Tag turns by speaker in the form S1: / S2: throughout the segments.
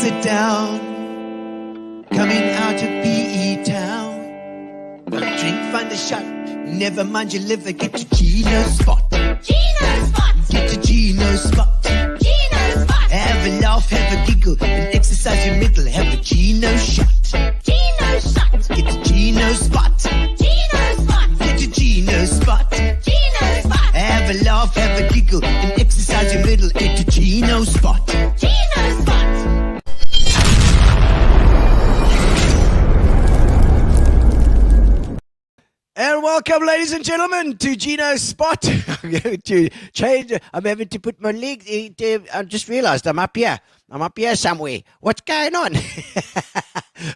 S1: sit down, coming out of PE town. One drink, find a shot, never mind your liver, get to Gino's spot.
S2: Gino's spot.
S1: Get to Gino's spot.
S2: Gino's spot.
S1: Have a laugh, have a giggle, and exercise your middle. Have a Gino shot.
S2: Gino's shot.
S1: Get to Gino's spot.
S2: Gino's spot.
S1: Get to Gino's spot.
S2: Gino's spot.
S1: Have a laugh, have a giggle, and exercise your middle. Get to Gino's spot.
S2: Gino's spot.
S3: And welcome, ladies and gentlemen, to Gino's spot. I'm going to change. I'm having to put my legs. I just realized I'm up here. I'm up here somewhere. What's going on?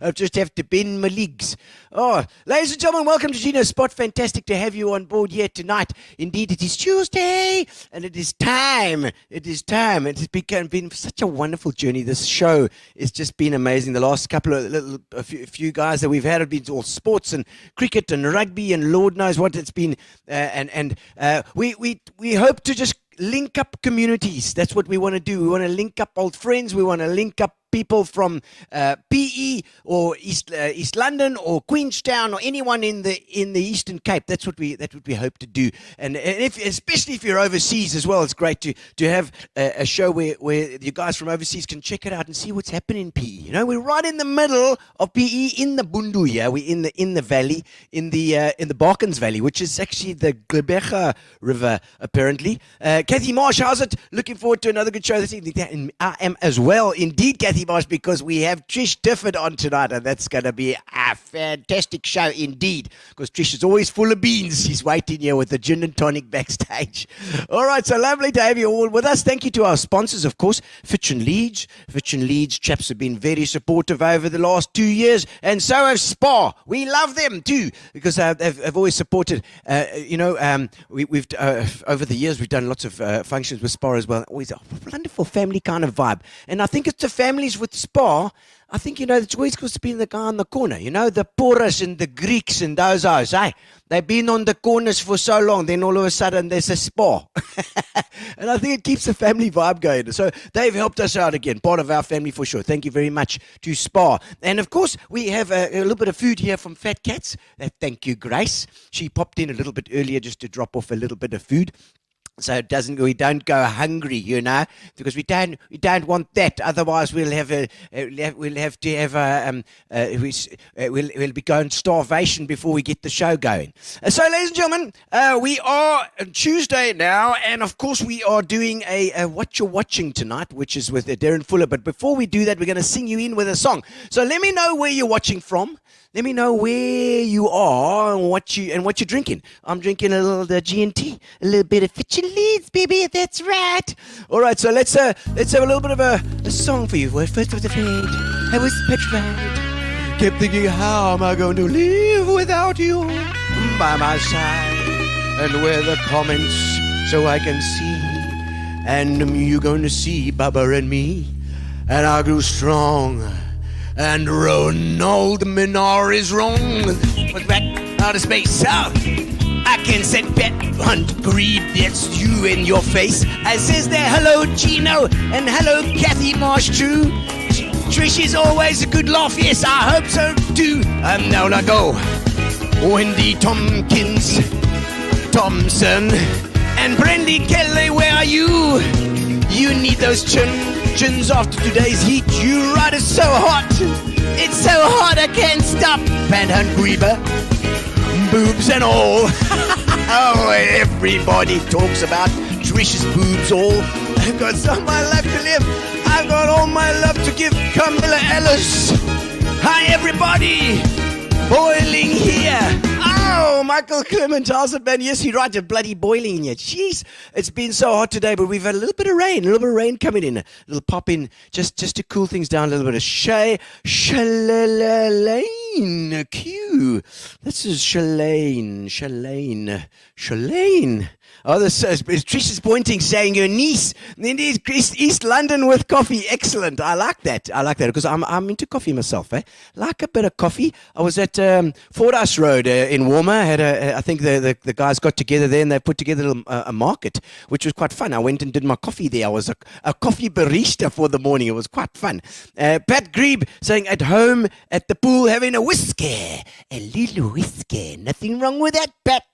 S3: I just have to bend my legs. Oh, ladies and gentlemen, welcome to Gino's spot. Fantastic to have you on board here tonight. Indeed, it is Tuesday, and it is time. It is time. It has been such a wonderful journey. This show has just been amazing. The last couple of a few guys that we've had have been all sports and cricket and rugby and Lord knows what it's been. We hope to just link up communities. That's what we want to do. We want to link up old friends. We want to link up people from PE or East London or Queenstown or anyone in the Eastern Cape. That's what we hope to do. And especially if you're overseas as well, it's great to have a show where you guys from overseas can check it out and see what's happening in PE. You know, we're right in the middle of PE in the Bundu. Yeah, we're in the valley, in the Barkens Valley, which is actually the Gqeberha River apparently. Kathy Marsh, how's it? Looking forward to another good show this evening. And I am as well, indeed, Kathy Marsh, because we have Trish Difford on tonight, and that's going to be a fantastic show indeed, because Trish is always full of beans. She's waiting here with the gin and tonic backstage. All right, so lovely to have you all with us. Thank you to our sponsors, of course, Fitch and Leeds. Fitch and Leeds chaps have been very supportive over the last 2 years, and so have Spa. We love them too, because they've always supported. We've over the years, we've done lots of functions with Spa as well. Always a wonderful family kind of vibe. And I think it's the families with Spa. I think, it's always supposed to be the guy on the corner. The Porus and the Greeks and those guys, eh? They've been on the corners for so long, then all of a sudden there's a Spa. And I think it keeps the family vibe going. So they've helped us out again, part of our family for sure. Thank you very much to Spa. And of course, we have a little bit of food here from Fat Cats. Thank you, Grace. She popped in a little bit earlier just to drop off a little bit of food. So we don't go hungry, because we don't want that. Otherwise, we'll be going starvation before we get the show going. So, ladies and gentlemen, we are Tuesday now, and of course, we are doing a What You're Watching tonight, which is with Darren Fuller. But before we do that, we're going to sing you in with a song. So, let me know where you're watching from. Let me know where you are and what you're drinking. I'm drinking a little G&T, a little bit of Fitch and Leeds, baby. That's right. All right, so let's have a little bit of a song for you. First was afraid, I was petrified. Kept thinking, how am I going to live without you by my side? And where the comments so I can see, and you're going to see Bubba and me, and I grew strong. And Ronald Minar is wrong. What's back out of space? So I can set bet on greed. That's you in your face. I says there, hello Gino, and hello Kathy Marsh too. Trish is always a good laugh. Yes, I hope so too. Now I go. Wendy Tompkins, Thompson, and Brendy Kelly. Where are you? You need those chins after today's heat. You ride it so hot. It's so hot I can't stop. And hungry, boobs and all. Oh, everybody talks about Trish's boobs all. I've got so my life to live. I've got all my love to give. Camilla Ellis. Hi, everybody. Boiling here. Oh, Michael Clement, how's it, man? Yes, you're right, it's bloody boiling in here. Jeez, it's been so hot today, but we've had a little bit of rain coming in. A little pop in, just to cool things down, a little bit of shalalalay. Shalane Q. This is Shalane. Oh, this is Trish is pointing, saying your niece. Indeed, East London with coffee. Excellent. I like that because I'm into coffee myself. Like a bit of coffee. I was at Fordyce Road in Walmer. I think the guys got together there and they put together a market, which was quite fun. I went and did my coffee there. I was a coffee barista for the morning. It was quite fun. Pat Grebe saying at home at the pool having a whiskey. A little whiskey. Nothing wrong with that, Pat.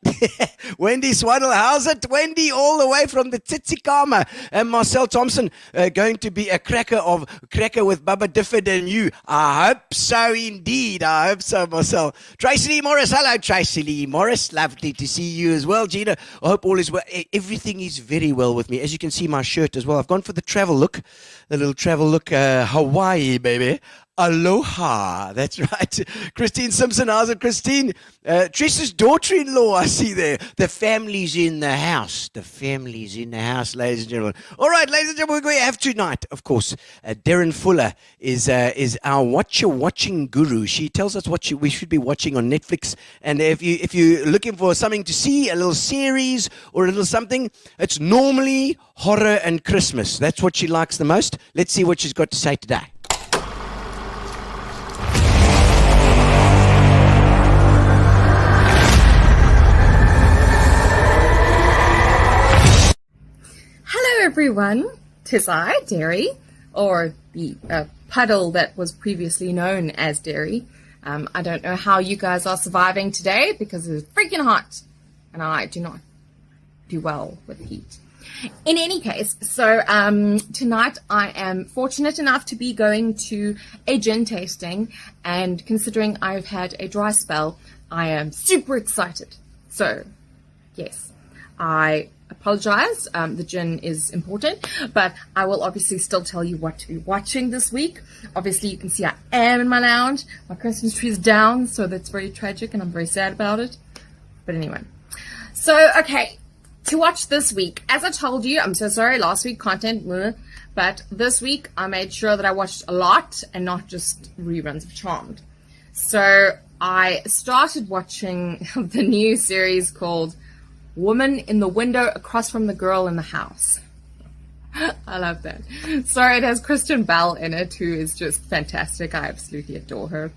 S3: Wendy Swaddle, how's it? Wendy, all the way from the Tsitsikamma. And Marcel Thompson going to be a cracker with Bubba Difford and you. I hope so indeed. I hope so, Marcel. Tracy Lee Morris. Hello, Tracy Lee Morris. Lovely to see you as well, Gino. I hope all is well. Everything is very well with me. As you can see, my shirt as well. I've gone for the travel look. The little travel look. Hawaii, baby. Aloha. That's right. Christine Simpson. How's it, Christine? Trish's daughter-in-law, I see there. The family's in the house. The family's in the house, ladies and gentlemen. All right, ladies and gentlemen, we have tonight, of course, Darren Fuller is our watching guru. She tells us what we should be watching on Netflix. And if you're looking for something to see, a little series or a little something, it's normally horror and Christmas. That's what she likes the most. Let's see what she's got to say today.
S4: Hello everyone, 'tis I, Derry, or the puddle that was previously known as Derry. I don't know how you guys are surviving today because it's freaking hot and I do not do well with heat. In any case, so tonight I am fortunate enough to be going to a gin tasting, and considering I've had a dry spell, I am super excited. So, yes, I apologize. The gin is important, but I will obviously still tell you what to be watching this week. Obviously, you can see I am in my lounge. My Christmas tree is down, so that's very tragic, and I'm very sad about it. But anyway, so okay, to watch this week. As I told you, I'm so sorry. Last week content, but this week I made sure that I watched a lot and not just reruns of Charmed. So I started watching the new series called Woman in the Window Across from the Girl in the House. I love that. Sorry, it has Kristen Bell in it, who is just fantastic. I absolutely adore her.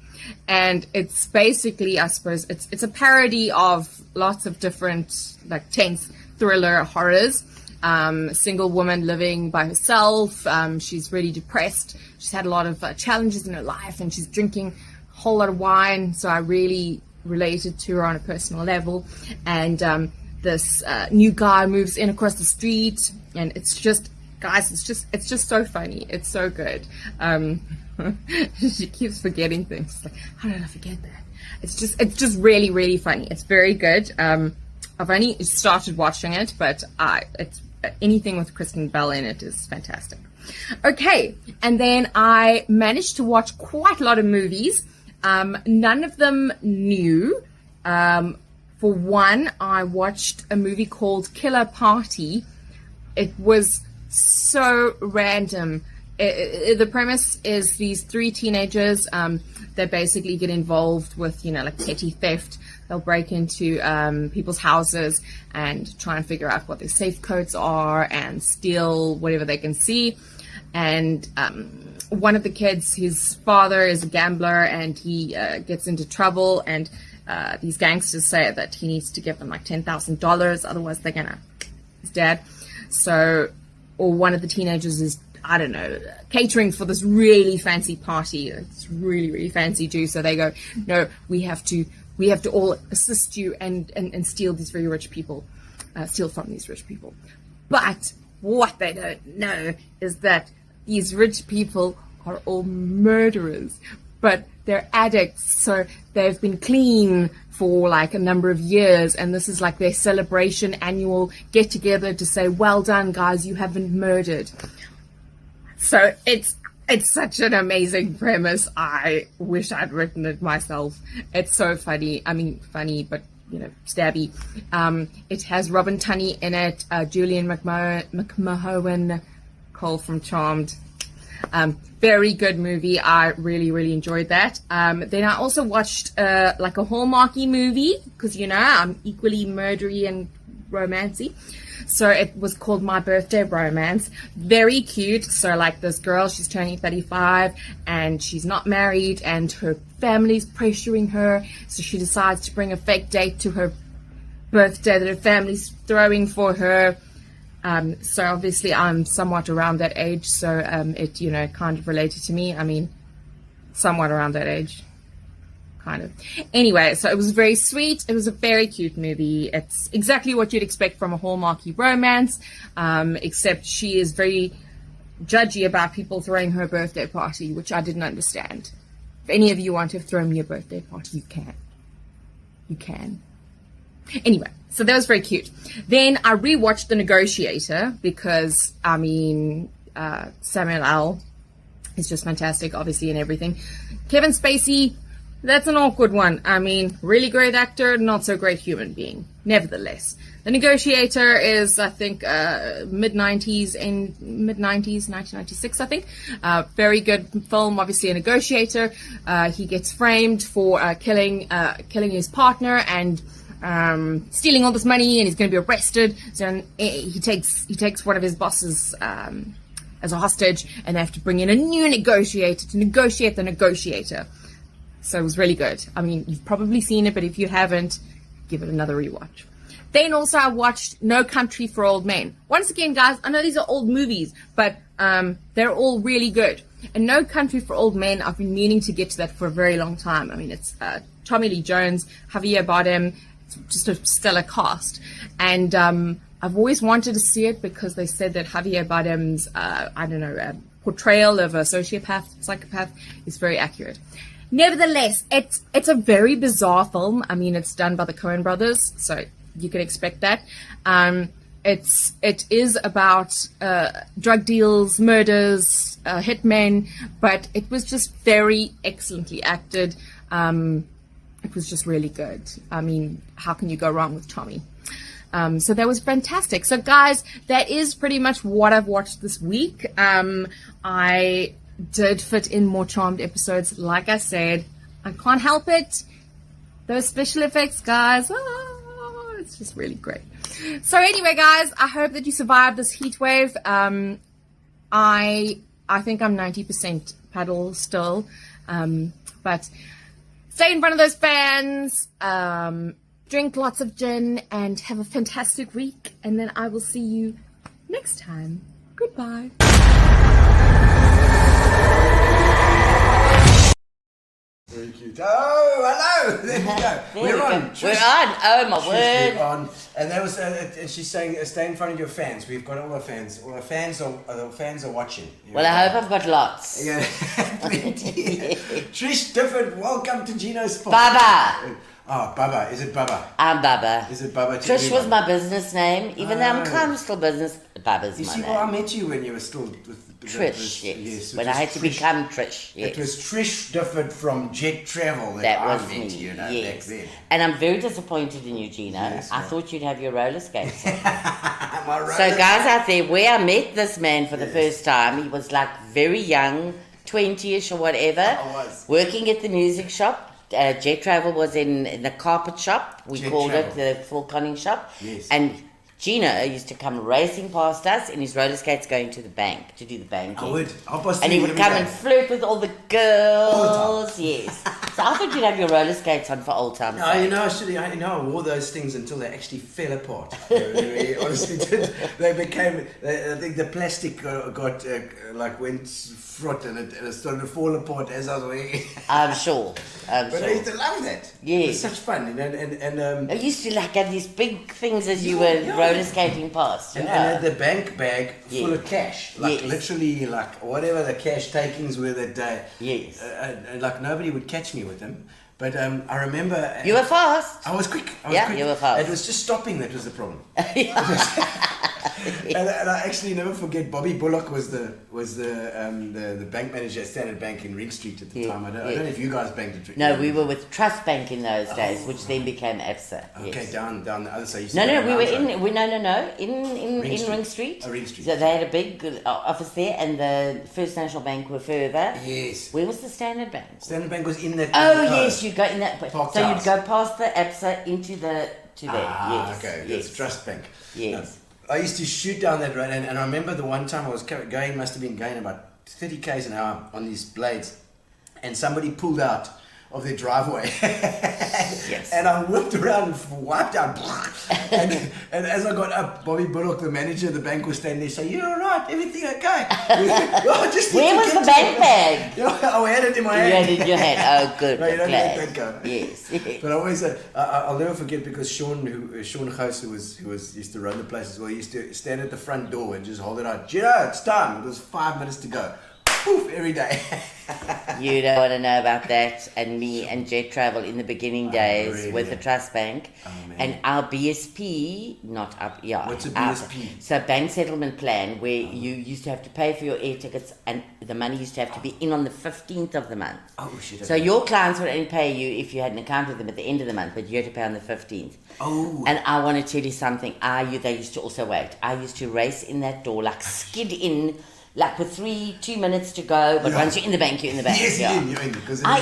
S4: And it's basically, I suppose, it's a parody of lots of different, like, tense thriller horrors. Single woman living by herself. She's really depressed. She's had a lot of challenges in her life, and she's drinking a whole lot of wine. So I really related to her on a personal level. And this new guy moves in across the street, and it's just, guys, it's just so funny. It's so good. She keeps forgetting things. Like, how did I forget that? It's just really, really funny. It's very good. I've only started watching it, but it's anything with Kristen Bell in it is fantastic. Okay, and then I managed to watch quite a lot of movies. None of them new. For one, I watched a movie called Killer Party. It was so random. The premise is these three teenagers, they basically get involved with, like petty theft. They'll break into people's houses and try and figure out what their safe codes are and steal whatever they can see. And one of the kids, his father is a gambler, and he gets into trouble, and these gangsters say that he needs to give them like $10,000, otherwise they're gonna his dad. So, or one of the teenagers is, I don't know, catering for this really fancy party. It's really, really fancy too. So they go, no, we have to all assist you and steal these very rich people, steal from these rich people. But what they don't know is that these rich people are all murderers, but they're addicts, so they've been clean for like a number of years, and this is like their celebration, annual get together to say, well done guys, you haven't murdered. So it's such an amazing premise. I wish I'd written it myself. It's so funny. I mean, funny, but stabby. It has Robin Tunney in it, Julian McMahon, Cole from Charmed. Very good movie. I really, really enjoyed that. Then I also watched like a Hallmarky movie because, you know, I'm equally murdery and romancy. So it was called My Birthday Romance. Very cute. So like this girl, she's turning 35 and she's not married and her family's pressuring her. So she decides to bring a fake date to her birthday that her family's throwing for her. So obviously I'm somewhat around that age. So it, you know, kind of related to me. I mean, somewhat around that age. Kind of. Anyway, so it was very sweet. It was a very cute movie. It's exactly what you'd expect from a Hallmarky romance, except she is very judgy about people throwing her birthday party, which I didn't understand. If any of you want to throw me a birthday party, you can. You can. Anyway, so that was very cute. Then I rewatched The Negotiator because, I mean, Samuel L. is just fantastic, obviously, and everything. Kevin Spacey, that's an awkward one. I mean, really great actor, not so great human being. Nevertheless, The Negotiator is, I think, mid-90s, 1996, I think. Very good film, obviously a negotiator. He gets framed for killing his partner and stealing all this money, and he's going to be arrested. So he takes one of his bosses as a hostage, and they have to bring in a new negotiator to negotiate the negotiator. So it was really good. I mean, you've probably seen it, but if you haven't, give it another rewatch. Then also I watched No Country for Old Men. Once again, guys, I know these are old movies, but they're all really good. And No Country for Old Men, I've been meaning to get to that for a very long time. I mean, it's Tommy Lee Jones, Javier Bardem, it's just a stellar cast. And I've always wanted to see it because they said that Javier Bardem's, portrayal of a psychopath is very accurate. Nevertheless, it's a very bizarre film. I mean, it's done by the Coen brothers, so you can expect that. It is about drug deals, murders, hitmen, but it was just very excellently acted. It was just really good. I mean, how can you go wrong with Tommy? So that was fantastic. So guys, that is pretty much what I've watched this week. I did fit in more Charmed episodes. Like I said, I can't help it. Those special effects, guys. Oh, it's just really great. So anyway, guys, I hope that you survived this heat wave. I think I'm 90% paddle still. But stay in front of those fans. Drink lots of gin and have a fantastic week. And then I will see you next time. Goodbye.
S3: Very cute. Oh, hello. There we go. We're on.
S5: We're on. Oh my word.
S3: We're on. And that was. And she's saying, "Stay in front of your fans." We've got all our fans. All our fans are watching.
S5: Well, I hope I've got lots.
S3: Yeah, plenty. Trish Difford, welcome to Gino's spot.
S5: Bubba.
S3: Oh, Bubba. Is it Bubba?
S5: I'm Bubba.
S3: Is it Bubba?
S5: Trish was my business name, even though I'm kind of still business. Bubba's
S3: You
S5: my
S3: see,
S5: name.
S3: well, I met you when you were still with
S5: Trish, yes. When
S3: it
S5: I had
S3: was
S5: to
S3: Trish.
S5: become Trish, yes.
S3: It was Trish Difford from Jet Travel that
S5: That
S3: I
S5: was
S3: met,
S5: me,
S3: you know,
S5: yes.
S3: back then.
S5: And I'm very disappointed in you, Gino.
S3: Yes,
S5: I
S3: ma'am.
S5: thought you'd have your roller skates on.
S3: My
S5: So
S3: roller-
S5: guys out there, where I met this man for the first time, he was like very young, 20-ish or whatever,
S3: I was.
S5: working at the music shop. Jet Travel was in the carpet shop. We
S3: Jet
S5: called
S3: Travel.
S5: it the full conning shop.
S3: Yes.
S5: And Gino used to come racing past us in his roller skates going to the bank, to do the banking.
S3: I would.
S5: And he would come and flirt with all the girls. Yes. So I thought you'd have your roller skates on for old times.
S3: No, you know, I wore those things until they actually fell apart. They honestly did. They became. I think the plastic got went fraught and it started to fall apart as I was wearing it.
S5: I'm sure.
S3: But I used to love that.
S5: Yes.
S3: It was such fun, you know, and
S5: I used to like have these big things as you were roller skating past.
S3: and had the bank bag full
S5: Yeah.
S3: of cash, like
S5: Yes.
S3: literally like whatever the cash takings were that day.
S5: Yes.
S3: Like nobody would catch me with them. But I remember
S5: You were fast.
S3: I was quick.
S5: Yeah, you were fast.
S3: It was just stopping that was the problem. And I actually never forget. Bobby Bullock was the bank manager at Standard Bank in Ring Street at the time. I don't know if you guys banked at Ring.
S5: No, we were with Trust Bank in those days, which then became ABSA.
S3: Okay,
S5: yes.
S3: down the other side.
S5: No, we were in Ring Street.
S3: Ring Street.
S5: So they had a big office there, and the First National Bank were further.
S3: Yes.
S5: Where was the Standard Bank?
S3: Standard Bank was in that.
S5: Oh yes, you'd go in that.
S3: Park
S5: So you'd
S3: Towers.
S5: go past the ABSA into the to there. Yes.
S3: Okay.
S5: Yes.
S3: That's Trust Bank.
S5: Yes.
S3: I used to shoot down that road, and I remember the one time I was going, must have been going about 30 k's an hour on these blades, and somebody pulled out of their driveway.
S5: Yes.
S3: And I whipped around and wiped out. and as I got up, Bobby Bullock, the manager of the bank, was standing there saying, "You're all right, everything okay?"
S5: Where was the bank bag?
S3: I had it in my hand.
S5: You had it in your hand. Oh, good.
S3: No, you don't
S5: glad.
S3: let that go.
S5: Yes.
S3: But I always, I'll never forget, because Sean Gous, who used to run the place as well, used to stand at the front door and just hold it out. Gino, it's time. It was 5 minutes to go. Poof, every day.
S5: You don't want to know about that. And me and Jet Travel in the beginning days
S3: really?
S5: with the Trust Bank.
S3: Man.
S5: And our BSP,
S3: What's a BSP?
S5: So bank settlement plan, where you used to have to pay for your air tickets, and the money used to have to be in on the 15th of the month.
S3: Oh, shit.
S5: So your clients would only pay you if you had an account with them at the end of the month, but you had to pay on the 15th.
S3: Oh.
S5: And I want to tell you something. They used to also wait. I used to race in that door, like skid in, like with 2 minutes to go, but once you're in the bank, you're in the bank.
S3: Yes,
S5: yeah.
S3: you're in. Because
S5: I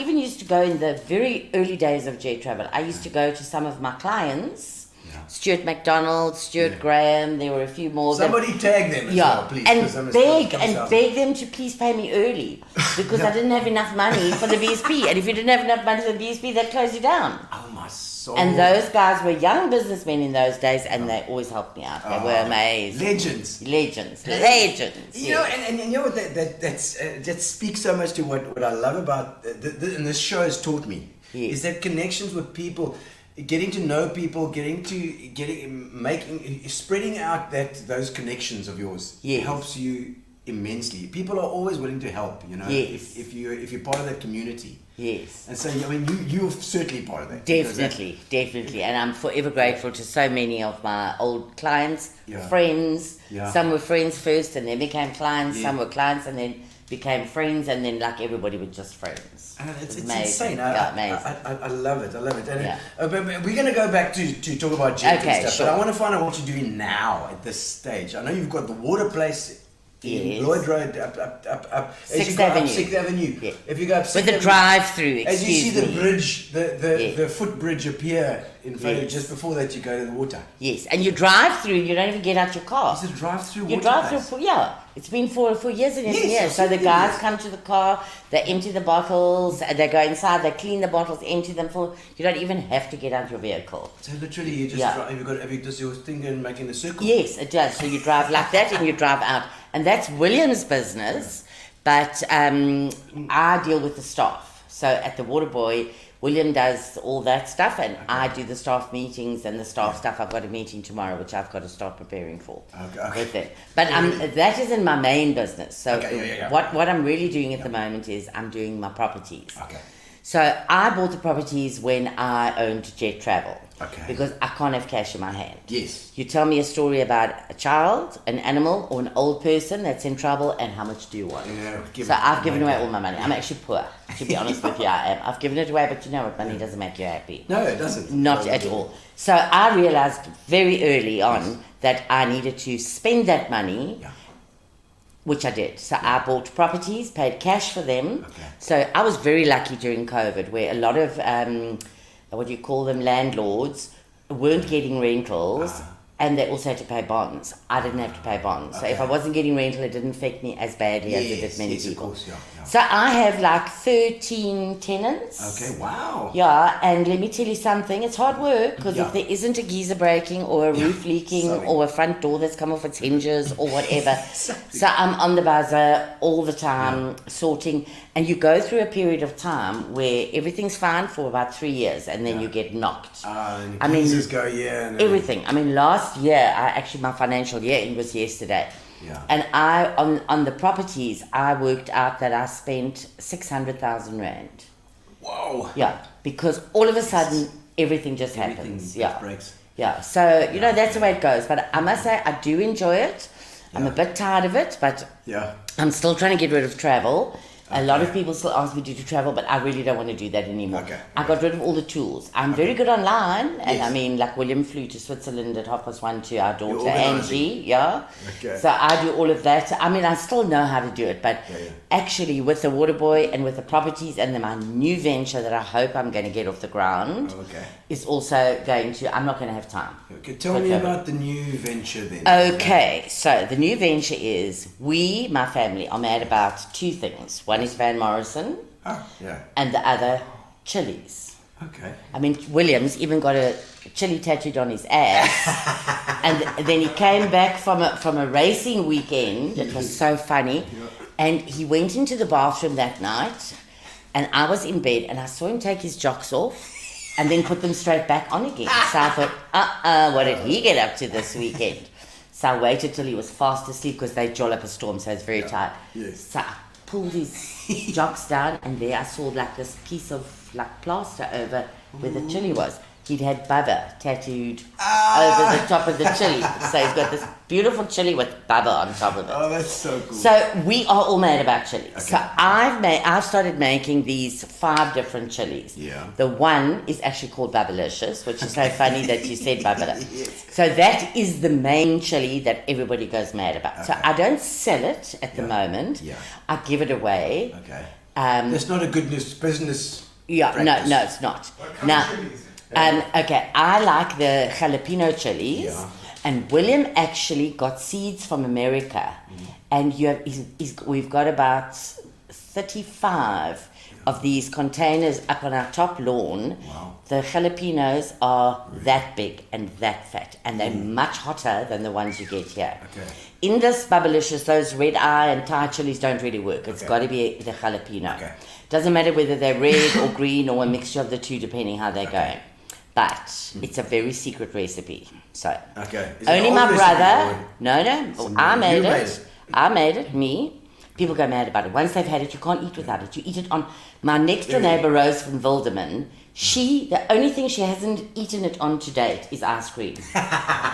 S5: even used to go in the very early days of Jet Travel. I used to go to some of my clients, Stuart McDonald, Stuart Graham, there were a few more.
S3: Somebody tag them as well, please.
S5: And beg them to please pay me early, because I didn't have enough money for the BSP. And if you didn't have enough money for the BSP, they'd close you down.
S3: Oh, my soul.
S5: And those guys were young businessmen in those days, and they always helped me out. They were amazing.
S3: Legends. You know, and you know what, that speaks so much to what I love about, and this show has taught me, is that connections with people, getting to know people, spreading out those connections of yours helps you immensely. People are always willing to help, you know, if you're part of that community.
S5: Yes.
S3: And so, I mean, you're certainly part of that.
S5: Definitely. And I'm forever grateful to so many of my old clients, friends. Yeah. Some were friends first and then became clients. Some were clients and then became friends, and then like everybody were just friends.
S3: It's
S5: amazing.
S3: insane.
S5: Amazing.
S3: I love it. And but we're going to go back to talk about Jet and stuff.
S5: Sure.
S3: But I want to find out what you're doing now at this stage. I know you've got the water place in Lloyd Road up
S5: 6th Avenue.
S3: 6th Avenue.
S5: Yeah.
S3: If you go up 6th
S5: with the
S3: Avenue,
S5: drive-through,
S3: as you see the bridge, the footbridge appear in front of you, just before that you go to the water.
S5: Yes, and you drive through, you don't even get out your car.
S3: It's a drive-through
S5: You
S3: water
S5: drive
S3: place.
S5: through, it's been for years and years and years. So the guys come to the car, they empty the bottles, and they go inside, they clean the bottles, empty them full. You don't even have to get out your vehicle.
S3: So literally you just drive, have you just your thing and making a circle?
S5: Yes, it does. So you drive like that and you drive out. And that's William's business, but I deal with the staff. So at the Waterboy, William does all that stuff, and I do the staff meetings and the staff stuff. I've got a meeting tomorrow, which I've got to start preparing for. With it. But that isn't my main business. So what I'm really doing at the moment is I'm doing my properties.
S3: Okay.
S5: So I bought the properties when I owned Jet Travel.
S3: Okay.
S5: Because I can't have cash in my hand.
S3: Yes.
S5: You tell me a story about a child, an animal, or an old person that's in trouble, and how much do you want? So I've given away all my money. I'm actually poor, to be honest with you. I am. I've given it away, but you know what? Money doesn't make you happy.
S3: No, it doesn't.
S5: Not at all. So I realized very early on that I needed to spend that money. Which I did. So I bought properties, paid cash for them. Okay. So I was very lucky during COVID, where a lot of landlords weren't getting rentals, and they also had to pay bonds. I didn't have to pay bonds. So if I wasn't getting rental, it didn't affect me as badly as it did many people.
S3: Of course,
S5: So I have like 13 tenants.
S3: Okay, wow.
S5: Yeah, and let me tell you something, it's hard work, because if there isn't a geyser breaking or a roof leaking or a front door that's come off its hinges or whatever. So I'm on the buzzer all the time sorting, and you go through a period of time where everything's fine for about 3 years, and then you get knocked.
S3: And geysers go,
S5: everything. I mean, last year, my financial year end was yesterday.
S3: Yeah.
S5: And on the properties, I worked out that I spent 600,000 rand.
S3: Whoa.
S5: Yeah, because all of a sudden, everything just happens.
S3: Breaks.
S5: Yeah, so, you know, that's the way it goes. But I must say, I do enjoy it. I'm a bit tired of it, but I'm still trying to get rid of travel. A lot of people still ask me to do travel, but I really don't want to do that anymore. I got rid of all the tools. I'm very good online, and I mean, like William flew to Switzerland at 1:30 to our daughter Angie, So I do all of that. I mean, I still know how to do it, but actually with the water boy and with the properties and then my new venture that I hope I'm going to get off the ground is also going to, I'm not going to have time.
S3: Okay, tell me about the new venture then.
S5: Okay, so the new venture is my family, are mad about two things. One is Van Morrison, and the other chilies.
S3: Okay.
S5: I mean, William's even got a chili tattooed on his ass, and then he came back from a racing weekend. It was so funny, and he went into the bathroom that night, and I was in bed, and I saw him take his jocks off, and then put them straight back on again. So I thought, what did he get up to this weekend? So I waited till he was fast asleep because they joll up a storm, so it's very tight. So I pulled his jocks down, and there I saw like this piece of like plaster over where the chili was. He'd had Bubba tattooed over the top of the chili. So he's got this beautiful chili with Bubba on top of it.
S3: Oh, that's so cool.
S5: So we are all mad about chili. Okay. So I've started making these 5 different chilies.
S3: Yeah.
S5: The one is actually called Bubbalicious, which is so funny that you said Bubba. So that is the main chili that everybody goes mad about. So I don't sell it at the moment. I give it away.
S3: Okay. That's not a good business.
S5: No, it's not. Now, okay, I like the jalapeno chilies, and William actually got seeds from America, and we've got about 35 of these containers up on our top lawn.
S3: Wow.
S5: The jalapenos are that big and that fat, and they're much hotter than the ones you get here.
S3: Okay.
S5: In this Bubbalicious, those red eye and Thai chilies don't really work. It's got to be the jalapeno.
S3: Okay.
S5: Doesn't matter whether they're red or green or a mixture of the two, depending how they're going. But it's a very secret recipe. So only my brother. No, I made it. I made it. Me. People go mad about it. Once they've had it, you can't eat without it. You eat it on. My next door neighbor, Rose from Wilderman, the only thing she hasn't eaten it on to date is ice cream.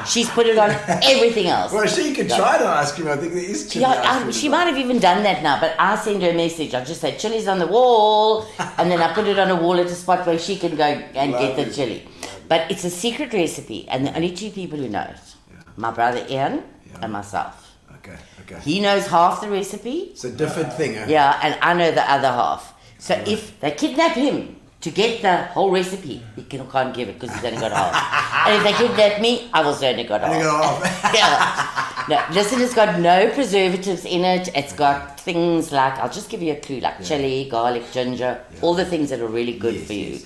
S5: She's put it on everything else.
S3: Well, she can try the ice cream. I think there is chili ice cream.
S5: She might have even done that now, but I send her a message. I just say, chili's on the wall, and then I put it on a wall at a spot where she can go and get the chili. But it's a secret recipe, and the only 2 people who know it, my brother Ian and myself.
S3: Okay.
S5: He knows half the recipe.
S3: It's a different thing, huh?
S5: Yeah, and I know the other half. So if they kidnap him to get the whole recipe, he can't give it because he's only got half. And if they kidnap me, I've also only got half. No, listen, it's got no preservatives in it. It's got things like, I'll just give you a clue, like chili, garlic, ginger, all the things that are really good for you.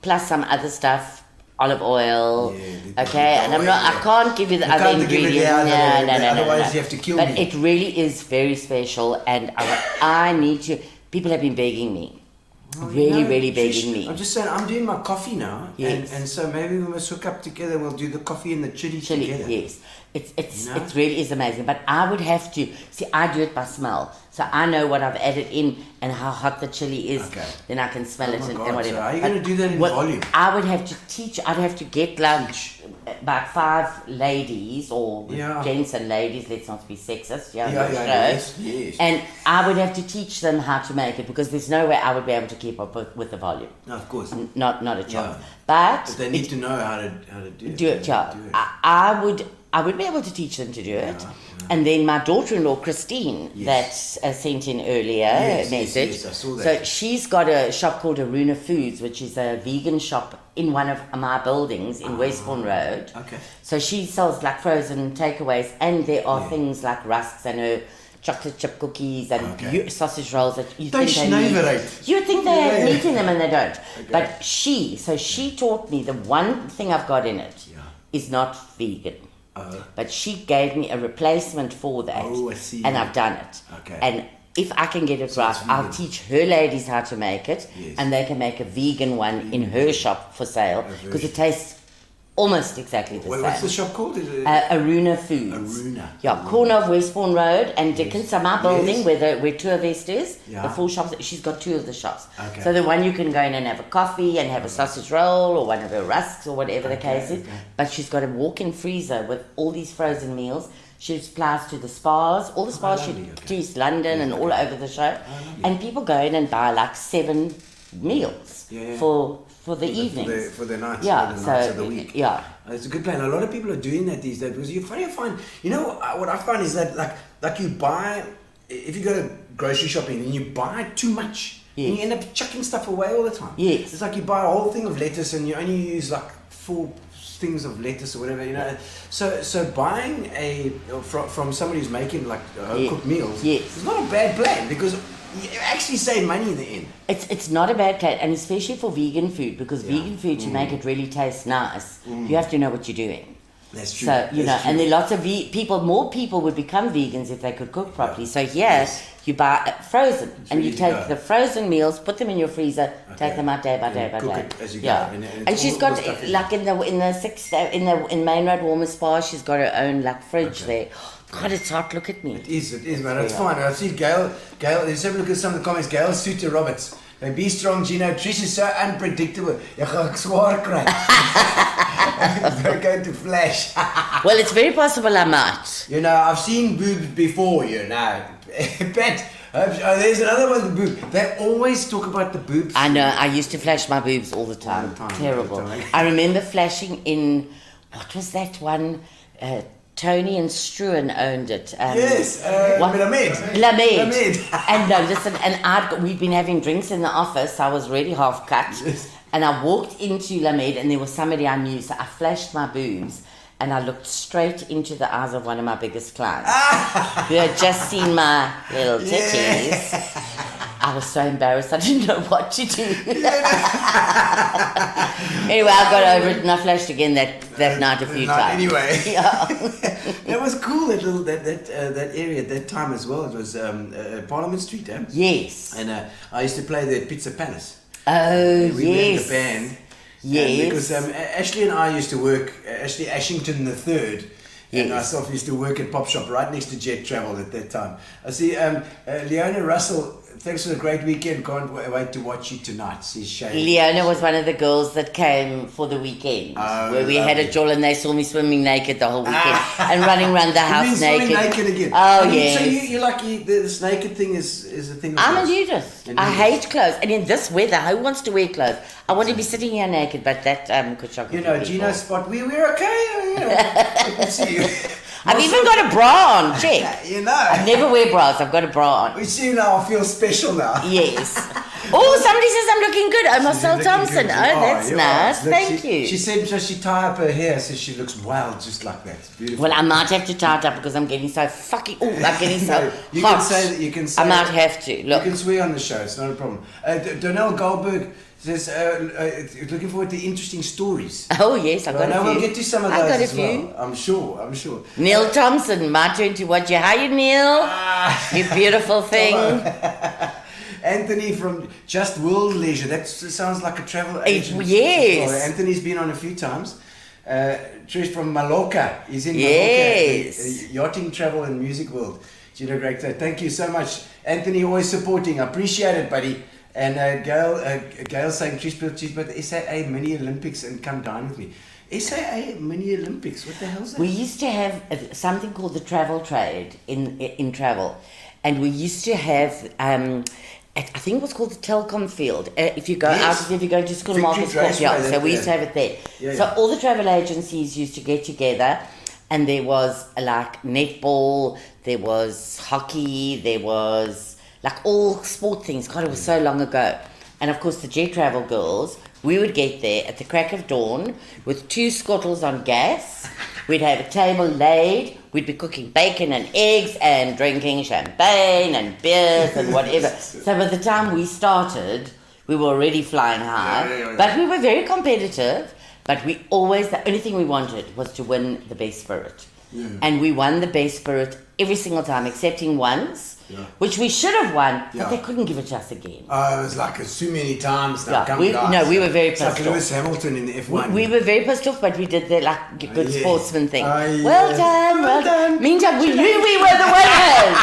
S5: Plus some other stuff. Olive oil, and I can't give you the other ingredients. No.
S3: Otherwise, you have to kill me.
S5: But it really is very special, and I need to. People have been begging me, really begging me.
S3: I'm just saying, I'm doing my coffee now, and so maybe we must hook up together. We'll do the coffee and the chili together.
S5: Yes, it really is amazing. But I would have to see. I do it by smell, so I know what I've added in and how hot the chili is. Okay. Then I can smell it and whatever.
S3: So how are you going to do that in volume?
S5: I would have to teach. I'd have to get like about 5 ladies or gents and ladies. Let's not be sexist. Yes. And I would have to teach them how to make it because there's no way I would be able to keep up with the volume.
S3: No, of course.
S5: Not a chance.
S3: Yeah.
S5: But
S3: they need to know how to do it.
S5: Do it. I would be able to teach them to do it. And then my daughter-in-law, Christine, that sent in earlier a message.
S3: Yes, I saw that.
S5: So she's got a shop called Aruna Foods, which is a vegan shop in one of my buildings in Westbourne Road.
S3: Okay.
S5: So she sells like frozen takeaways, and there are things like rusks and her chocolate chip cookies and sausage rolls that you think they need. You think they have meat in them and they don't. Okay. But she taught me the one thing I've got in it is not vegan. But she gave me a replacement for that.
S3: Oh, I see.
S5: And I've done it.
S3: Okay.
S5: And if I can get it right, I'll teach her ladies how to make it, and they can make a vegan one in her shop for sale because it tastes Almost exactly the
S3: What's the
S5: same.
S3: shop called? Is it
S5: Aruna Foods.
S3: Aruna.
S5: Yeah, corner of Westbourne Road and Dickens. So my building
S3: Yes.
S5: where Tues is,
S3: Yeah.
S5: the full shops, she's got 2 of the shops.
S3: Okay.
S5: So the one you can go in and have a coffee and have a sausage roll or one of her rusks or whatever the case is.
S3: Okay.
S5: But she's got a walk-in freezer with all these frozen meals. She supplies to the spas, all the spas
S3: lovely,
S5: she
S3: okay.
S5: to East London and all over the show.
S3: lovely.
S5: And people go in and buy like 7 meals
S3: Yeah.
S5: for the evenings.
S3: For the nights,
S5: Yeah,
S3: for the
S5: so,
S3: nights of the week.
S5: yeah.
S3: It's a good plan. A lot of people are doing that these days because you find, you know, what I find is that like you buy, if you go to grocery shopping and you buy too much,
S5: Yes.
S3: and you end up chucking stuff away all the time.
S5: Yes.
S3: It's like you buy a whole thing of lettuce and you only use like 4 things of lettuce or whatever, you know. So buying from somebody who's making like home cooked meals
S5: Yes.
S3: is not a bad plan because you actually save money in the end.
S5: It's not a bad plan, and especially for vegan food, because vegan food, to make it really taste nice, you have to know what you're doing.
S3: That's true.
S5: So, you know,
S3: That's
S5: and
S3: true.
S5: there are lots of more people would become vegans if they could cook properly. So here, you buy it frozen, and you
S3: ready to
S5: take
S3: go.
S5: the frozen meals, put them in your freezer,
S3: Okay.
S5: take them out day by day by
S3: cook
S5: day.
S3: it as you go,
S5: Yeah,
S3: and
S5: and
S3: it's
S5: she's
S3: all
S5: got
S3: stuff in
S5: like in Main Road Warmer Spa, she's got her own like fridge there. God, it's hot. Look at me.
S3: It is, man. It's fine. I see Gail, let's have a look at some of the comments. Gail Suter Roberts. Be strong, Gino. Trish is so unpredictable. Jy gaan swaar kry. They're going to flash.
S5: Well, it's very possible I might.
S3: You know, I've seen boobs before, you know. But there's another one, the boob. They always talk about the boobs.
S5: I know, I used to flash my boobs all the time.
S3: All the time,
S5: Terrible.
S3: all the time.
S5: I remember flashing in, what was that one? Tony and Struan owned it.
S3: Yes,
S5: what?
S3: Lamed.
S5: Lamed. And no, listen, and we'd been having drinks in the office. I was already half cut.
S3: Yes.
S5: And I walked into Lamed and there was somebody I knew. So I flashed my boobs and I looked straight into the eyes of one of my biggest clients who had just seen my little titties. I was so embarrassed, I didn't know what to do. Anyway, I got over it and I flashed again that night a few times.
S3: Anyway,
S5: Yeah.
S3: that was cool. That area at that time as well. It was Parliament Street, eh?
S5: Yes.
S3: And I used to play there at Pizza Palace.
S5: Oh,
S3: We
S5: yes.
S3: were in the band.
S5: Yes.
S3: Because Ashley and I used to work, Ashley Ashington the third, and
S5: Yes.
S3: myself used to work at Pop Shop right next to Jet Travel at that time. I see Leona Russell, thanks for the great weekend. Can't wait to watch you tonight. Says Shane.
S5: Leona was one of the girls that came for the weekend,
S3: Oh,
S5: where we had a
S3: lovely.
S5: jol and they saw me swimming naked the whole weekend and running around the
S3: You
S5: house
S3: mean swimming
S5: naked.
S3: naked again?
S5: Oh,
S3: I mean,
S5: yes.
S3: So you like this naked thing is a thing. Of
S5: I'm a
S3: yours?
S5: nudist.
S3: A
S5: I
S3: nudist.
S5: hate clothes. And in this weather, who wants to wear clothes? I want to be sitting here naked, but that could shock
S3: You
S5: a few
S3: know,
S5: people.
S3: Gino's spot. We're okay. You know, I can see you.
S5: I've even got a bra on, check.
S3: You know.
S5: I never wear bras, I've got a bra on.
S3: We see you now. I feel special now.
S5: Yes. Oh, somebody says I'm looking good. Oh, Marcel
S3: Looking
S5: Thompson.
S3: good.
S5: Oh, that's
S3: you
S5: nice.
S3: are. Look,
S5: Thank
S3: she,
S5: you.
S3: She said so she tie up her hair so she looks wild just like that. It's beautiful.
S5: Well, I might have to tie it up because I'm getting so fucking... Oh, I'm getting so
S3: No, you
S5: hot.
S3: can say that. You can say
S5: I might
S3: that.
S5: have to. Look.
S3: You can swear on the show. It's not a problem. Donnell Goldberg says looking forward to interesting stories.
S5: Oh, yes, I've got
S3: No,
S5: a few.
S3: we'll get to some of those
S5: I've got a
S3: as
S5: few.
S3: well. I'm sure.
S5: Neil Thompson, my turn to watch you. How you, Neil? You beautiful thing.
S3: Anthony from Just World Leisure. That sounds like a travel agent.
S5: yes.
S3: Oh, Anthony's been on a few times. Trish from Mallorca. He's in
S5: Yes.
S3: Mallorca. Yachting, travel, and music world. Gino, great. Thank you so much, Anthony. Always supporting. I appreciate it, buddy. And Gail saying, Trish, but SAA Mini Olympics and come dine with me. SAA Mini Olympics. What the hell's that?
S5: We used to have something called the travel trade in travel. And we used to have... I think it was called the Telcom Field. If you go
S3: Yes.
S5: out, if you go to school
S3: Victory
S5: markets,
S3: Raceway,
S5: yeah. So
S3: that-
S5: we used to
S3: yeah.
S5: have it there.
S3: Yeah,
S5: So
S3: yeah.
S5: all the travel agencies used to get together, and there was like netball, there was hockey, there was like all sport things. God, it was so long ago. And of course, the Jet Travel girls, we would get there at the crack of dawn with 2 scuttles on gas. We'd have a table laid. We'd be cooking bacon and eggs and drinking champagne and beers and whatever. So by the time we started, we were already flying high.
S3: Yeah.
S5: But we were very competitive. But we always, the only thing we wanted was to win the best spirit.
S3: Yeah.
S5: And we won the best spirit every single time, excepting once, which we should have won, but they couldn't give it to us again.
S3: Oh, it was like so many times now.
S5: We were very pissed
S3: like
S5: off.
S3: Lewis Hamilton in the F1.
S5: We were very pissed off, but we did the good sportsman thing.
S3: Yes.
S5: Well done. Meantime, we knew we were the winners.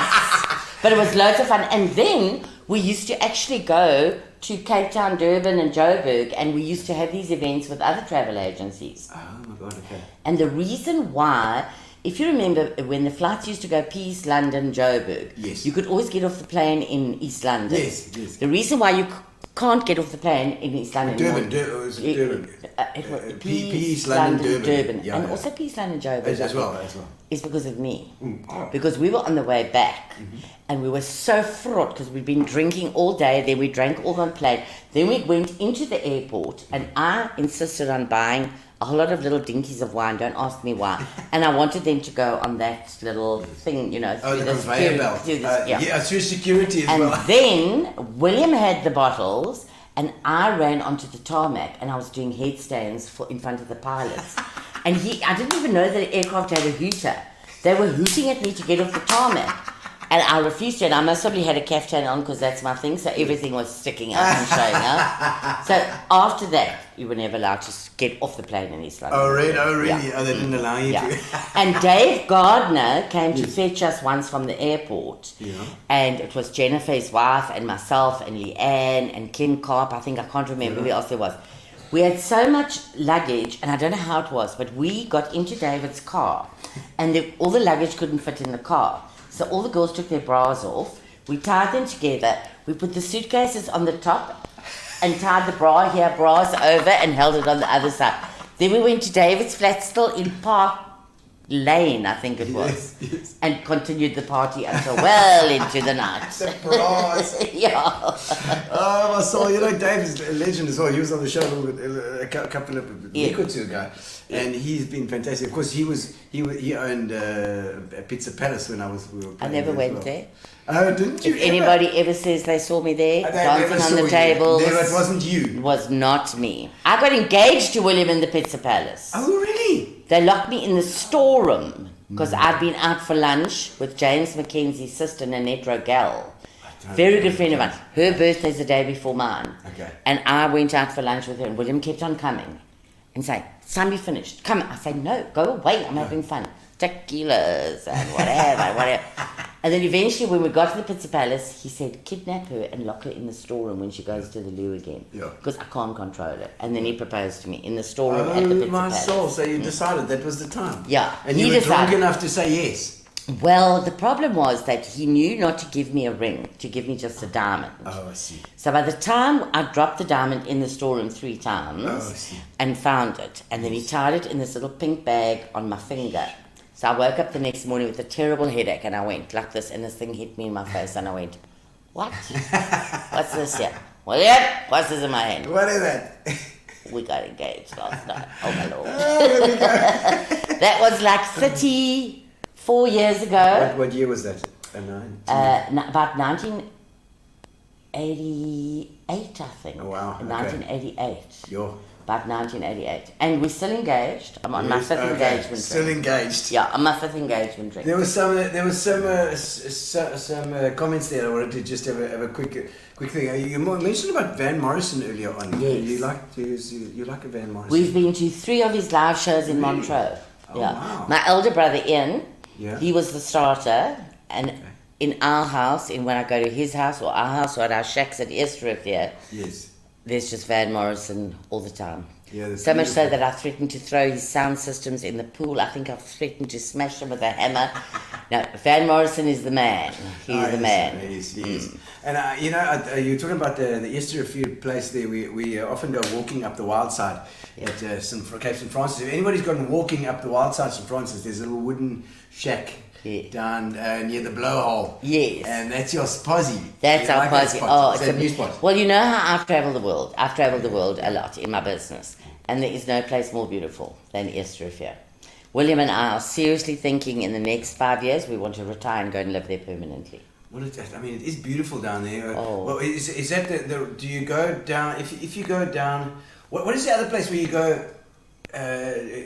S5: But it was loads of fun. And then we used to actually go to Cape Town, Durban and Joburg, and we used to have these events with other travel agencies.
S3: Oh my God, okay.
S5: And the reason why, if you remember when the flights used to go Peace, London, Joburg, you could always get off the plane in East London.
S3: Yes.
S5: The reason why you can't get off the plane in East London.
S3: Durban. Peace, London, Durban.
S5: And also Peace, London, Joburg.
S3: As well.
S5: Is because of me. Because we were on the way back and we were so fraught because we'd been drinking all day, then we drank all on the plane. Then we went into the airport and I insisted on buying a whole lot of little dinkies of wine, don't ask me why. And I wanted them to go on that little thing, through
S3: the
S5: the
S3: conveyor belt. Through security as well.
S5: And then William had the bottles and I ran onto the tarmac and I was doing headstands in front of the pilots. And I didn't even know that the aircraft had a hooter. They were hooting at me to get off the tarmac. And I refused to, and I most probably had a caftan on because that's my thing, so everything was sticking out and showing up. So after that, you were never allowed to get off the plane in East London.
S3: Oh, really?
S5: Yeah.
S3: Oh, they didn't allow you to?
S5: And Dave Gardner came to fetch us once from the airport.
S3: Yeah.
S5: And it was Jennifer, his wife, and myself, and Leanne, and Kim Karp. I can't remember who else there was. We had so much luggage, and I don't know how it was, but we got into David's car, and all the luggage couldn't fit in the car. So all the girls took their bras off. We tied them together. We put the suitcases on the top and tied the bras over and held it on the other side. Then we went to David's flat, still in Park Lane, I think it was, and continued the party until well into the night.
S3: Surprise!
S5: Yeah.
S3: Oh, I saw, Dave is a legend as well. He was on the show a couple of week or two ago, and he's been fantastic. Of course, he owned a Pizza Palace when we were playing.
S5: I never went there.
S3: Oh, didn't you?
S5: If anybody ever says they saw me there, dancing on the tables,
S3: it wasn't you.
S5: It was not me. I got engaged to William in the Pizza Palace.
S3: Oh, really?
S5: They locked me in the storeroom because I'd been out for lunch with James Mackenzie's sister, Nanette Rogel. Very good friend of mine. Her birthday's the day before mine.
S3: Okay.
S5: And I went out for lunch with her, and William kept on coming and saying, "Time you finished. Come." I say, "No, go away. I'm having fun. Tequilas and whatever." And then eventually, when we got to the Pizza Palace, he said, "Kidnap her and lock her in the storeroom when she goes to the loo again."
S3: Yeah.
S5: Because I can't control it. And then he proposed to me in the storeroom at the Pizza Palace.
S3: Soul. So you decided that was the time.
S5: Yeah.
S3: And you were drunk enough to say yes.
S5: Well, the problem was that he knew not to give me a ring, to give me just a diamond.
S3: Oh, I see.
S5: So by the time I dropped the diamond in the storeroom 3 times and found it, and then he tied it in this little pink bag on my finger. So I woke up the next morning with a terrible headache, and I went like this, and this thing hit me in my face, and I went, "What? What's this here? Well, yeah, what's this in my hand?"
S3: What is that?
S5: We got engaged last night. Oh, my Lord.
S3: Oh, there we go.
S5: That was like 34 years ago.
S3: What year was that?
S5: About 1988, I think.
S3: Oh, wow. Okay.
S5: 1988. About 1988. And we're still engaged. I'm on my 5th engagement
S3: Still
S5: ring.
S3: engaged.
S5: Yeah, on my 5th engagement ring.
S3: There was some comments there. I wanted to just have a quick thing. You mentioned about Van Morrison earlier on.
S5: Yes.
S3: You like a Van Morrison?
S5: We've been to 3 of his live shows in Montreux.
S3: Oh, wow.
S5: My elder brother, Ian,
S3: Yeah.
S5: he was the starter. And in our house, when I go to his house or our house or at our shacks at Easterif here,
S3: Yes.
S5: there's just Van Morrison all the time.
S3: Yeah,
S5: So much so that I threatened to throw his sound systems in the pool. I think I've threatened to smash them with a hammer. No, Van Morrison is the man. He's the man.
S3: He is. And you're talking about the Easterfield place there. We often go walking up the wild side at Cape St. Francis. If anybody's gone walking up the wild side of St. Francis, there's a little wooden shack down near the blowhole.
S5: Yes.
S3: And that's your posse.
S5: That's our posse. Oh,
S3: it's a new spot.
S5: Well, you know how I've travelled the world. I've travelled the world a lot in my business. And there is no place more beautiful than Easterif here. William and I are seriously thinking in the next 5 years we want to retire and go and live there permanently.
S3: Well, it is beautiful down there.
S5: Oh.
S3: Well, is that do you go down? If you go down, what is the other place where you go?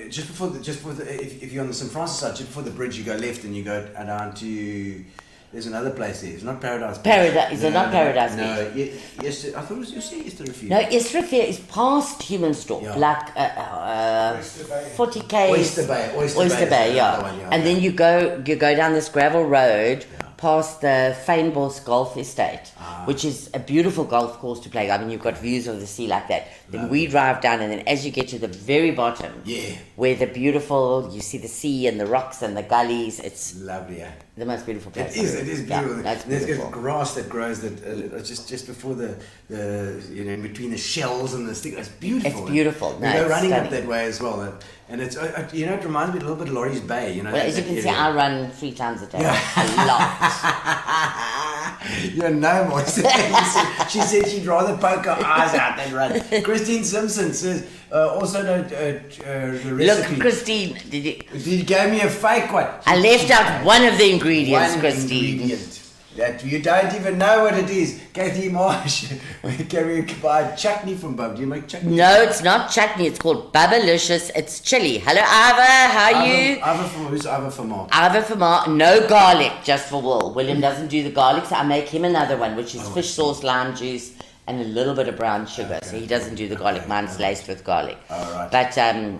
S3: just before if you're on the St. Francis side, just before the bridge, you go left and you go down to. There's another place there. It's not Paradise.
S5: Paradise. Is it not Paradise?
S3: No. Yes. I thought it was Esterfield.
S5: No, Esterfield is past Humansdorp, like 40 k's. Oyster Bay, yeah.
S3: One,
S5: and then you go down this gravel road past the Fynbos Golf Estate, which is a beautiful golf course to play. I mean, you've got views of the sea like that. Then we drive down, and then as you get to the very bottom, where you see the sea and the rocks and the gullies. It's
S3: lovely, yeah.
S5: The most beautiful place.
S3: It is beautiful.
S5: Yeah,
S3: There's grass that grows just before the in between the shells and the stick. It's beautiful.
S5: It's beautiful.
S3: We go running up that way as well, and it's it reminds me a little bit of Laurie's Bay.
S5: Well, as you can see, I run 3 times a day. A lot.
S3: You're no more. She said she'd rather poke her eyes out than run. Christine Simpson says also the recipe.
S5: Look, Christine,
S3: You gave me a fake one.
S5: I left out one of the ingredients,
S3: One
S5: Christine.
S3: ingredient that you don't even know what it is. Kathy Marsh, can we buy chutney from Bub? Do you make chutney?
S5: No, it's not chutney. It's called Bubbalicious. It's chili. Hello, Ivor. How are you?
S3: Who's Ivor for Mark?
S5: Ivor for Mark. No garlic, just for Will. William doesn't do the garlic, so I make him another one, which is fish sauce, lime juice, and a little bit of brown sugar. So he doesn't do the garlic. Mine's laced with garlic.
S3: All right.
S5: But,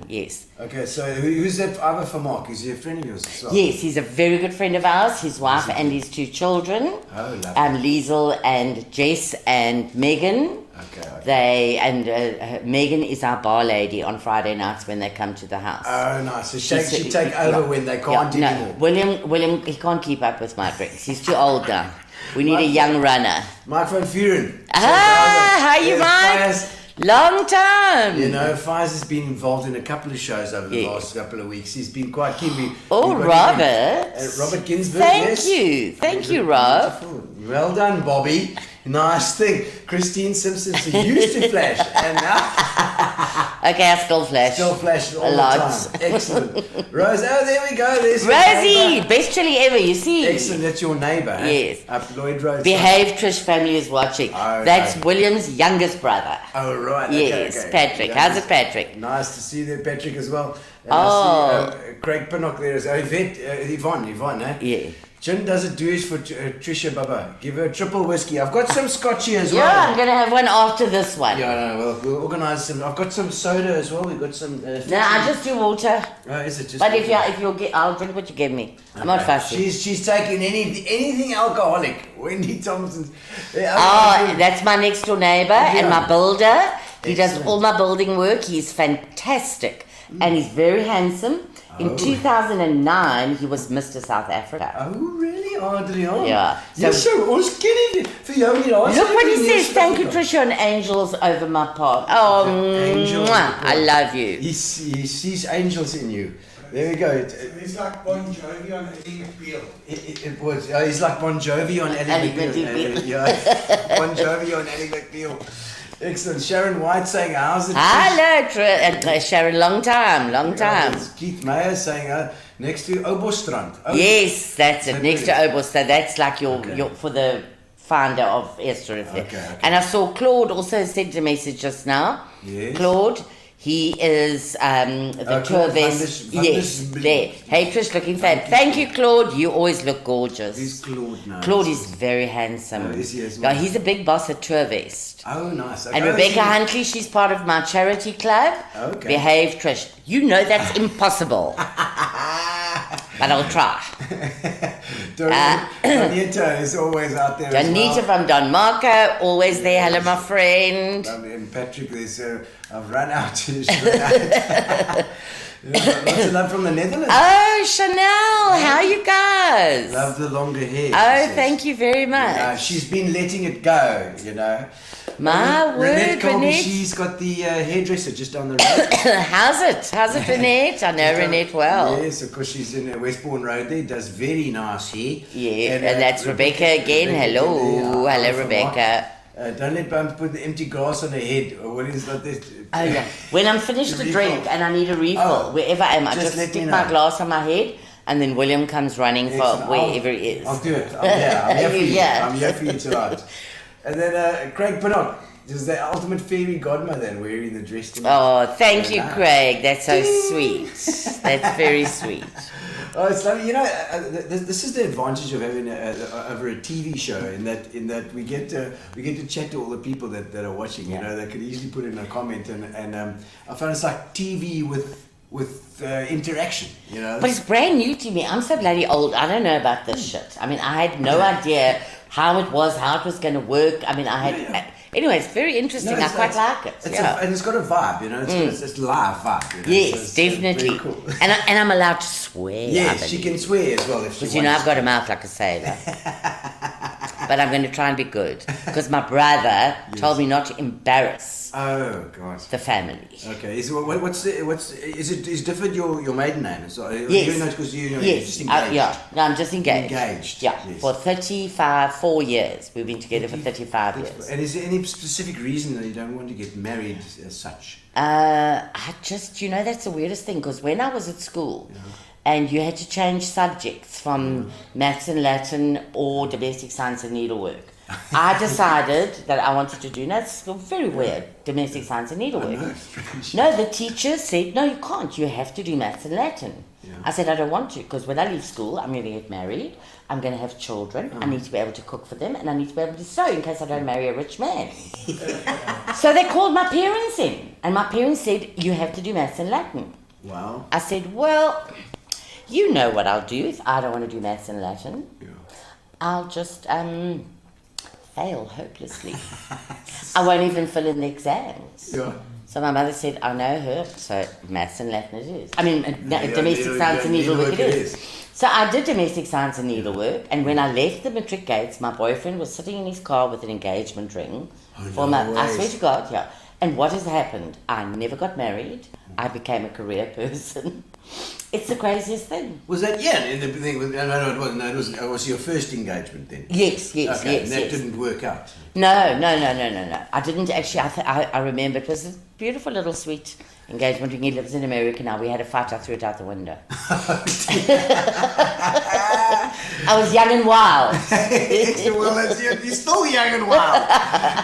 S5: yes.
S3: Okay, so who's that Ivor for Mark? Is he a friend of yours as well?
S5: Yes, he's a very good friend of ours. His wife and his 2 children.
S3: Oh, lovely.
S5: Liesel and Jess and Megan.
S3: Okay.
S5: Megan is our bar lady on Friday nights when they come to the house.
S3: Oh, nice. So she take over when they can't anymore.
S5: William, he can't keep up with my drinks. He's too old now. We need a young runner.
S3: Mike van Vuren.
S5: How you, Mike? Long time.
S3: Fies has been involved in a couple of shows over the last couple of weeks. He's been quite keen.
S5: Robert.
S3: Robert Ginsberg,
S5: Thank you, Rob.
S3: Well done, Bobby. Nice thing. Christine Simpson used to flash, and now...
S5: Okay, I still flash.
S3: Still flash all the time. Excellent. Rose, there we go. There's
S5: Rosie, best chili ever, you see.
S3: Excellent, that's your neighbour.
S5: Yes.
S3: Up Lloyd Road.
S5: Behave, Trish family is watching.
S3: Oh,
S5: that's William's youngest brother.
S3: Oh, right.
S5: Yes,
S3: okay.
S5: Patrick. How's it, Patrick?
S3: Nice to see you there, Patrick, as well. And I see Craig Pinnock there. Yvonne, eh?
S5: Yeah.
S3: Jim does it Tues for Trish Bubba. Give her a triple whiskey. I've got some scotch here as well.
S5: Yeah, I'm going to have one after this one.
S3: Yeah, we'll organise some. I've got some soda as well. We've got some...
S5: no, I just do water.
S3: Oh, is it just
S5: But
S3: water?
S5: if you'll get... I'll drink what you give me. I'm not fussy.
S3: She's taking anything alcoholic. Wendy Thompson.
S5: That's my next door neighbour and my builder. He does
S3: Excellent.
S5: all my building work. He's fantastic. And he's very handsome. In 2009, he was Mr. South Africa.
S3: Oh, really, Adrian?
S5: Yeah.
S3: So ons ken nie vir jou nie.
S5: Look what he says. Thank you, Tricia, and angels over my path. Oh,
S3: Angels
S5: mwah, I love you.
S3: He sees angels in you. There we go.
S6: He's like Bon Jovi on Ellie McBeal.
S3: He's like Bon Jovi on Ellie McBeal. Yeah, Bon Jovi on Ellie McBeal. Excellent. Sharon White saying, how's it?
S5: Hello, Sharon. Long time.
S3: Keith Meyer saying, next to Obostrand.
S5: Yes, that's it. Next to Obostrand. That's like your for the founder of Esther.
S3: Okay.
S5: And I saw Claude also sent a message just now.
S3: Yes.
S5: Claude. He is the tour vest. Yes, there. Hey, Trish, looking fab. Thank you, Claude. You always look gorgeous.
S3: Who's Claude now?
S5: Claude is very handsome.
S3: Oh, is he as well?
S5: Yeah, he's a big boss at Tour Vest.
S3: Oh, nice. Okay.
S5: And Rebecca Huntley, she's part of my charity club.
S3: Okay.
S5: Behave, Trish. You know that's impossible. But I'll try.
S3: Donita is always out there.
S5: Donita from Don Marco, always there. Hello, my friend.
S3: And Patrick, there's I've run out. Lots of love from the Netherlands.
S5: Oh, Chanel, how are you guys?
S3: Love the longer hair.
S5: Oh, thank you very much.
S3: She's been letting it go,
S5: My word,
S3: Renette Colby,
S5: Renette.
S3: she's got the hairdresser just down the road.
S5: How's it, Renette? I know Renette well.
S3: Yes, of course, she's in Westbourne Road there, does very nice hair.
S5: Yeah, and that's Rebecca again. Hello, Rebecca.
S3: Don't let Bum put the empty glass on her head. Or what is that?
S5: Oh, yeah. When I'm finished to drink and I need a refill, wherever I am, I just stick my glass on my head, and then William comes running for wherever he is.
S3: I'll do it. I'm here for you.
S5: Yeah.
S3: I'm here for you tonight. And then Craig Pinnock is the ultimate fairy godmother and wearing the dress.
S5: Oh, thank you, Craig. That's so sweet. That's very sweet.
S3: Oh, it's lovely. You know, this is the advantage of having over a TV show in that we get to chat to all the people that are watching. You know, they could easily put in a comment, and I found it's like TV with interaction. You know,
S5: but it's brand new to me. I'm so bloody old. I don't know about this shit. I mean, I had no idea how it was going to work. I mean, anyway, it's very interesting. I quite like it.
S3: And it's got a vibe, you know. It's live vibe. You know?
S5: Yes, definitely.
S3: Cool.
S5: And I'm allowed to swear.
S3: Yes, she can swear as well if she
S5: because
S3: wants.
S5: I've got a mouth like a sailor. But I'm going to try and be good because my brother told me not to embarrass.
S3: Oh God.
S5: The family.
S3: Okay. Is Difford your maiden name? So,
S5: yes.
S3: You know, because you're
S5: just
S3: engaged.
S5: No, I'm just engaged.
S3: Engaged.
S5: Yeah.
S3: Yes.
S5: For 4 years. We've been together for 35 years.
S3: And is there any specific reason that you don't want to get married as such?
S5: I just, that's the weirdest thing because when I was at school. Yeah. And you had to change subjects from maths and Latin or domestic science and needlework. I decided that I wanted to do, that's very weird, domestic science and needlework. No, the teacher said, no, you can't. You have to do maths and Latin. Yeah. I said, I don't want to because when I leave school, I'm going to get married. I'm going to have children. I need to be able to cook for them and I need to be able to sew in case I don't marry a rich man. So they called my parents in and my parents said, you have to do maths and Latin.
S3: Wow.
S5: I said, well... You know what I'll do if I don't want to do maths and Latin. Yeah. I'll just fail hopelessly. I won't even fill in the exams. Yeah. So my mother said, I know her, so maths and Latin it is. I mean, domestic science and needlework it is. So I did domestic science and needlework, and when I left the matric gates, my boyfriend was sitting in his car with an engagement ring. I swear to God, yeah. And what has happened? I never got married. I became a career person. It's the craziest thing.
S3: Was that in the thing? No, it wasn't. No, it was your first engagement then.
S5: Yes.
S3: Okay, and that didn't work out.
S5: No. I didn't actually. I remember it was a beautiful little sweet engagement ring. He lives in America now. We had a fight. I threw it out the window. I was young and wild.
S3: Well, you're still young and wild.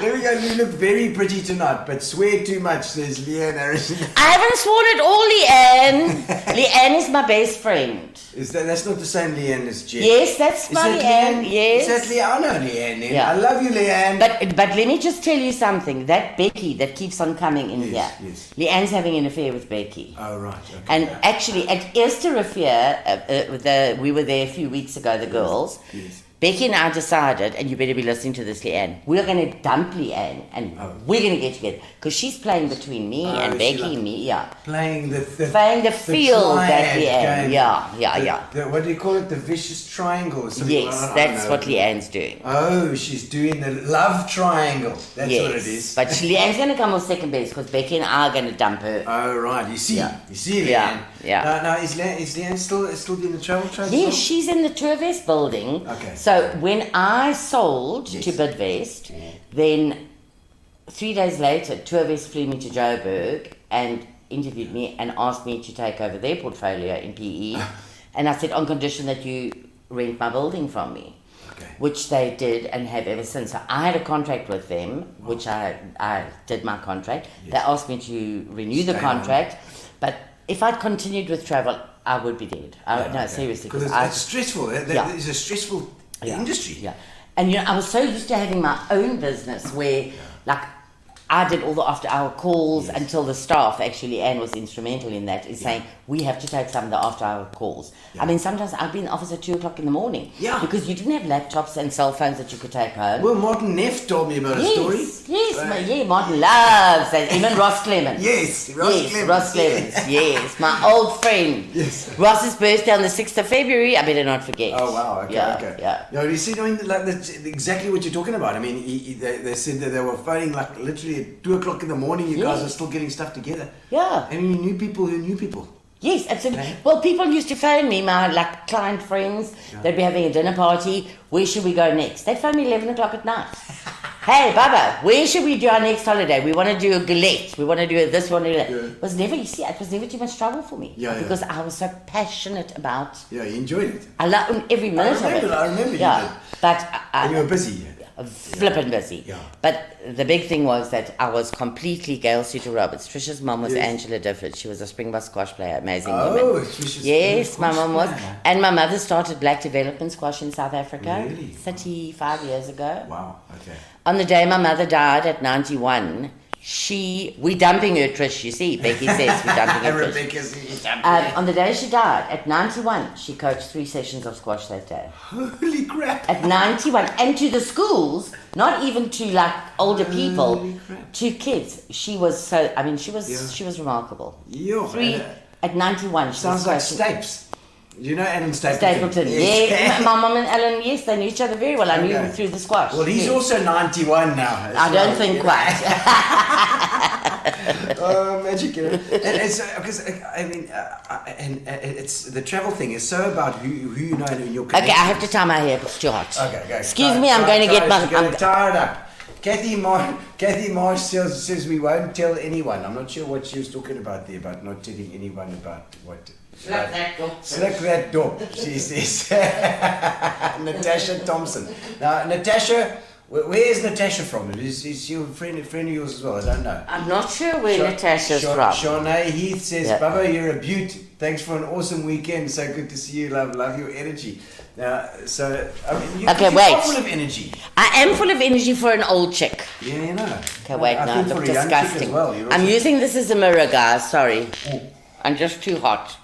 S3: There we go. You look very pretty tonight, but swear too much, says Leanne Harrison.
S5: I haven't sworn at all, Leanne. Leanne is my best friend.
S3: That's not the same Leanne as Jen?
S5: Yes, that's my Leanne. Yes.
S3: Is that Leanne? I know Leanne. Yeah. I love you, Leanne.
S5: But let me just tell you something. That Becky that keeps on coming in here. Yes. Leanne's having an affair with Becky.
S3: Oh, right. Okay.
S5: And actually, at Easter affair, we were there a few weeks ago, the girls. Yes. Becky and I decided, and you better be listening to this, Leanne, we're going to dump Leanne and we're going to get together. Because she's playing between me and Becky and me,
S3: Playing the
S5: field that Leanne, yeah.
S3: What do you call it? The vicious triangle or something?
S5: Yes, that's what Leanne's doing.
S3: Oh, she's doing the love triangle. That's what it is.
S5: But Leanne's going to come on second base because Becky and I are going to dump her.
S3: Oh, right. You see, Leanne. Yeah. Now, is Leanne still doing the travel trade?
S5: Yes, she's in the Tues building.
S3: Okay.
S5: So when I sold to Bidvest, then 3 days later, Tues flew me to Joburg and interviewed me and asked me to take over their portfolio in PE. And I said, on condition that you rent my building from me. Okay. Which they did and have ever since. So I had a contract with them, which I did my contract. Yes. They asked me to renew the contract. But if I'd continued with travel, I would be dead. Seriously.
S3: Because it's stressful. That is a stressful industry.
S5: Yeah. And I was so used to having my own business where I did all the after-hour calls until the staff, actually, Anne was instrumental in that, saying, we have to take some of the after-hour calls. Yeah. I mean, sometimes I'd be in the office at 2 o'clock in the morning. Yeah. Because you didn't have laptops and cell phones that you could take home.
S3: Well, Martin Neff told me about a story.
S5: Yes, Martin loves that. Even Ross Clemens. Ross Clemens. Yes, my old friend. Yes. Ross's birthday on the 6th of February, I better not forget.
S3: Oh, wow, okay.
S5: Yeah.
S3: No, you see, that's exactly what you're talking about. I mean, they said that they were phoning literally at 2 o'clock in the morning, you guys are still getting stuff together.
S5: Yeah.
S3: And you knew people who knew people.
S5: Yes, absolutely. Okay. Well, people used to phone me, my client friends, they'd be having a dinner party, where should we go next? They'd phone me 11 o'clock at night. Hey, Bubba, where should we do our next holiday? We want to do a galette. We want to do this, we want to do that. Yeah. It was never too much trouble for me. Because I was so passionate about...
S3: Yeah, you enjoyed it.
S5: I loved every minute of it.
S3: I remember you did.
S5: But
S3: and you were busy.
S5: flippin' busy.
S3: Yeah.
S5: But the big thing was that I was completely Gail Suter Roberts. Trish's mom was Angela Difford. She was a Springbok squash player, amazing woman.
S3: Trish's
S5: Yes, my mom was.
S3: player.
S5: And my mother started Black Development Squash in South Africa
S3: Really?
S5: 35 years ago.
S3: Wow, okay.
S5: On the day my mother died at 91, we dumping her, Trish, you see. Becky says we dumping her, Trish.
S3: Rebecca's dumping
S5: On the day she died, at 91, she coached 3 sessions of squash that day.
S3: Holy crap.
S5: At 91, and to the schools, not even to like older people,
S3: Holy crap.
S5: to kids. She was so, I mean, she was remarkable.
S3: Yo,
S5: 3, at 91, she
S3: sounds
S5: was
S3: like
S5: coaching.
S3: Stapes. Do you know Alan Stapleton?
S5: Stapleton, yeah. My mom and Alan, yes, they knew each other very well. I knew
S3: Okay.
S5: him through the squash.
S3: Well, he's
S5: yes.
S3: also 91 now. as
S5: I
S3: well.
S5: don't think quite.
S3: Oh, magic! You know? And it's because I mean, it's the travel thing is so about who you know in your connection.
S5: Okay, I have to tie my hair. It's too hot.
S3: Okay.
S5: Excuse me, I'm going to get my.
S3: Tie it up. Kathy Marsh says we won't tell anyone. I'm not sure what she was talking about there, about not telling anyone about what.
S5: Slap that door.
S3: Slap that door, she says. Natasha Thompson. Now, Natasha, where is Natasha from? Is she a friend of yours as well? I don't know.
S5: I'm not sure where Natasha's from.
S3: Shawnee Heath says,
S5: Yeah.
S3: Bubba, you're a beaut. Thanks for an awesome weekend. So good to see you. Love your energy. Now, so, I mean,
S5: Okay,
S3: you're
S5: wait.
S3: full of energy.
S5: I am full of energy for an old chick.
S3: Yeah, you know.
S5: Okay, wait,
S3: I
S5: no, I
S3: think
S5: look
S3: for a young chick as
S5: disgusting.
S3: well, you're
S5: I'm
S3: also-
S5: using this as a mirror, guys. Sorry.
S3: Oh.
S5: I'm just too hot.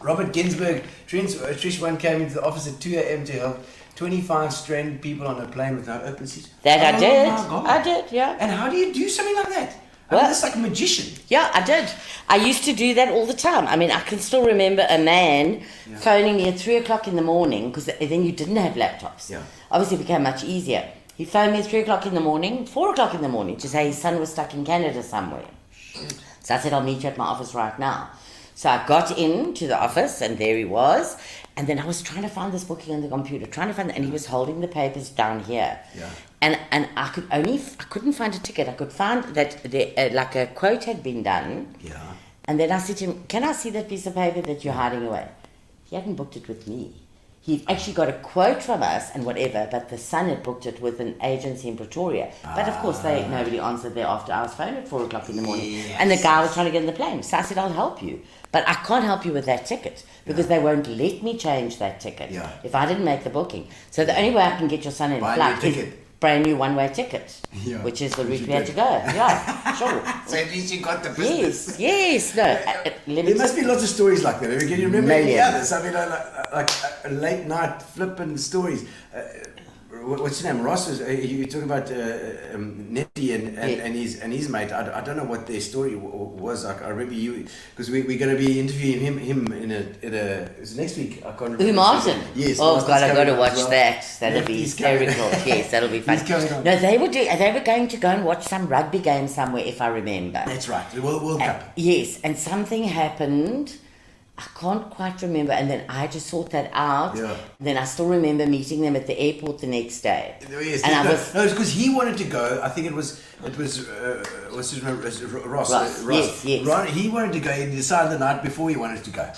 S3: Robert Ginsburg, Trish one came into the office at 2 a.m. to help 25 stranded people on a plane with no open seats.
S5: That I did.
S3: My God.
S5: I did, yeah.
S3: And how do you do something like that? I
S5: Well-
S3: mean, that's like a magician.
S5: Yeah, I did. I used to do that all the time. I mean, I can still remember a man phoning me at 3 o'clock in the morning, because then you didn't have laptops.
S3: Yeah.
S5: Obviously, it became much easier. He phoned me at 3 o'clock in the morning, 4 o'clock in the morning, to say his son was stuck in Canada somewhere. So I said, I'll meet you at my office right now. So I got into the office, and there he was. And then I was trying to find this booking on the computer, and he was holding the papers down here.
S3: Yeah.
S5: And I couldn't find a ticket. I could find that like a quote had been done.
S3: Yeah.
S5: And then I said to him, can I see that piece of paper that you're hiding away? He hadn't booked it with me. He'd actually got a quote from us and whatever, but the son had booked it with an agency in Pretoria. But of course, nobody answered their after hours phone at 4 o'clock in the morning.
S3: Yes.
S5: And the guy was trying to get in the plane. So I said, I'll help you. But I can't help you with that ticket because they won't let me change that ticket if I didn't make the booking. So the only way I can get your son in
S3: Buy a
S5: flight
S3: new
S5: is
S3: ticket.
S5: brand new one-way ticket,
S3: Yeah.
S5: which is the
S3: Which
S5: route
S3: you
S5: we had
S3: did.
S5: to go. Yeah, sure.
S3: So at least you got the business.
S5: Yes. No.
S3: There must be lots of stories like that. Can you remember any
S5: Millions.
S3: others? I mean, like late night flipping stories. What's his name? Ross was. You talking about Nettie and his mate. I don't know what their story was. I remember you because we're going to be interviewing him in a. It's next week. I can't remember.
S5: Who, Martin?
S3: Yes.
S5: Oh
S3: Martin's
S5: God, I got
S3: coming
S5: to
S3: on
S5: watch
S3: as well.
S5: that. That'll be
S3: He's coming.
S5: hysterical. Yes, that'll be fun.
S3: He's coming on.
S5: No, they were going to go and watch some rugby game somewhere, if I remember.
S3: That's right. The World Cup.
S5: Yes, and something happened. I can't quite remember, and then I had to sort that out.
S3: Yeah.
S5: Then I still remember meeting them at the airport the next day.
S3: Yes,
S5: and I
S3: no,
S5: was
S3: it's because he wanted to go. I think it was what's his name? Ross.
S5: Ross, yes.
S3: Ron, he wanted to go. He decided the night before he wanted to go.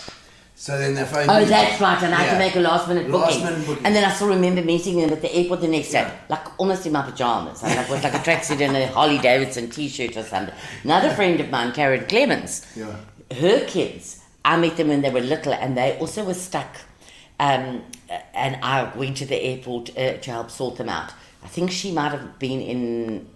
S3: So then they phoned
S5: Oh,
S3: me.
S5: that's right, and I had to
S3: Yeah.
S5: make a last-minute booking.
S3: Last-minute booking.
S5: And then I still remember meeting them at the airport the next day, like almost in my pajamas. I was like a tracksuit and a Harley Davidson T-shirt or something. Another friend of mine, Karen Clemens, her kids, I met them when they were little, and they also were stuck. And I went to the airport to help sort them out. I think she might have been in.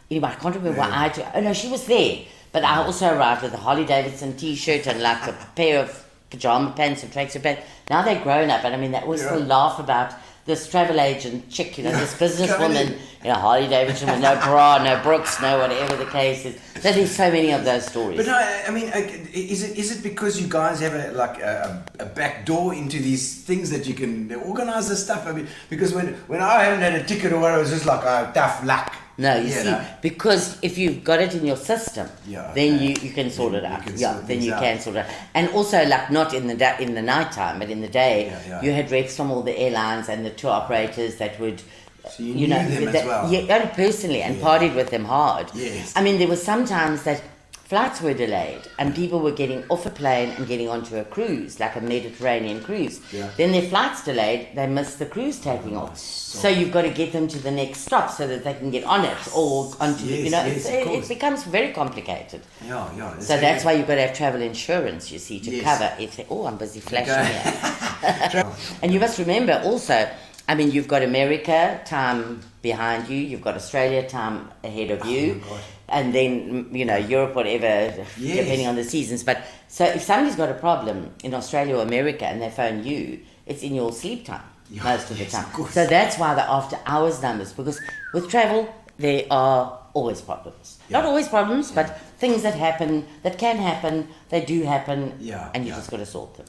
S5: Anyway, I can't remember what I did. Oh no, she was there. But I also arrived with a Harley Davidson T-shirt and like a pair of pajama pants and tracksuit pants. Now they're grown up, and I mean they always still laugh about this travel agent chick, this businesswoman, Harley Davidson with no bra, no Brooks, no whatever the case is. So there's so many of those stories.
S3: But no, I mean, is it because you guys have a back door into these things that you can organize this stuff? I mean, because when I haven't had a ticket or whatever, it was just like tough luck.
S5: No, you see, because if you've got it in your system, then you can sort it out. Then you can sort it out. And also, like not in the night time, but in the day, you had reps from all the airlines and the tour operators that would.
S3: So you knew them as well.
S5: Yeah, personally, and partied with them hard.
S3: Yes.
S5: I mean, there was sometimes that flights were delayed and people were getting off a plane and getting onto a cruise, like a Mediterranean cruise.
S3: Yeah.
S5: Then their flight's delayed, they miss the cruise taking off. So you've got to get them to the next stop so that they can get on it or onto the, it becomes very complicated.
S3: Yeah.
S5: So that's why you've got to have travel insurance, you see, to cover if they, I'm busy flashing here. And you must remember also, I mean, you've got America time behind you, you've got Australia time ahead of you, and then, Europe, whatever, depending on the seasons. But so if somebody's got a problem in Australia or America and they phone you, it's in your sleep time most of the time. So that's why the after hours numbers, because with travel, there are always problems. Not always problems, but things that can happen, they do happen, and you just got to sort them.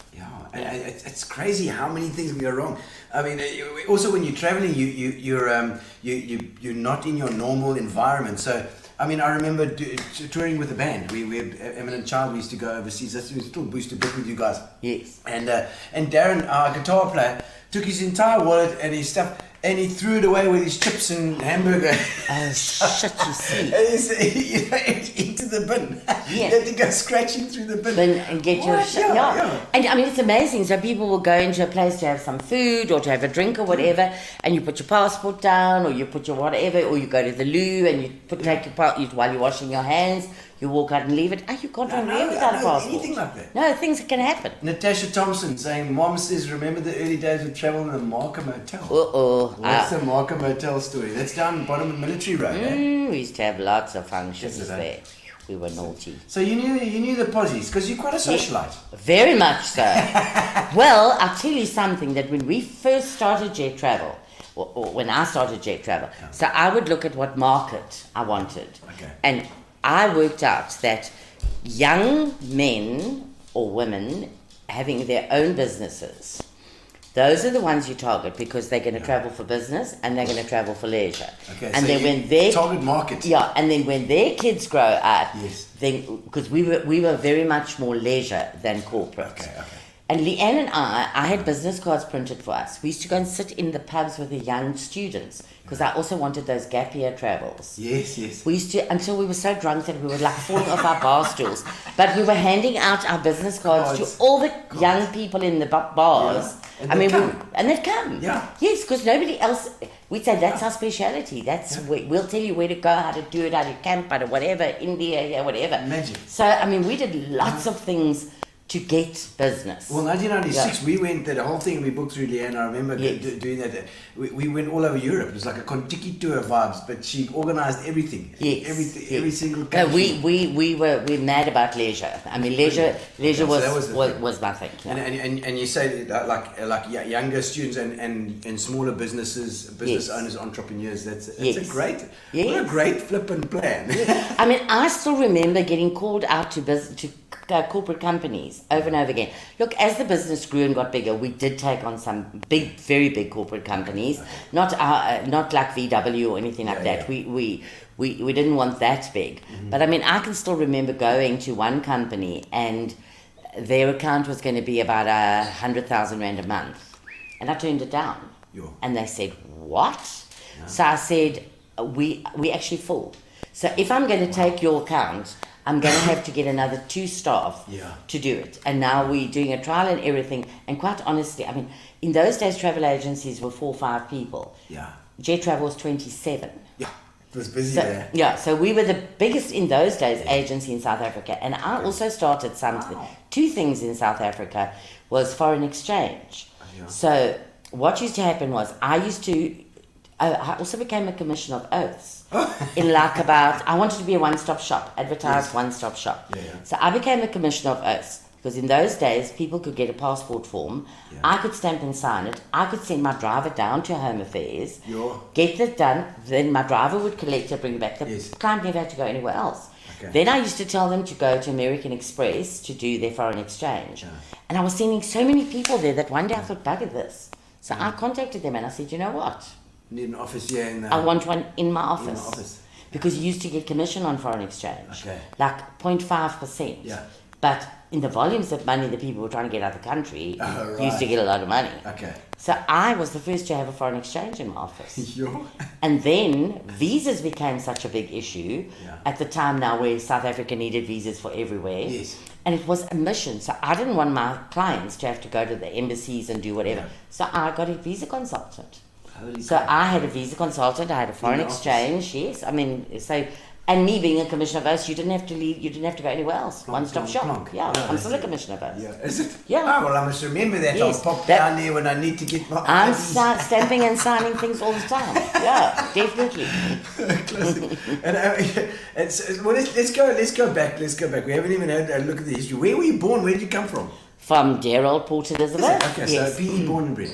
S3: And it's crazy how many things can go wrong. I mean, also when you're traveling, you're not in your normal environment. So, I mean, I remember touring with a band. We had Eminent Child. We used to go overseas. We used to book with you guys.
S5: Yes.
S3: And Darren, our guitar player, took his entire wallet and his stuff, and he threw it away with his chips and hamburger.
S5: Oh, shit, you see.
S3: Into the bin. You had to go scratching through the bin.
S5: And get your shit. And I mean, it's amazing. So people will go into a place to have some food or to have a drink or whatever, and you put your passport down or you put your whatever, or you go to the loo and you take your passport while you're washing your hands. You walk out and leave it. You can't run away without a passport.
S3: Anything like that.
S5: No, things can happen.
S3: Natasha Thompson saying, Mom says, remember the early days of travel in the Markham Hotel? What's the Markham Hotel story? That's down the bottom of Military Road,
S5: We used to have lots of functions there. We were naughty.
S3: So you knew the posies, because you're quite a socialite.
S5: Very much so. Well, I'll tell you something, that when we first started Jet Travel, or when I started Jet Travel, so I would look at what market I wanted. And I worked out that young men or women having their own businesses, those are the ones you target, because they're going to travel for business and they're going to travel for leisure. And
S3: so
S5: then when they
S3: target market.
S5: And then when their kids grow up, then because we were very much more leisure than corporate. And Leanne and I had business cards printed for us. We used to go and sit in the pubs with the young students, because I also wanted those gap year travels.
S3: Yes.
S5: We used to, until we were so drunk that we were like falling off our bar stools. But we were handing out our business cards to all the young people in the bars.
S3: And
S5: they'd come. Yes, because nobody else, we'd say that's our speciality. That's we'll tell you where to go, how to do it, how to camp, how to whatever, India, whatever.
S3: Imagine.
S5: So, I mean, we did lots of things to get business.
S3: Well, 1996, we went, the whole thing we booked through Leanne, I remember doing that. We went all over Europe. It was like a Contiki tour vibes, but she organised everything. Every single country.
S5: No, we're mad about leisure. I mean, leisure was my thing.
S3: And you say like younger students and smaller businesses, owners, entrepreneurs. That's a great, what a great flippin' plan.
S5: I mean, I still remember getting called out to corporate companies over and over again. Look, as the business grew and got bigger, we did take on some very big corporate companies, not like VW or anything like that. We didn't want that big. But I mean, I can still remember going to one company and their account was going to be about 100,000 Rand a month, and I turned it down. And they said, what? So I said, we actually full. So if I'm going to take your account, I'm going to have to get another 2 staff to do it. And now we're doing a trial and everything. And quite honestly, I mean, in those days, travel agencies were 4 or 5 people. Jet Travel was 27.
S3: It was busy there.
S5: Yeah, so we were the biggest in those days agency in South Africa. And I also started something. 2 things in South Africa was foreign exchange. So what used to happen was I also became a commissioner of oaths. I wanted to be a one-stop shop, advertised one-stop shop. So I became a commissioner of oaths, because in those days people could get a passport form, I could stamp and sign it, I could send my driver down to Home Affairs, get it done, then my driver would collect it, bring it back. The client never had to go anywhere else. Then I used to tell them to go to American Express to do their foreign exchange. And I was sending so many people there that one day I thought, bugger this. So I contacted them and I said, you know what?
S3: Need an office here
S5: I want one in my office. Because you used to get commission on foreign exchange. Like 0.5%. But in the volumes of money that people were trying to get out of the country,
S3: Oh,
S5: used to
S3: right.
S5: get a lot of money.
S3: Okay.
S5: So I was the first to have a foreign exchange in my office.
S3: Yo.
S5: And then visas became such a big issue
S3: Yeah.
S5: at the time now where South Africa needed visas for everywhere.
S3: Yes.
S5: And it was a mission. So I didn't want my clients to have to go to the embassies and do whatever.
S3: Yeah.
S5: So I got a visa consultant.
S3: Holy
S5: So
S3: crap.
S5: I had a visa consultant, I had a foreign
S3: the office?
S5: exchange, yes. I mean, so, and me being a commissioner of us, you didn't have to leave, you didn't have to go anywhere else.
S3: Plonk,
S5: One-stop
S3: plonk,
S5: shop.
S3: plonk.
S5: Yeah,
S3: Yeah,
S5: I'm still a
S3: that's it.
S5: commissioner of us.
S3: Yeah. Is it?
S5: Yeah.
S3: Oh, well, I must remember that.
S5: Yes,
S3: I'll pop
S5: that-
S3: down there when I need to get my
S5: I'm
S3: IDs.
S5: stamping and signing things all the time. Yeah, definitely.
S3: Classic. And well, let's go back. We haven't even had a look at the history. Where were you born? Where did you come from?
S5: From dear old Port Elizabeth.
S3: Okay,
S5: yes.
S3: so PE born and bred.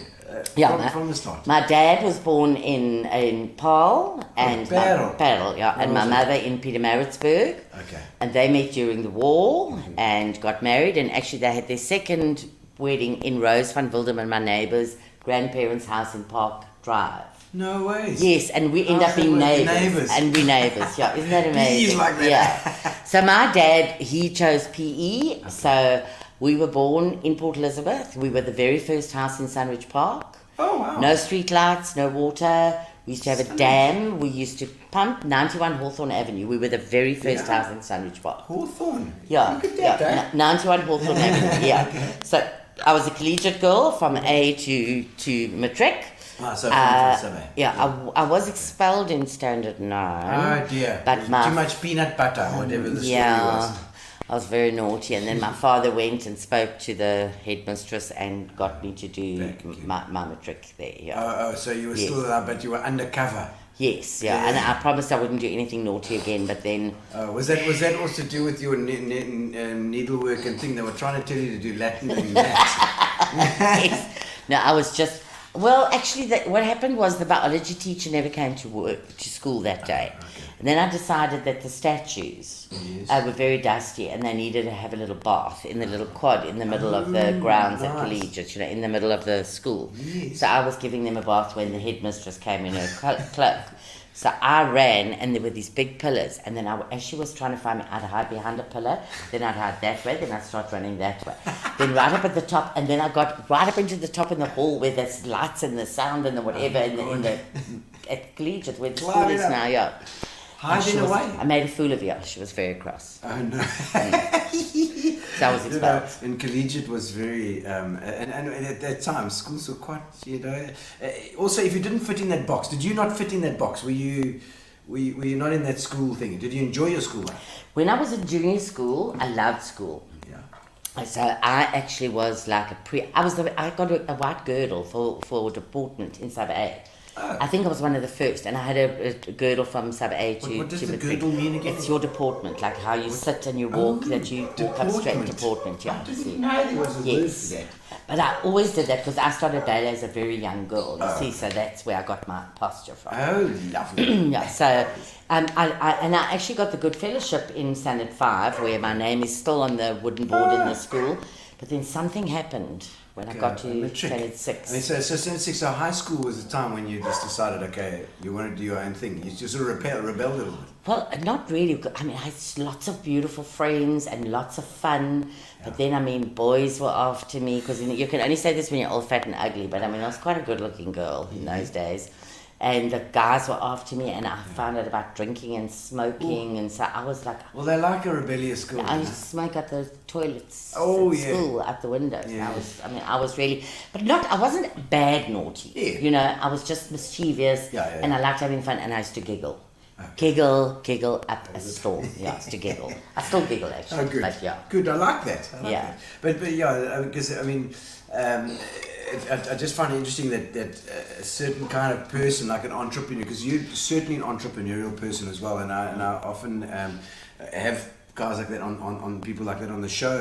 S5: Yeah,
S3: from the start.
S5: My dad was born in Paarl and
S3: Parel.
S5: Parel, yeah, and my mother in Pietermaritzburg.
S3: Okay.
S5: And they met during the war and got married, and actually they had their second wedding in Rose van Wilderman, my neighbour's grandparents' house in Park Drive.
S3: No way.
S5: Yes, and we end
S3: Oh,
S5: up being
S3: they were
S5: neighbours.
S3: neighbours.
S5: And we neighbours, yeah. Isn't that amazing?
S3: PE is like that.
S5: Yeah. So my dad, he chose PE, so we were born in Port Elizabeth. We were the very first house in Sunridge Park.
S3: Oh, wow.
S5: No street lights, no water. We used to have a dam. We used to pump 91 Hawthorne Avenue. We were the very first
S3: Yeah.
S5: house in Sunridge Park.
S3: Hawthorne.
S5: Yeah,
S3: Look at that, eh?
S5: 91 Hawthorne Avenue, yeah. So I was a collegiate girl from A to matric.
S3: Ah, so from Summer.
S5: Yeah, I was expelled in Standard 9.
S3: Oh, dear.
S5: But my
S3: Too much peanut butter, whatever the story
S5: yeah,
S3: was.
S5: I was very naughty, and then my father went and spoke to the headmistress and got me to do
S3: Thank you.
S5: my matric there. Yeah.
S3: Oh, so you were
S5: Yes.
S3: still there, but you were undercover.
S5: Yes, yeah,
S3: Yeah.
S5: and I promised I wouldn't do anything naughty again, but then
S3: Was that also to do with your needlework and thing? They were trying to tell you to do Latin and maths.
S5: yes. No, I was just well. Actually, what happened was the biology teacher never came to school that day, and then I decided that the statues
S3: Yes.
S5: were very dusty, and they needed to have a little bath in the little quad in the middle of the grounds at
S3: nice.
S5: collegiate, in the middle of the school.
S3: Yes.
S5: So I was giving them a bath when the headmistress came in her cloak. So I ran, and there were these big pillars, and then as she was trying to find me, I'd hide behind a pillar, then I'd hide that way, then I'd start running that way. Then right up at the top, and then I got right up into the top in the hall where there's lights and the sound and the whatever at collegiate where the school
S3: Climb
S5: is
S3: it up.
S5: now, yeah. And
S3: Hiding
S5: she was-
S3: away.
S5: I made a fool of her. She was very cross.
S3: Oh, no.
S5: So I was expelled.
S3: And collegiate was very, and at that time, schools were quite, also, if you didn't fit in that box, did you not fit in that box? Were you not in that school thing? Did you enjoy your school life?
S5: When I was in junior school, I loved school.
S3: Yeah.
S5: So I actually was like I got a white girdle for deportment in sub A.
S3: Oh.
S5: I think I was one of the first, and I had a girdle from sub A to.
S3: What does
S5: to
S3: the
S5: matric.
S3: girdle mean again?
S5: It's your deportment, like how you sit and you walk, that you walk up straight deportment. Yeah.
S3: I didn't know there was a word
S5: Yes.
S3: for that.
S5: But I always did that because I started daily as a very young girl. You see, so that's where I got my posture from.
S3: Oh, lovely.
S5: Yeah, so I actually got the good fellowship in Standard 5 where my name is still on the wooden board in the school, but then something happened when I got to
S3: Matric.
S5: Standard 6.
S3: I mean, so Standard 6, so high school was the time when you just decided, okay, you want to do your own thing. You just sort of rebelled a little bit.
S5: Well, not really. I mean, I had lots of beautiful friends and lots of fun. But then, I mean, boys were after me because you can only say this when you're all fat and ugly. But I mean, I was quite a good-looking girl in those days. And the guys were after me, and I found out about drinking and smoking. And so I was like,
S3: Well, they like a rebellious girl.
S5: I used to smoke at the toilets
S3: Oh,
S5: at
S3: yeah.
S5: school, out the windows.
S3: Yeah.
S5: I was really, but I wasn't bad naughty.
S3: Yeah.
S5: I was just mischievous,
S3: Yeah.
S5: and I liked having fun, and I used to giggle.
S3: Okay.
S5: Giggle up a storm. Yeah, I used to giggle. I still giggle actually.
S3: Oh, good.
S5: But yeah.
S3: Good, I like that.
S5: Yeah.
S3: That. But yeah, because, I mean, I just find it interesting that a certain kind of person, like an entrepreneur, because you're certainly an entrepreneurial person as well, and I often have guys like that on people like that on the show,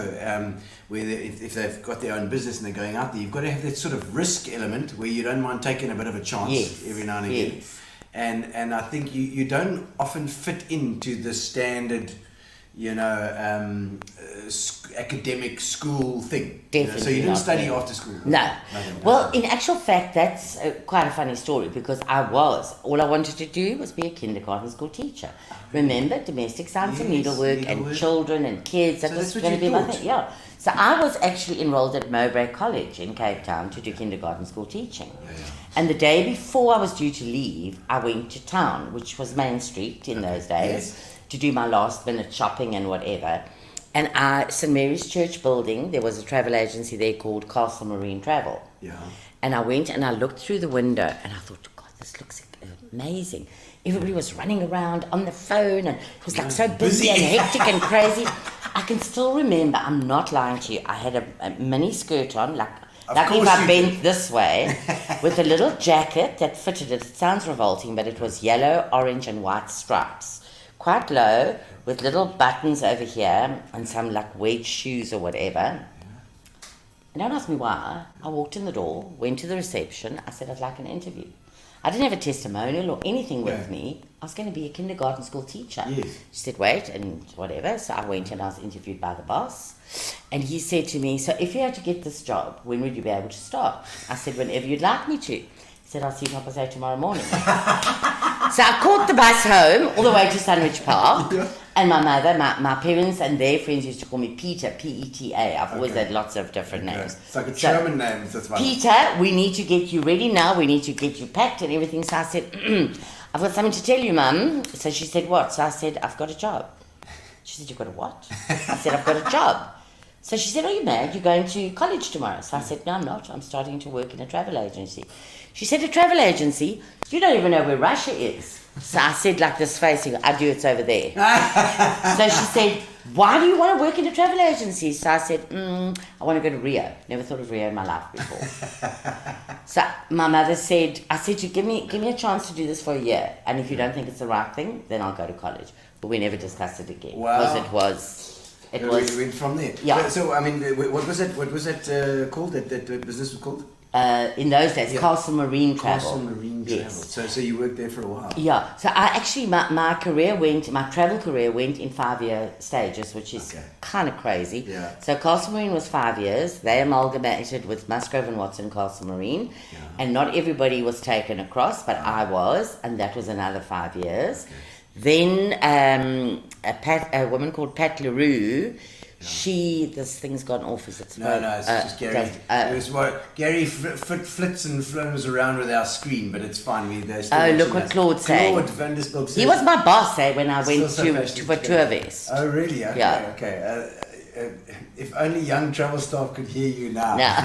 S3: where if they've got their own business and they're going out there, you've got to have that sort of risk element where you don't mind taking a bit of a chance
S5: Yes.
S3: every now and again.
S5: Yes.
S3: And I think you don't often fit into the standard academic school thing.
S5: Definitely
S3: So you didn't
S5: not,
S3: study
S5: no.
S3: after school?
S5: No.
S3: Nothing.
S5: Well, in actual fact, that's quite a funny story because all I wanted to do was be a kindergarten school teacher. Remember, domestic science and
S3: Yes,
S5: needlework and
S3: needlework.
S5: children and kids. That
S3: So
S5: was
S3: that's what
S5: going to
S3: you
S5: be my
S3: thought?
S5: thing. Yeah. So I was actually enrolled at Mowbray College in Cape Town to do kindergarten school teaching. And the day before I was due to leave, I went to town, which was Main Street in those days, to do my last minute shopping and whatever. And St. Mary's Church building, there was a travel agency there called Castle Marine Travel.
S3: Yeah.
S5: And I went and I looked through the window and I thought, God, this looks amazing. Everybody was running around on the phone and it was like so busy and hectic and crazy. I can still remember, I'm not lying to you, I had a mini skirt on, like if I bent this way, with a little jacket that fitted it. It sounds revolting, but it was yellow, orange and white stripes. Quite low, with little buttons over here and some like wedge shoes or whatever. And don't ask me why. I walked in the door, went to the reception. I said I'd like an interview. I didn't have a testimonial or anything with me. I was going to be a kindergarten school teacher.
S3: Yes.
S5: She said, wait, and whatever. So I went and I was interviewed by the boss. And he said to me, so if you had to get this job, when would you be able to start? I said, whenever you'd like me to. He said, I'll see you Papa say tomorrow morning. So I caught the bus home all the way to Sandwich Park. And my mother, my parents and their friends used to call me Peter, P-E-T-A. I've always had lots of different names.
S3: It's like a German name. That's why.
S5: Peter, we need to get you ready now. We need to get you packed and everything. So I said, I've got something to tell you, Mum. So she said, what? So I said, I've got a job. She said, you've got a what? I said, I've got a job. So she said, are you mad? You're going to college tomorrow. So I said, no, I'm not. I'm starting to work in a travel agency. She said, a travel agency? You don't even know where Russia is. So I said, like this facing, I do, it's over there. So she said, why do you want to work in a travel agency? So I said, I want to go to Rio. Never thought of Rio in my life before. So my mother said, I said, you give me a chance to do this for a year. And if you don't think it's the right thing, then I'll go to college. But we never discussed it again.
S3: Wow.
S5: Because it
S3: We
S5: was...
S3: went from there.
S5: Yeah.
S3: So I mean, what was it called? That business was called?
S5: in those days, Castle Marine Travel.
S3: Castle Marine Travel.
S5: Yes.
S3: So you worked there for a while.
S5: Yeah. So I actually, my travel career went in 5-year stages, which is kind of crazy.
S3: Yeah.
S5: So Castle Marine was 5 years. They amalgamated with Musgrove and Watson Castle Marine.
S3: Yeah.
S5: And not everybody was taken across, but I was, and that was another 5 years. Okay. Then a woman called Pat LaRue, this thing's gone off as it's
S3: No, it's just Gary. It was what Gary flits and flows around with our screen, but it's fine.
S5: Look what Claude's saying.
S3: Claude Van der Spook says,
S5: he was my boss when I went
S3: so
S5: for Tues.
S3: Oh, really? Okay,
S5: Yeah.
S3: okay. If only young travel staff could hear you now.
S5: No.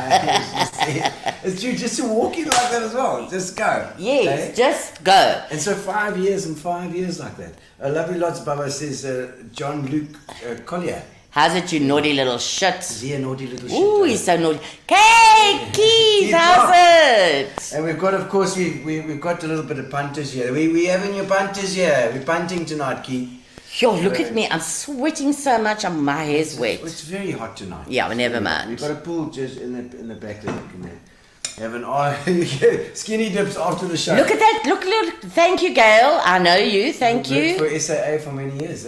S3: It's true, just to walk in like that as well. Just go.
S5: Yes,
S3: okay?
S5: just go.
S3: And so 5 years and 5 years like that. Lovely Lots Bubba says John Luke Collier.
S5: How's it, you naughty little shit?
S3: Is he a naughty little shit?
S5: Ooh, he's so naughty. Hey, Keith, how's it?
S3: And we've got, of course, we've got a little bit of punters here. We having your punters here. We're punting tonight, Keith.
S5: Yo, look at me. I'm sweating so much. My hair's wet.
S3: It's very hot tonight.
S5: Yeah, well, never mind.
S3: We've got a pool just in the back there. Have an skinny dips after the show.
S5: Look at that. Look. Thank you, Gail. I know you. Thank you.
S3: For SAA for many years.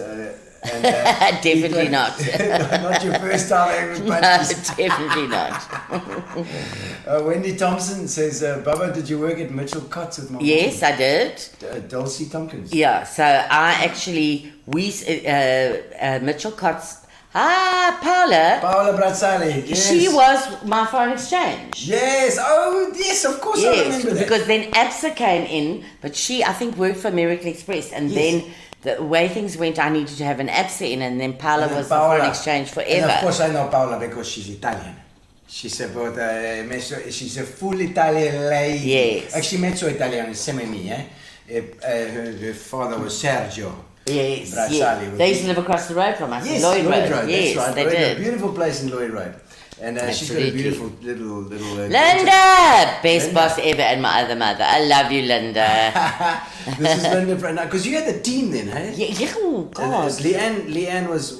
S5: Definitely not.
S3: Not your first time having
S5: No,
S3: punters.
S5: definitely not.
S3: Wendy Thompson says, Bubba, did you work at Mitchell Cott's with my
S5: Yes, I did.
S3: Dulcie Tompkins.
S5: Yeah, so I actually, Mitchell Cott's,
S3: Paola Brazzali. Yes.
S5: she was my foreign exchange.
S3: Yes, of course I remember that.
S5: Because then ABSA came in, but she, I think, worked for American Express, and then the way things went, I needed to have an ABSA in, and then Paola was the foreign exchange forever.
S3: And of course I know Paola because she's Italian. She's a full Italian lady.
S5: Yes.
S3: Actually, mezzo Italiano, insieme a me. Her father was Sergio.
S5: Yes,
S3: Brazzali.
S5: yes. They used to live across the road from us,
S3: Yes,
S5: Lloyd Road.
S3: that's
S5: Yes,
S3: right.
S5: they
S3: Lloyd
S5: did.
S3: Road. Beautiful place in Lloyd Road. And she's got a beautiful little
S5: Linda! Best boss ever, and my other mother. I love you, Linda.
S3: This is Linda, because you had the team then, hey?
S5: Yeah, oh, God.
S3: Leanne was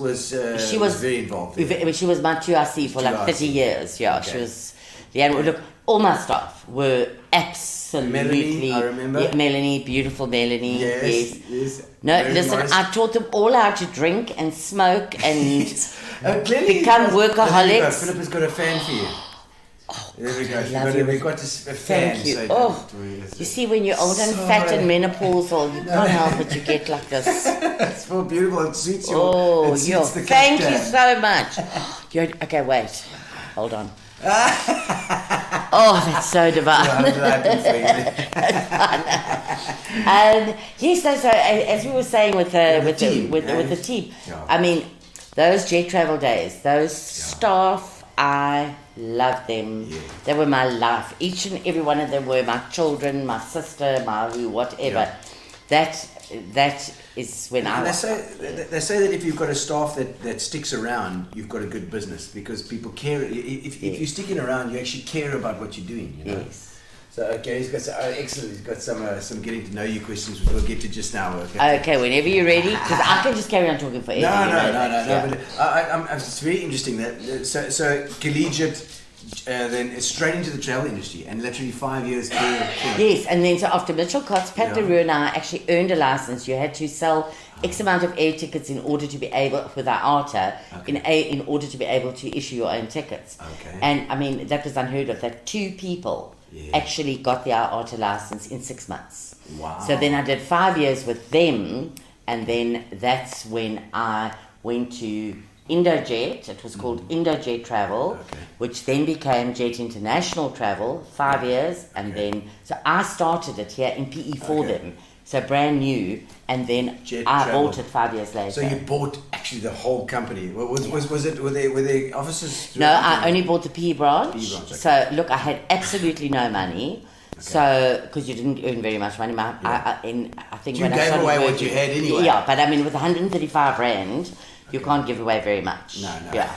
S3: very involved.
S5: She was my 2RC for like 30 years. Yeah,
S3: Okay.
S5: she was. Leanne, look, all my staff were absolutely...
S3: Melanie, I remember.
S5: Yeah, Melanie, beautiful Melanie.
S3: Yes.
S5: No,
S3: Mary
S5: listen,
S3: Morris.
S5: I taught them all how to drink and smoke and
S3: Clearly
S5: become
S3: There you go.
S5: workaholics.
S3: Philip has got a fan for you. There we go.
S5: love you.
S3: We've got a fan.
S5: Thank you.
S3: So
S5: Oh, you see, when you're old and fat and menopausal, you can't help it. You get like this.
S3: It's more beautiful. It suits your.
S5: Oh,
S3: it suits
S5: yo,
S3: the
S5: thank you
S3: captain.
S5: so much. Okay, wait. Hold on. Oh, that's so divine.
S3: I'm delighted for you.
S5: Yes, so as we were saying with the
S3: team,
S5: with
S3: yeah.
S5: the team,
S3: Yeah.
S5: I mean, those jet travel days, those staff, I love them.
S3: Yeah.
S5: They were my life. Each and every one of them were my children, my sister, my who, whatever.
S3: Yeah.
S5: That is when
S3: And
S5: I.
S3: they say that if you've got a staff that sticks around, you've got a good business because people care. If you're sticking around, you actually care about what you're doing. You know?
S5: Yes.
S3: So okay, he's got excellent. He's got some getting to know you questions, which we'll get to just now. Okay.
S5: Okay, whenever you're ready, because I can just carry on talking forever.
S3: No.
S5: Yeah.
S3: But it's very interesting that so collegiate. Then it's straight into the travel industry and literally 5 years per thing.
S5: Yes, and then so after Mitchell Cox, Pat
S3: Yeah.
S5: LaRue and I actually earned a license. You had to sell X amount of air tickets in order to be able, with our ARTA, in order to be able to issue your own tickets.
S3: Okay.
S5: And I mean, that was unheard of, that 2 people actually got the ARTA license in 6 months.
S3: Wow.
S5: So then I did 5 years with them, and then that's when I went to Indojet. It was called Indojet Travel, which then became Jet International Travel, 5 years, and then so I started it here in PE for them, so brand new, and then
S3: Jet
S5: I
S3: Travel.
S5: bought it 5 years later.
S3: So you bought actually the whole company. Was it were they offices?
S5: No, I only bought the PE branch.
S3: PE branch, okay.
S5: So look, I had absolutely no money. So, because you didn't earn very much money, I think
S3: You
S5: when I
S3: gave
S5: started
S3: away what
S5: working-
S3: you had anyway.
S5: Yeah, but I mean, with 135 rand, you can't give away very much.
S3: No.
S5: Yeah,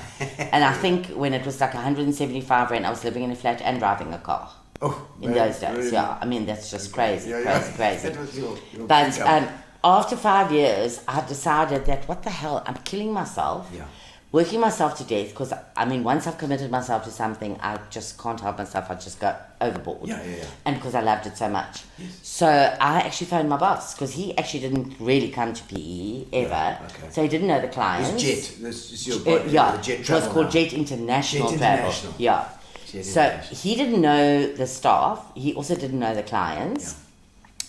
S5: and I think when it was like 175 rand, I was living in a flat and driving a car.
S3: Oh,
S5: In those days, yeah. I mean, that's just crazy.
S3: That was your
S5: But
S3: income.
S5: after 5 years, I decided that what the hell, I'm killing myself, working myself to death, because I mean, once I've committed myself to something, I just can't help myself. I just go overboard.
S3: Yeah.
S5: And because I loved it so much. So I actually phoned my boss, because he actually didn't really come to PE ever. So he didn't know the clients.
S3: It's Jet. This is your
S5: Yeah,
S3: Jet
S5: it was
S3: Travel
S5: called
S3: now.
S5: Jet International
S3: Jet
S5: Travel.
S3: International.
S5: Yeah.
S3: Jet
S5: So
S3: International.
S5: he didn't know the staff. He also didn't know the clients.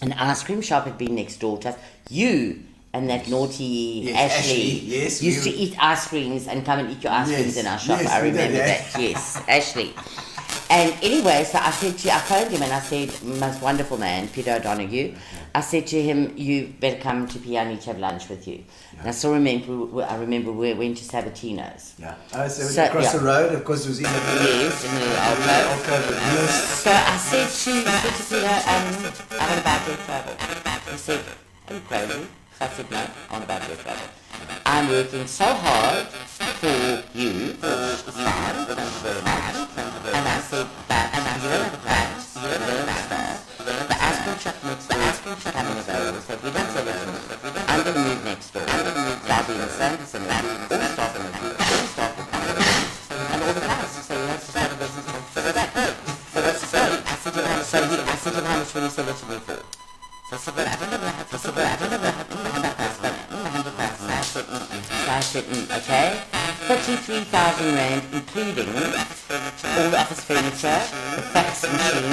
S5: An ice cream shop had been next door to us. You and that naughty
S3: Yes,
S5: Ashley
S3: yes,
S5: used
S3: we-
S5: to eat ice creams and come and eat your ice
S3: Yes,
S5: creams in our shop.
S3: yes,
S5: I
S3: we did,
S5: remember
S3: yeah.
S5: that. Yes, Ashley. And anyway, so I said I phoned him and I said, most wonderful man, Peter O'Donoghue. I said to him, you better come to PE, I need to have lunch with you. And I still remember we went to Sabatino's.
S3: Yeah. Oh, so
S5: So,
S3: across
S5: yeah.
S3: the road, of course, it was in the
S5: Yes, in the Alcove. So I said to Peter, I want to buy your travel. He said, are you crazy? So I said, no, I want to buy your travel. I'm working so hard for you, which is fine, thank you very much. And I said, but, and I said, the ice cream shop next door is coming available, so if you don't sell it, I'm going to move next door. I'll be in Sanderson, all staff in the group, all staff will come and all the guys, so you have to start a business for that. So that's great. I said to him, how much will you sell it to me for? So I said, well, I don't know how to sell it. I don't know how to sell it. 100 pounds. So I said, okay, 33,000 rand, including all the office furniture, the fax machine,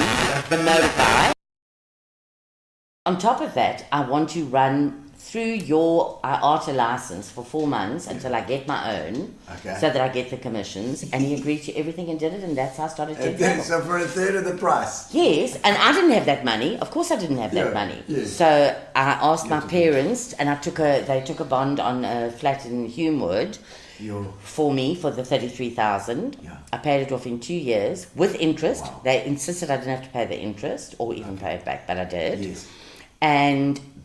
S5: the motorbike. On top of that, I want to run through your IATA license for 4 months until I get my own, so that I get the commissions. And he agreed to everything and did it, and that's how I started Jet Travel.
S3: So for a third of the price.
S5: Yes, and I didn't have that money. Of course, I didn't have that money.
S3: Yes.
S5: So I asked my parents, and they took a bond on a flat in Humewood for me for the 33,000. I paid it off in 2 years with interest.
S3: Wow.
S5: They insisted I didn't have to pay the interest or even pay it back, but I did.
S3: Yes.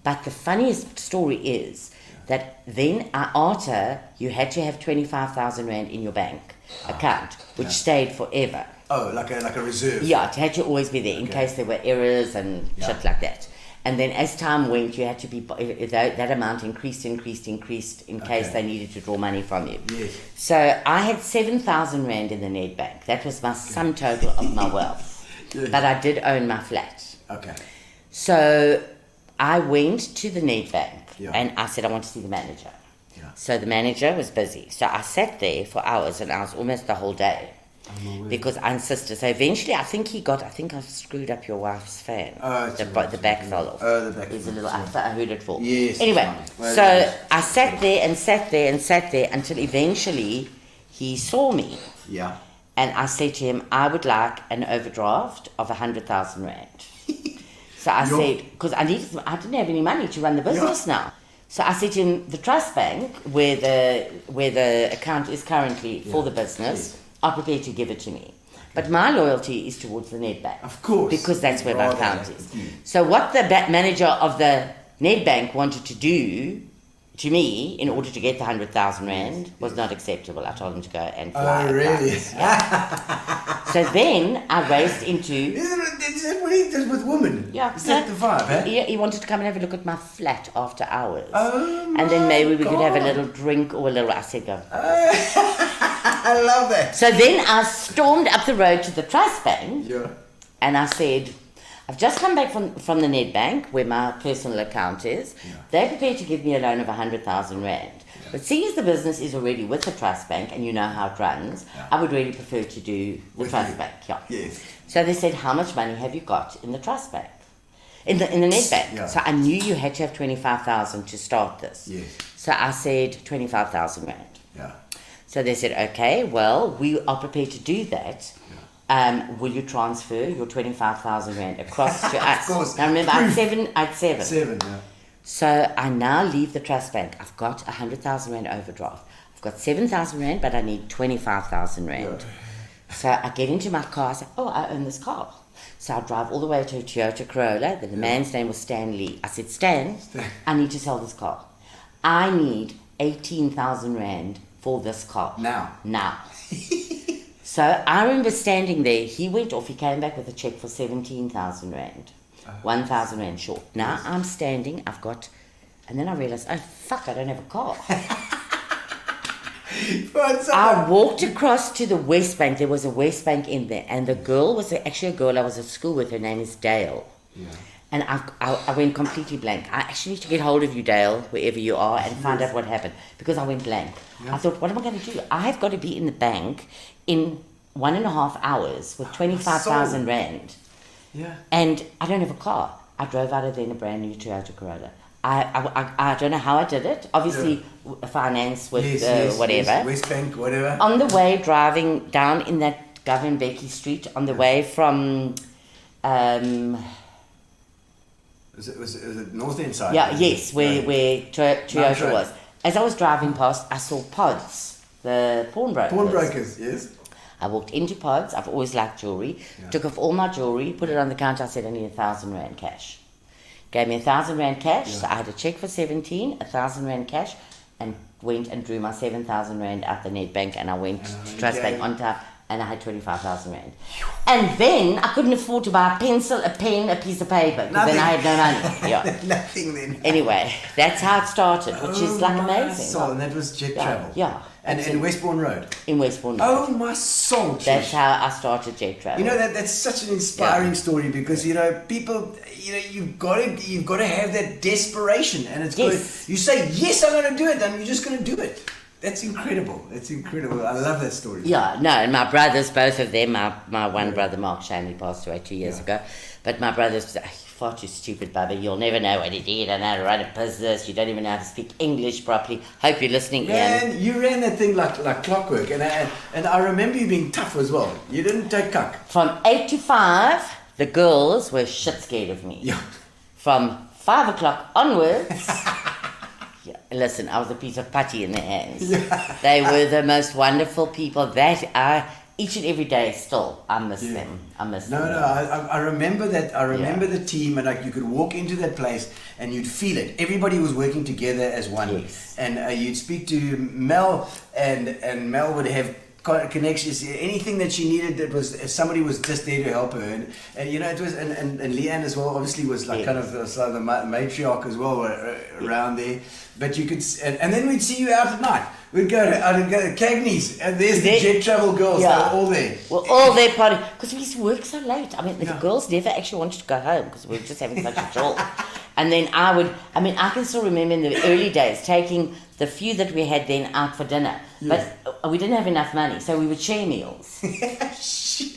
S5: But the funniest story is that then IATA, you had to have 25,000 rand in your bank account, which stayed forever.
S3: Oh, like a reserve.
S5: Yeah, it had to always be there in case there were errors and shit like that. And then as time went, you had to be, that amount increased in case they needed to draw money from you.
S3: Yes.
S5: So I had 7,000 rand in the Ned Bank. That was my sum total of my wealth. but I did own my flat.
S3: Okay.
S5: So I went to the Nedbank
S3: Yeah.
S5: and I said I want to see the manager.
S3: Yeah.
S5: So the manager was busy. So I sat there for hours and hours, almost the whole day. Because I insisted. So eventually, I think I screwed up your wife's fan.
S3: Oh, it's
S5: the
S3: all right.
S5: back fell off.
S3: Oh, the back
S5: There's a
S3: fell
S5: little,
S3: off,
S5: I heard it fall.
S3: Yes,
S5: Anyway,
S3: it's fine.
S5: so I sat there and sat there and sat there until eventually he saw me.
S3: Yeah.
S5: And I said to him, I would like an overdraft of 100,000 rand. So I said, because I didn't have any money to run the business now. So I said to him, the trust bank, where the account is currently for the business, are prepared to give it to me. But my loyalty is towards the Nedbank.
S3: Of course.
S5: Because that's where my account is. So what the manager of the Nedbank wanted to do to me in order to get the 100,000 rand was not acceptable. I told him to go and fly.
S3: Oh, really?
S5: So then I raced into...
S3: Is that what he does with women?
S5: Yeah.
S3: Is that the vibe, eh?
S5: He wanted to come and have a look at my flat after hours.
S3: Oh,
S5: and then maybe we could have a
S3: God.
S5: little drink or a little... I said, go.
S3: I love that.
S5: So then I stormed up the road to the trust bank.
S3: Yeah.
S5: And I said, I've just come back from the Nedbank, where my personal account is.
S3: Yeah.
S5: They're prepared to give me a loan of 100,000 rand.
S3: Yeah.
S5: But seeing as the business is already with the trust bank and you know how it runs, I would really prefer to do the
S3: With
S5: trust
S3: you.
S5: bank. Yeah.
S3: Yes.
S5: So they said, how much money have you got in the trust bank? In the Nedbank.
S3: Yeah.
S5: So I knew you had to have 25,000 to start this.
S3: Yes.
S5: So I said 25,000 rand.
S3: Yeah.
S5: So they said, okay, well, we are prepared to do that. Will you transfer your 25,000 rand across to us?
S3: Of course.
S5: Now remember, I had
S3: Proof.
S5: seven.
S3: Seven, yeah.
S5: So I now leave the trust bank. I've got 100,000 rand overdraft. I've got 7,000 rand, but I need 25,000 rand.
S3: Yeah.
S5: So I get into my car. I say, oh, I own this car. So I drive all the way to a Toyota Corolla. The man's name was Stan Lee. I said, Stan, I need to sell this car. I need 18,000 rand for this car. Now. So I remember standing there. He went off. He came back with a check for 17,000 rand. 1,000 rand short. Now I'm standing. I've got... And then I realized, oh, fuck, I don't have a car. I walked across to the West Bank. There was a West Bank in there. And the girl was actually a girl I was at school with. Her name is Dale. Yeah. And I went completely blank. I actually need to get hold of you, Dale, wherever you are, and find out what happened. Because I went blank. Yeah. I thought, what am I going to do? I've got to be in the bank in 1.5 hours with 25,000 rand. Yeah. And I don't have a car. I drove out of there in a brand new Toyota Corolla. I don't know how I did it. Obviously, finance with whatever.
S3: Yes, West Bank, whatever.
S5: On the way, driving down in that Gavin Becky Street, on the way from...
S3: Was it north end side?
S5: Yeah, yes, where Toyota was. As I was driving past, I saw Pods, the pawnbrokers.
S3: Pawnbrokers, yes.
S5: I walked into Pods. I've always liked jewellery. Yeah. Took off all my jewellery, put it on the counter. I said, I need 1,000 rand cash. Gave me 1,000 rand cash. Yeah. So I had a check for 17, 1,000 rand cash, and went and drew my 7,000 rand out the Nedbank, and I went to Trust Bank on top. And I had 25,000 rand. And then I couldn't afford to buy a pencil, a pen, a piece of paper, because then I had no money. Yeah.
S3: Nothing then.
S5: Anyway, that's how it started, which is like amazing.
S3: Soul, and that was jet travel.
S5: Yeah.
S3: And in Westbourne Road.
S5: In Westbourne Road.
S3: Oh my soul.
S5: That's how I started jet travel.
S3: You know that's such an inspiring story because people, you've got to have that desperation, and it's good. You say yes, I'm going to do it, and you're just going to do it. That's incredible. It's incredible. I love that story.
S5: Yeah, no, and my brothers, both of them, my one brother, Mark Shanley, passed away 2 years ago. But my brothers, far too stupid, Bubba. You'll never know what he did. I know how to run a business. You don't even know how to speak English properly. Hope you're listening, Ian.
S3: Man, you ran that thing like clockwork. And I remember you being tough as well. You didn't take cuck.
S5: From 8 to 5, the girls were shit scared of me. Yeah. From 5 o'clock onwards... Listen, I was a piece of putty in their hands. Yeah. They were the most wonderful people that I, each and every day still, I miss them. I miss them.
S3: No, I remember that. I remember the team, and you could walk into that place and you'd feel it. Everybody was working together as one.
S5: Yes.
S3: And you'd speak to Mel, and Mel would have connections, anything that she needed, that was somebody was just there to help her, and you know, it was, and Leanne as well obviously was like kind of the matriarch as well around there. But you could, and then we'd see you out at night. We'd go to Cagney's, and there's the Jet Travel girls. They were all there.
S5: Well, all their party, because we used to work so late. I mean, the girls never actually wanted to go home because we were just having such a jolt. And then I can still remember in the early days taking the few that we had then out for dinner. But we didn't have enough money, so we would share meals.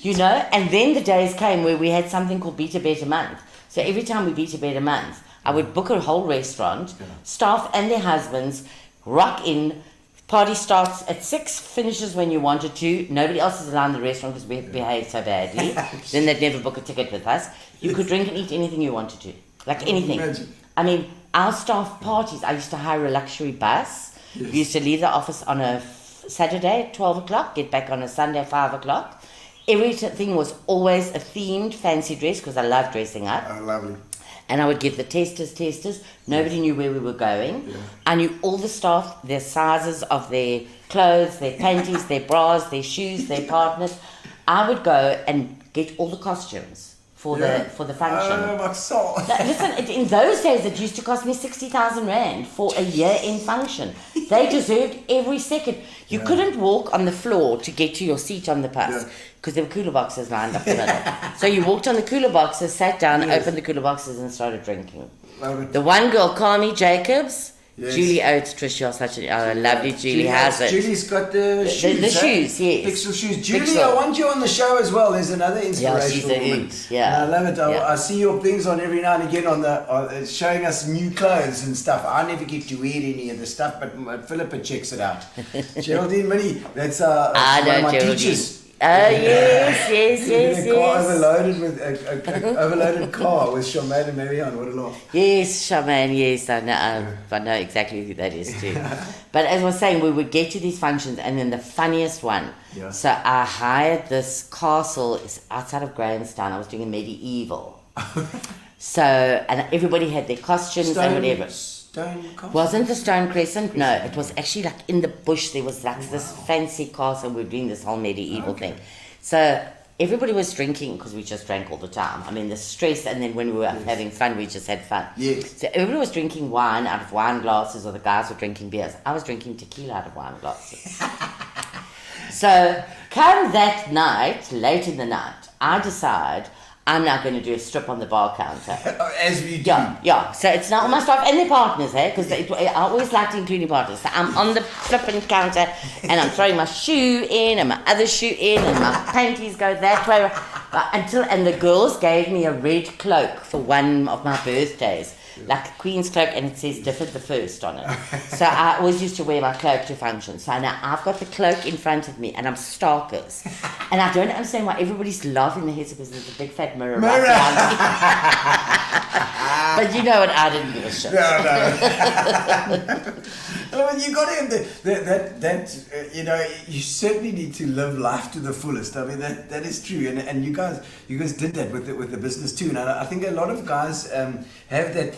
S5: You know? And then the days came where we had something called Beat a Better Month. So every time we beat a better month, I would book a whole restaurant, staff and their husbands, rock in, party starts at 6, finishes when you wanted to. Nobody else is allowed in the restaurant because we behaved so badly. Then they'd never book a ticket with us. You could drink and eat anything you wanted to. Like anything.
S3: Imagine.
S5: I mean, our staff parties, I used to hire a luxury bus.
S3: Yes.
S5: We used to leave the office on a Saturday at 12 o'clock, get back on a Sunday at 5 o'clock. Everything was always a themed fancy dress because I love dressing up.
S3: Oh, lovely.
S5: And I would give the testers. Nobody knew where we were going. Yeah. I knew all the staff, their sizes of their clothes, their panties, their bras, their shoes, their partners. I would go and get all the costumes for the function.
S3: Oh, my soul.
S5: Now, listen, in those days it used to cost me 60,000 rand for a year-end function. They deserved every second. You couldn't walk on the floor to get to your seat on the bus because there were cooler boxes lined up the middle. So you walked on the cooler boxes, sat down, opened the cooler boxes and started drinking. The one girl, Carmi Jacobs, Julie Oates, Trish, you're such a lovely Julie has it.
S3: Julie's got the shoes.
S5: The shoes, yes.
S3: Pixel shoes. Julie, I want you on the show as well. There's another inspirational woman.
S5: Yeah.
S3: I love it. I see your things on every now and again on the showing us new clothes and stuff. I never get to wear any of the stuff, but Philippa checks it out. Geraldine Minnie, that's one of my teachers.
S5: Oh yes.
S3: Car overloaded with overloaded car with Charmaine and Marianne. What a laugh.
S5: Yes, Charmaine. Yes, I know exactly who that is too. But as I was saying, we would get to these functions, and then the funniest one. Yeah. So I hired this castle. It's outside of Grahamstown. I was doing a medieval. So and everybody had their costumes and whatever. Wasn't the Stone Crescent? No, it was actually like in the bush. There was like this fancy castle. We were doing this whole medieval thing. So everybody was drinking because we just drank all the time. I mean, the stress, and then when we were having fun, we just had fun. Yes. So everybody was drinking wine out of wine glasses, or the guys were drinking beers. I was drinking tequila out of wine glasses. So come that night, late in the night, I decide I'm now going to do a strip on the bar counter.
S3: As we do.
S5: Yeah. So it's not my staff and their partners, because I always like to include partners. So I'm on the flipping counter and I'm throwing my shoe in and my other shoe in and my panties go that way. And the girls gave me a red cloak for one of my birthdays. Like a Queen's cloak, and it says Difford the First on it. So I always used to wear my cloak to functions. So now I've got the cloak in front of me, and I'm starkers. And I don't understand why everybody's laughing their heads because there's a big fat mirror right behind me. But you know what? I didn't give a shit.
S3: No. You got to have that you know, you certainly need to live life to the fullest. I mean, that is true, and you guys did that with the business too. And I think a lot of guys have that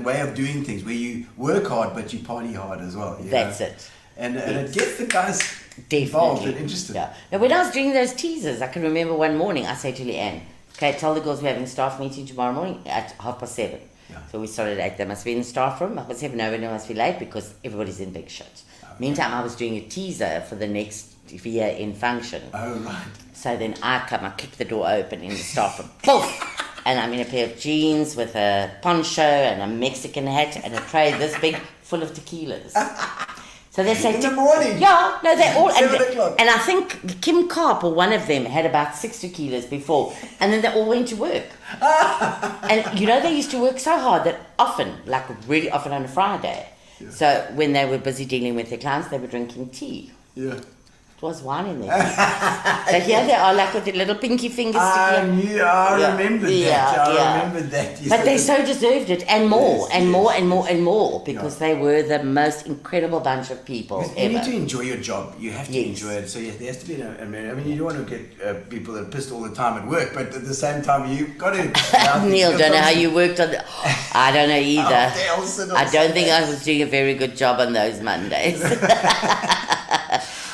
S3: way of doing things where you work hard but you party hard as well.
S5: That's it.
S3: And it gets the guys involved and interested.
S5: Yeah. Now, when I was doing those teasers, I can remember one morning I said to Leanne, "Okay, tell the girls we're having a staff meeting tomorrow morning at 7:30. Yeah. So we started at 8. They must be in the staff room. 7:30, nobody must be late because everybody's in big shit. Okay. Meantime, I was doing a teaser for the next year in function.
S3: Oh, right.
S5: So then I kick the door open in the staff room. Poof! And I'm in a pair of jeans with a poncho and a Mexican hat and a tray this big full of tequilas. So they say...
S3: In the morning?
S5: Yeah. No, they're all...
S3: 7 o'clock.
S5: And I think Kim Karp or one of them had about 6 tequilas before. And then they all went to work. And, you know, they used to work so hard that often, like really often on a Friday. Yeah. So when they were busy dealing with their clients, they were drinking tea.
S3: Yeah.
S5: It was wine in there. So here they are, like with their little pinky fingers.
S3: I remembered that. I remembered that.
S5: But they so deserved it, and more, and more, because they were the most incredible bunch of people ever.
S3: You need to enjoy your job. You have to enjoy it. So there has to be I mean, you don't want to get people that are pissed all the time at work, but at the same time, you've got to...
S5: Neil, don't know how you worked on... I don't know either. I don't think I was doing a very good job on those Mondays.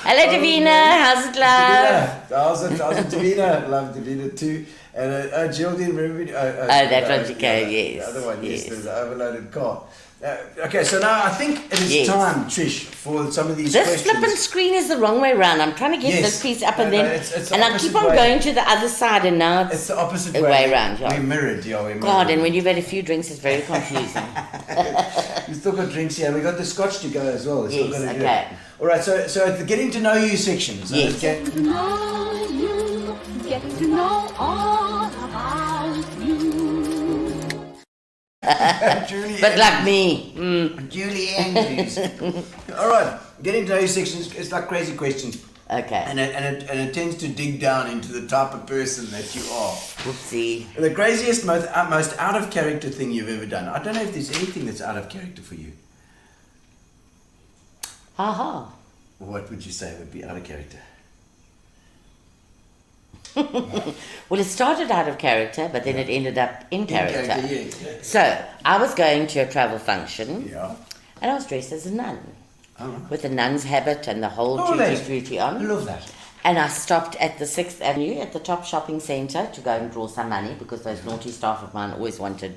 S5: Hello, Davina. How's it, love?
S3: How's it, Davina? Love Davina too. And Geraldine, remember?
S5: That one you go, yes.
S3: The other one, yes,
S5: yes.
S3: the overloaded car. Okay, so now I think it is
S5: Yes.
S3: time, Trish, for some of these
S5: This
S3: questions.
S5: flippin' screen is the wrong way around. I'm trying to get
S3: Yes.
S5: this piece up and
S3: No,
S5: then,
S3: it's the
S5: and I keep
S3: opposite
S5: on
S3: way.
S5: going to the other side, and now
S3: It's
S5: it's
S3: the opposite
S5: the
S3: way.
S5: way around. Yeah.
S3: We're mirrored, yeah, we're mirrored.
S5: God, and when you've had a few drinks, it's very confusing.
S3: We've still got drinks here, and we've got the scotch to go as well. We've still
S5: Yes,
S3: got to do
S5: okay.
S3: it. All right, so the getting to know you section. So
S5: Yes.
S3: let's
S2: To know you, get to know all about you.
S3: Julie
S5: But like me,
S3: Julie Andrews. All right, getting to know you section is like crazy questions.
S5: okay.
S3: And it tends to dig down into the type of person that you are.
S5: Whoopsie.
S3: The craziest, most out of character thing you've ever done. I don't know if there's anything that's out of character for you.
S5: Haha.
S3: What would you say would be out of character?
S5: Well, it started out of character, but then it ended up in character.
S3: Yeah.
S5: So, I was going to a travel function,
S3: Yeah.
S5: and I was dressed as a nun,
S3: All right.
S5: with a nun's habit and the whole
S3: Oh, nice.
S5: tutti
S3: I
S5: on.
S3: love that.
S5: And I stopped at the 6th Avenue at the top shopping centre to go and draw some money because those naughty staff of mine always wanted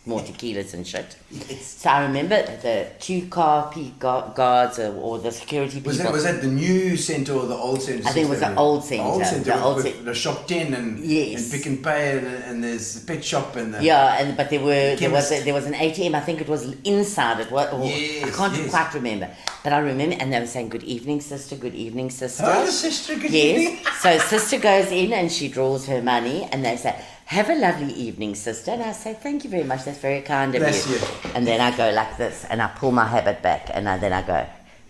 S5: more tequilas and shit.
S3: Yes.
S5: So I remember the two car guards or the security people.
S3: Was that the new centre or the old centre?
S5: I think it was the old centre.
S3: The old centre.
S5: The old
S3: with
S5: centre.
S3: the shop 10 and
S5: Yes.
S3: Pick and Pay and there's the pet shop and the
S5: Yeah, but there
S3: chemist.
S5: was an ATM. I think it was inside it. I
S3: Yes,
S5: can't
S3: yes.
S5: quite remember, but I remember, and they were saying, "Good evening, sister. Good evening, sister."
S3: Oh, the sister, good
S5: Yes.
S3: evening.
S5: So sister goes in and she draws her money, and they say, "Have a lovely evening, sister." And I say, "Thank you very much. That's very kind of
S3: Bless you.
S5: And then I go like this, and I pull my habit back, and then I go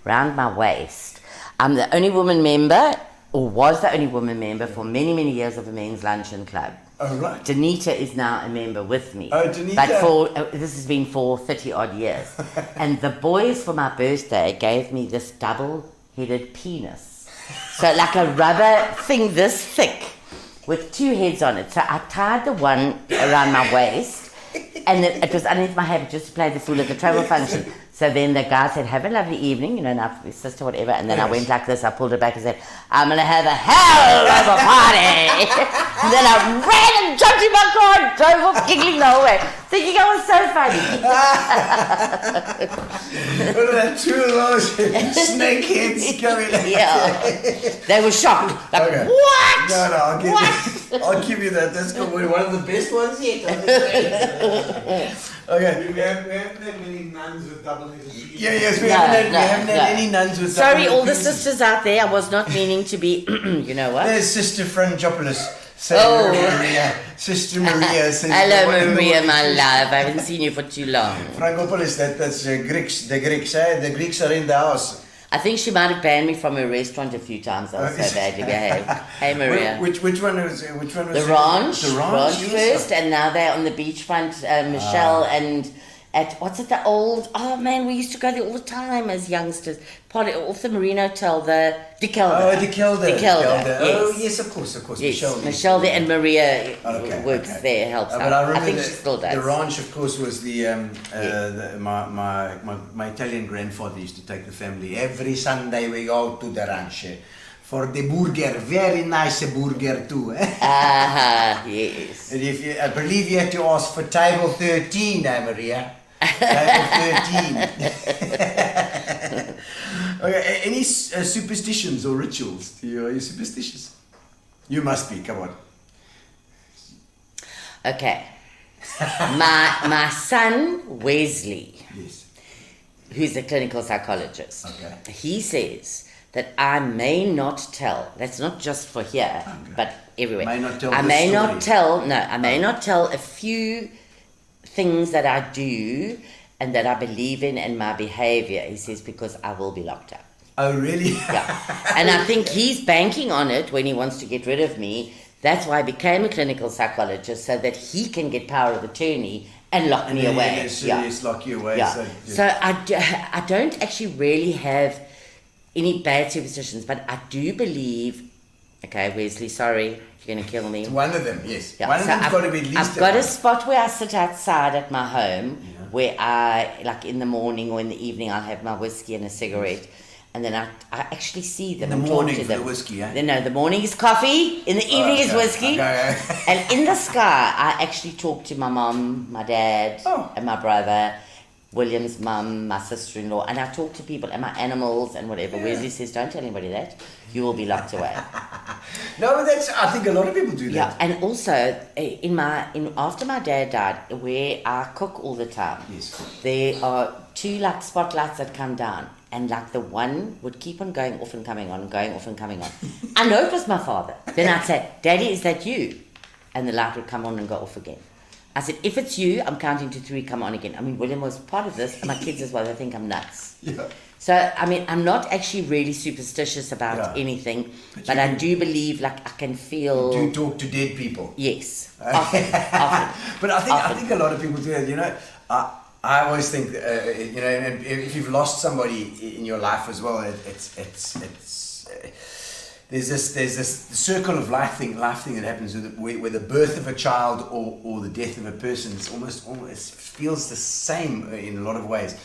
S5: round my waist. I'm the only woman member, or was the only woman member for many, many years of a men's luncheon club.
S3: Oh, right.
S5: Danita is now a member with me.
S3: Oh, Danita.
S5: But this has been for 30 odd years. And the boys for my birthday gave me this double-headed penis. So like a rubber thing this thick with two heads on it. So I tied the one around my waist and it was underneath my habit just to play the fool at the travel function. So then the guy said, "Have a lovely evening, now sister, whatever." And then I went like this, I pulled it back and said, "I'm going to have a hell of a party." And then I ran and jumped in my car and drove off giggling the whole way, thinking I was so funny.
S3: What are that two of those snakeheads coming out?
S5: Yeah. They were shocked. Like,
S3: Okay.
S5: what?
S3: No, I'll give you that. That's one of the best ones yet. Okay.
S6: We haven't had many nuns with double-headed penis.
S3: Yes, we
S5: No,
S3: haven't had
S5: no.
S3: any nuns with
S5: Sorry,
S3: double-headed
S5: all the
S3: penises.
S5: sisters out there. I was not meaning to be, you know what?
S3: There's Sister Frangopoulos.
S5: Oh.
S3: Maria. Sister Maria. Says
S5: Hello,
S3: one of the
S5: Maria,
S3: ones-
S5: my love. I haven't seen you for too long.
S3: Frangopoulos, that's Greeks. The Greeks, The Greeks are in the house.
S5: I think she might have banned me from a restaurant a few times. I was so badly behaved. Hey, Maria.
S3: Which one was
S5: The
S3: it?
S5: ranch.
S3: The ranch,
S5: Ranch
S3: yes.
S5: first, and now they're on the beachfront. Michelle and at what's it? The old. Oh man, we used to go there all the time as youngsters. Part off the Marine Hotel, the De Kelder.
S3: Oh, De Kelder.
S5: De Kelder.
S3: Yes.
S5: Yes.
S3: Oh, yes, of course.
S5: Yes,
S3: Michelle
S5: there, and Maria
S3: Okay,
S5: works
S3: okay.
S5: there, helps
S3: But
S5: out.
S3: I remember
S5: think she still does.
S3: The ranch, of course, was my Italian grandfather used to take the family every Sunday. We go to the ranch for the burger, very nice burger too.
S5: Yes.
S3: And I believe you had to ask for table 13, Maria. Table 13. Okay, any superstitions or rituals? Are you superstitious? You must be. Come on.
S5: Okay. my son Wesley,
S3: Yes.
S5: who's a clinical psychologist,
S3: Okay.
S5: he says that I may not tell. That's not just for here, but everywhere.
S3: May not tell
S5: I
S3: this
S5: may
S3: story.
S5: not tell. No, I may not tell a few things that I do and that I believe in and my behavior. He says because I will be locked up.
S3: Oh, really?
S5: Yeah. And I think he's banking on it when he wants to get rid of me. That's why I became a clinical psychologist, so that he can get power of attorney and lock me away.
S3: Yes, lock you away.
S5: Yeah. So I don't actually really have any bad superstitions, but I do believe, okay, Wesley, sorry, you're going to kill me.
S3: One of them, yes.
S5: Yeah,
S3: One of
S5: so
S3: them's got to be at least.
S5: I've got a spot where I sit outside at my home, where I, like in the morning or in the evening, I'll have my whiskey and a cigarette. and then I actually see them
S3: In the
S5: and
S3: morning
S5: talk to
S3: for
S5: them.
S3: the whiskey, eh?
S5: No, the morning is coffee, in the evening is whiskey.
S3: Okay.
S5: And in the sky, I actually talk to my mum, my dad, and my brother, William's mum, my sister-in-law, and I talk to people and my animals and whatever. Wesley says, don't tell anybody that. You will be locked away.
S3: No, but I think a lot of people do that.
S5: Yeah, and also, after my dad died, where I cook all the time, there are 2 like spotlights that come down, and like the one would keep on going off and coming on, going off and coming on. I know it was my father. Then I'd say, Daddy, is that you? And the light would come on and go off again. I said, if it's you, I'm counting to 3, come on again. I mean, William was part of this, and my kids as well, they think I'm nuts.
S3: Yeah.
S5: So, I mean, I'm not actually really superstitious about anything, but I do believe, like, I can feel...
S3: You do talk to dead people.
S5: Yes, often.
S3: But I think a lot of people do that, you know. I always think, you know, and if you've lost somebody in your life as well, there's this circle of life thing that happens where the birth of a child or the death of a person is almost feels the same in a lot of ways.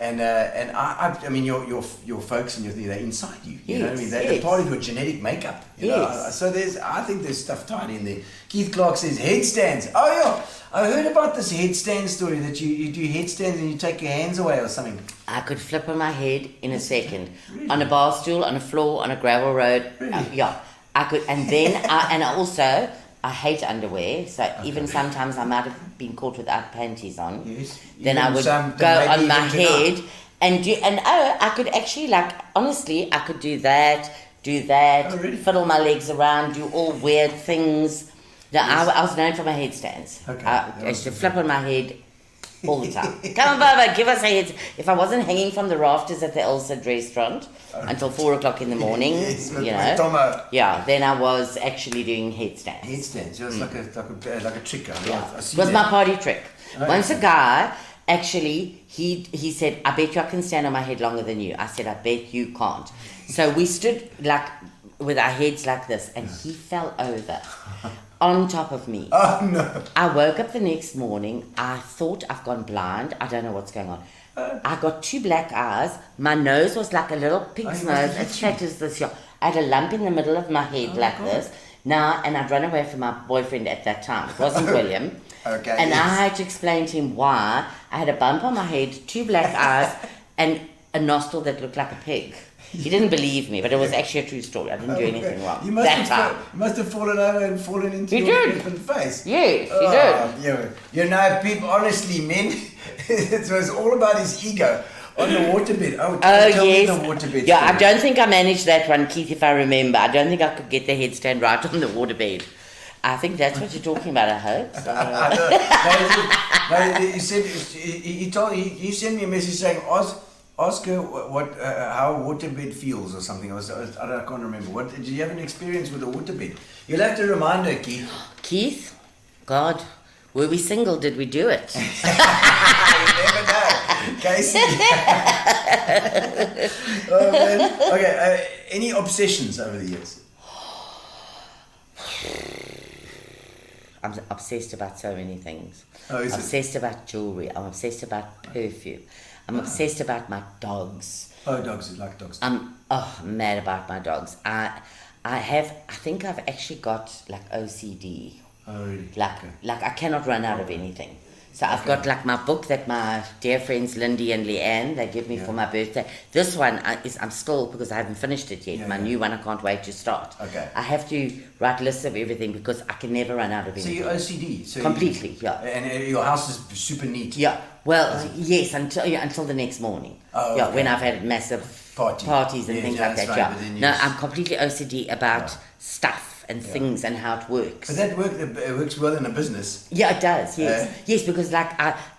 S3: And I mean your folks and your thing, they're inside you. You know what I mean? They're part of your genetic makeup. You know? So I think there's stuff tied in there. Keith Clark says headstands. Oh yeah, I heard about this headstand story that you do headstands and you take your hands away or something.
S5: I could flip on my head in a second, on a bar stool, on a floor, on a gravel road.
S3: Really?
S5: I could, and then I hate underwear, so even sometimes I might have been caught without panties on.
S3: Yes.
S5: Then I would go on my head and I could actually, like, honestly, I could do that,
S3: really?
S5: fiddle my legs around, do all weird things. No, I was known for my headstands.
S3: Okay.
S5: I used to flip on my head all the time. Come on, Bubba, give us a head. If I wasn't hanging from the rafters at the Elsa restaurant until 4 o'clock in the morning, you know, yeah, then I was actually doing headstands.
S3: Headstands, yeah, it's like a trick.
S5: It was my party trick. Once a guy, actually, he said, I bet you I can stand on my head longer than you. I said, I bet you can't. So we stood like with our heads like this, and he fell over on top of me.
S3: Oh no.
S5: I woke up the next morning. I thought I've gone blind. I don't know what's going on. I got 2 black eyes. My nose was like a little pig's nose, as fat as this. I had a lump in the middle of my head this. Now, and I'd run away from my boyfriend at that time. It wasn't William.
S3: Okay.
S5: And I had to explain to him why I had a bump on my head, 2 black eyes, and a nostril that looked like a pig. He didn't believe me, but it was actually a true story. I didn't do anything wrong.
S3: You must have fallen over and fallen into your face.
S5: Yes, he did.
S3: You know, people, honestly, men, it was all about his ego on the waterbed. Tell me the waterbed.
S5: Yeah, I don't think I managed that one, Keith, if I remember. I don't think I could get the headstand right on the waterbed. I think that's what you're talking about, I hope. So.
S3: No, he said, he sent me a message saying, ask her how a waterbed feels or something. I can't remember. Did you have an experience with a waterbed? You'll have to remind her, Keith.
S5: Keith? God, were we single? Did we do it?
S3: You never know. Casey. Oh, man. Okay, any obsessions over the years?
S5: I'm obsessed about so many things.
S3: Oh, is
S5: I'm obsessed about jewelry. I'm obsessed about perfume. I'm obsessed about my dogs.
S3: Oh, dogs. You like dogs.
S5: I'm mad about my dogs. I think I've actually got like OCD.
S3: Oh, really?
S5: Like I cannot run out of anything. So I've got like my book that my dear friends Lindy and Leanne, they give me for my birthday. This one I'm still, because I haven't finished it yet. My new one, I can't wait to start.
S3: Okay.
S5: I have to write lists of everything because I can never run out of anything.
S3: So you're OCD? So
S5: completely, yeah.
S3: And your house is super neat?
S5: Yeah. Well, yes, until the next morning.
S3: Oh,
S5: yeah,
S3: okay.
S5: when I've had massive parties and things like that.
S3: Right,
S5: No, I'm completely OCD about stuff and things and how it works.
S3: But that works well in a business.
S5: Yeah, it does. Yes, yes, because like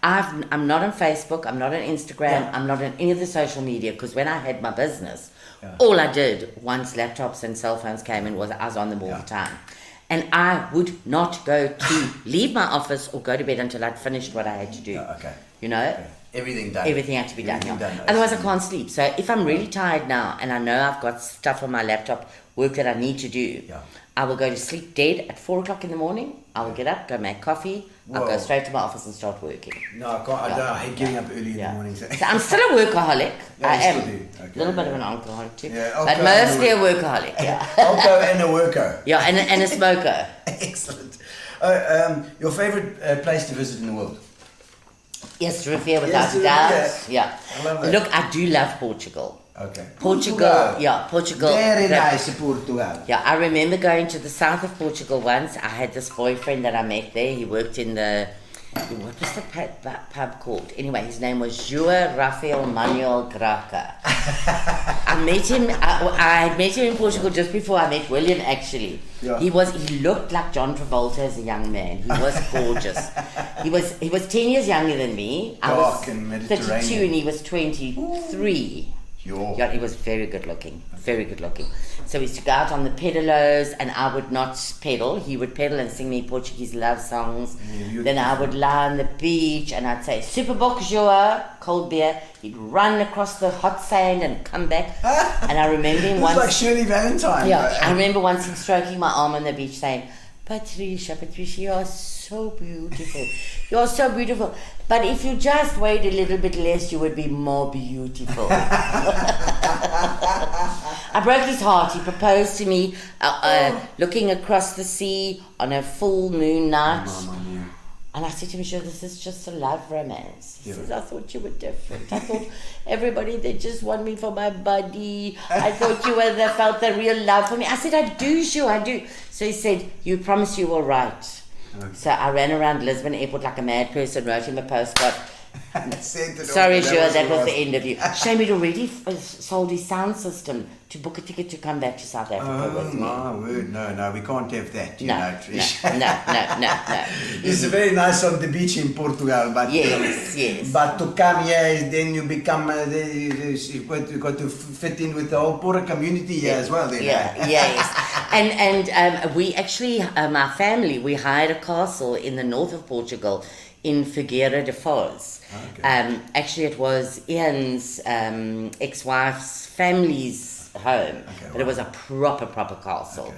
S5: I'm not on Facebook, I'm not on Instagram, I'm not on any of the social media. Because when I had my business, all I did once laptops and cell phones came in was I was on them all the time, and I would not go to leave my office or go to bed until I'd finished what I had to do.
S3: Okay.
S5: You know.
S3: Okay. Everything done.
S5: Everything had to be done. Otherwise, I can't sleep. So if I'm really tired now and I know I've got stuff on my laptop, work that I need to do, I will go to sleep dead at 4 o'clock in the morning. I will get up, go make coffee. I'll go straight to my office and start working.
S3: No, I can't. I hate getting up early in the morning.
S5: So I'm still a workaholic. I am. A little bit of an alcoholic too. But mostly a workaholic,
S3: Alco and a worker.
S5: Yeah, and a smoker.
S3: Excellent. Your favourite place to visit in the world?
S5: Effervescent, without a doubt. Yeah.
S3: I love that.
S5: Look, I do love Portugal.
S3: Okay.
S5: Portugal.
S3: Very nice, Portugal.
S5: Yeah, I remember going to the south of Portugal once. I had this boyfriend that I met there. He worked in the, what was the pub called? Anyway, his name was João Rafael Manuel Graca. I met him, I had met him in Portugal just before I met William, actually.
S3: Yeah.
S5: He looked like John Travolta as a young man. He was gorgeous. He was 10 years younger than me. I was
S3: and
S5: 32 and he was 23. Yeah, he was very good looking. So we used to go out on the pedalos and I would not pedal. He would pedal and sing me Portuguese love songs. Then I would lie on the beach and I'd say, Super João, cold beer. He'd run across the hot sand and come back. And I remember him once.
S3: It's like Shirley Valentine.
S5: Yeah, I remember once him stroking my arm on the beach saying, Patricia, you're so beautiful. You're so beautiful. But if you just weighed a little bit less, you would be more beautiful. I broke his heart. He proposed to me looking across the sea on a full moon night. And I said to him, sure, this is just a love romance. He says, I thought you were different. I thought everybody, they just want me for my buddy. I thought you felt the real love for me. I said, I do, sure, I do. So he said, you promise you will write. Okay. So I ran around Lisbon airport like a mad person, wrote him a postcard. Sorry, sure, that was the end of you. Shame he'd already sold his sound system to book a ticket to come back to South Africa with me.
S3: Oh, my word. No, we can't have that, you know, Trish.
S5: No.
S3: It's very nice on the beach in Portugal, but
S5: yes.
S3: But to come here, then you become, you've got to fit in with the whole Portugal community here as well. Then,
S5: yes. And we actually, my family, we hired a castle in the north of Portugal in Figueira de Foz. Okay. Actually, it was Ian's ex-wife's family's home, but it was a proper castle. Okay.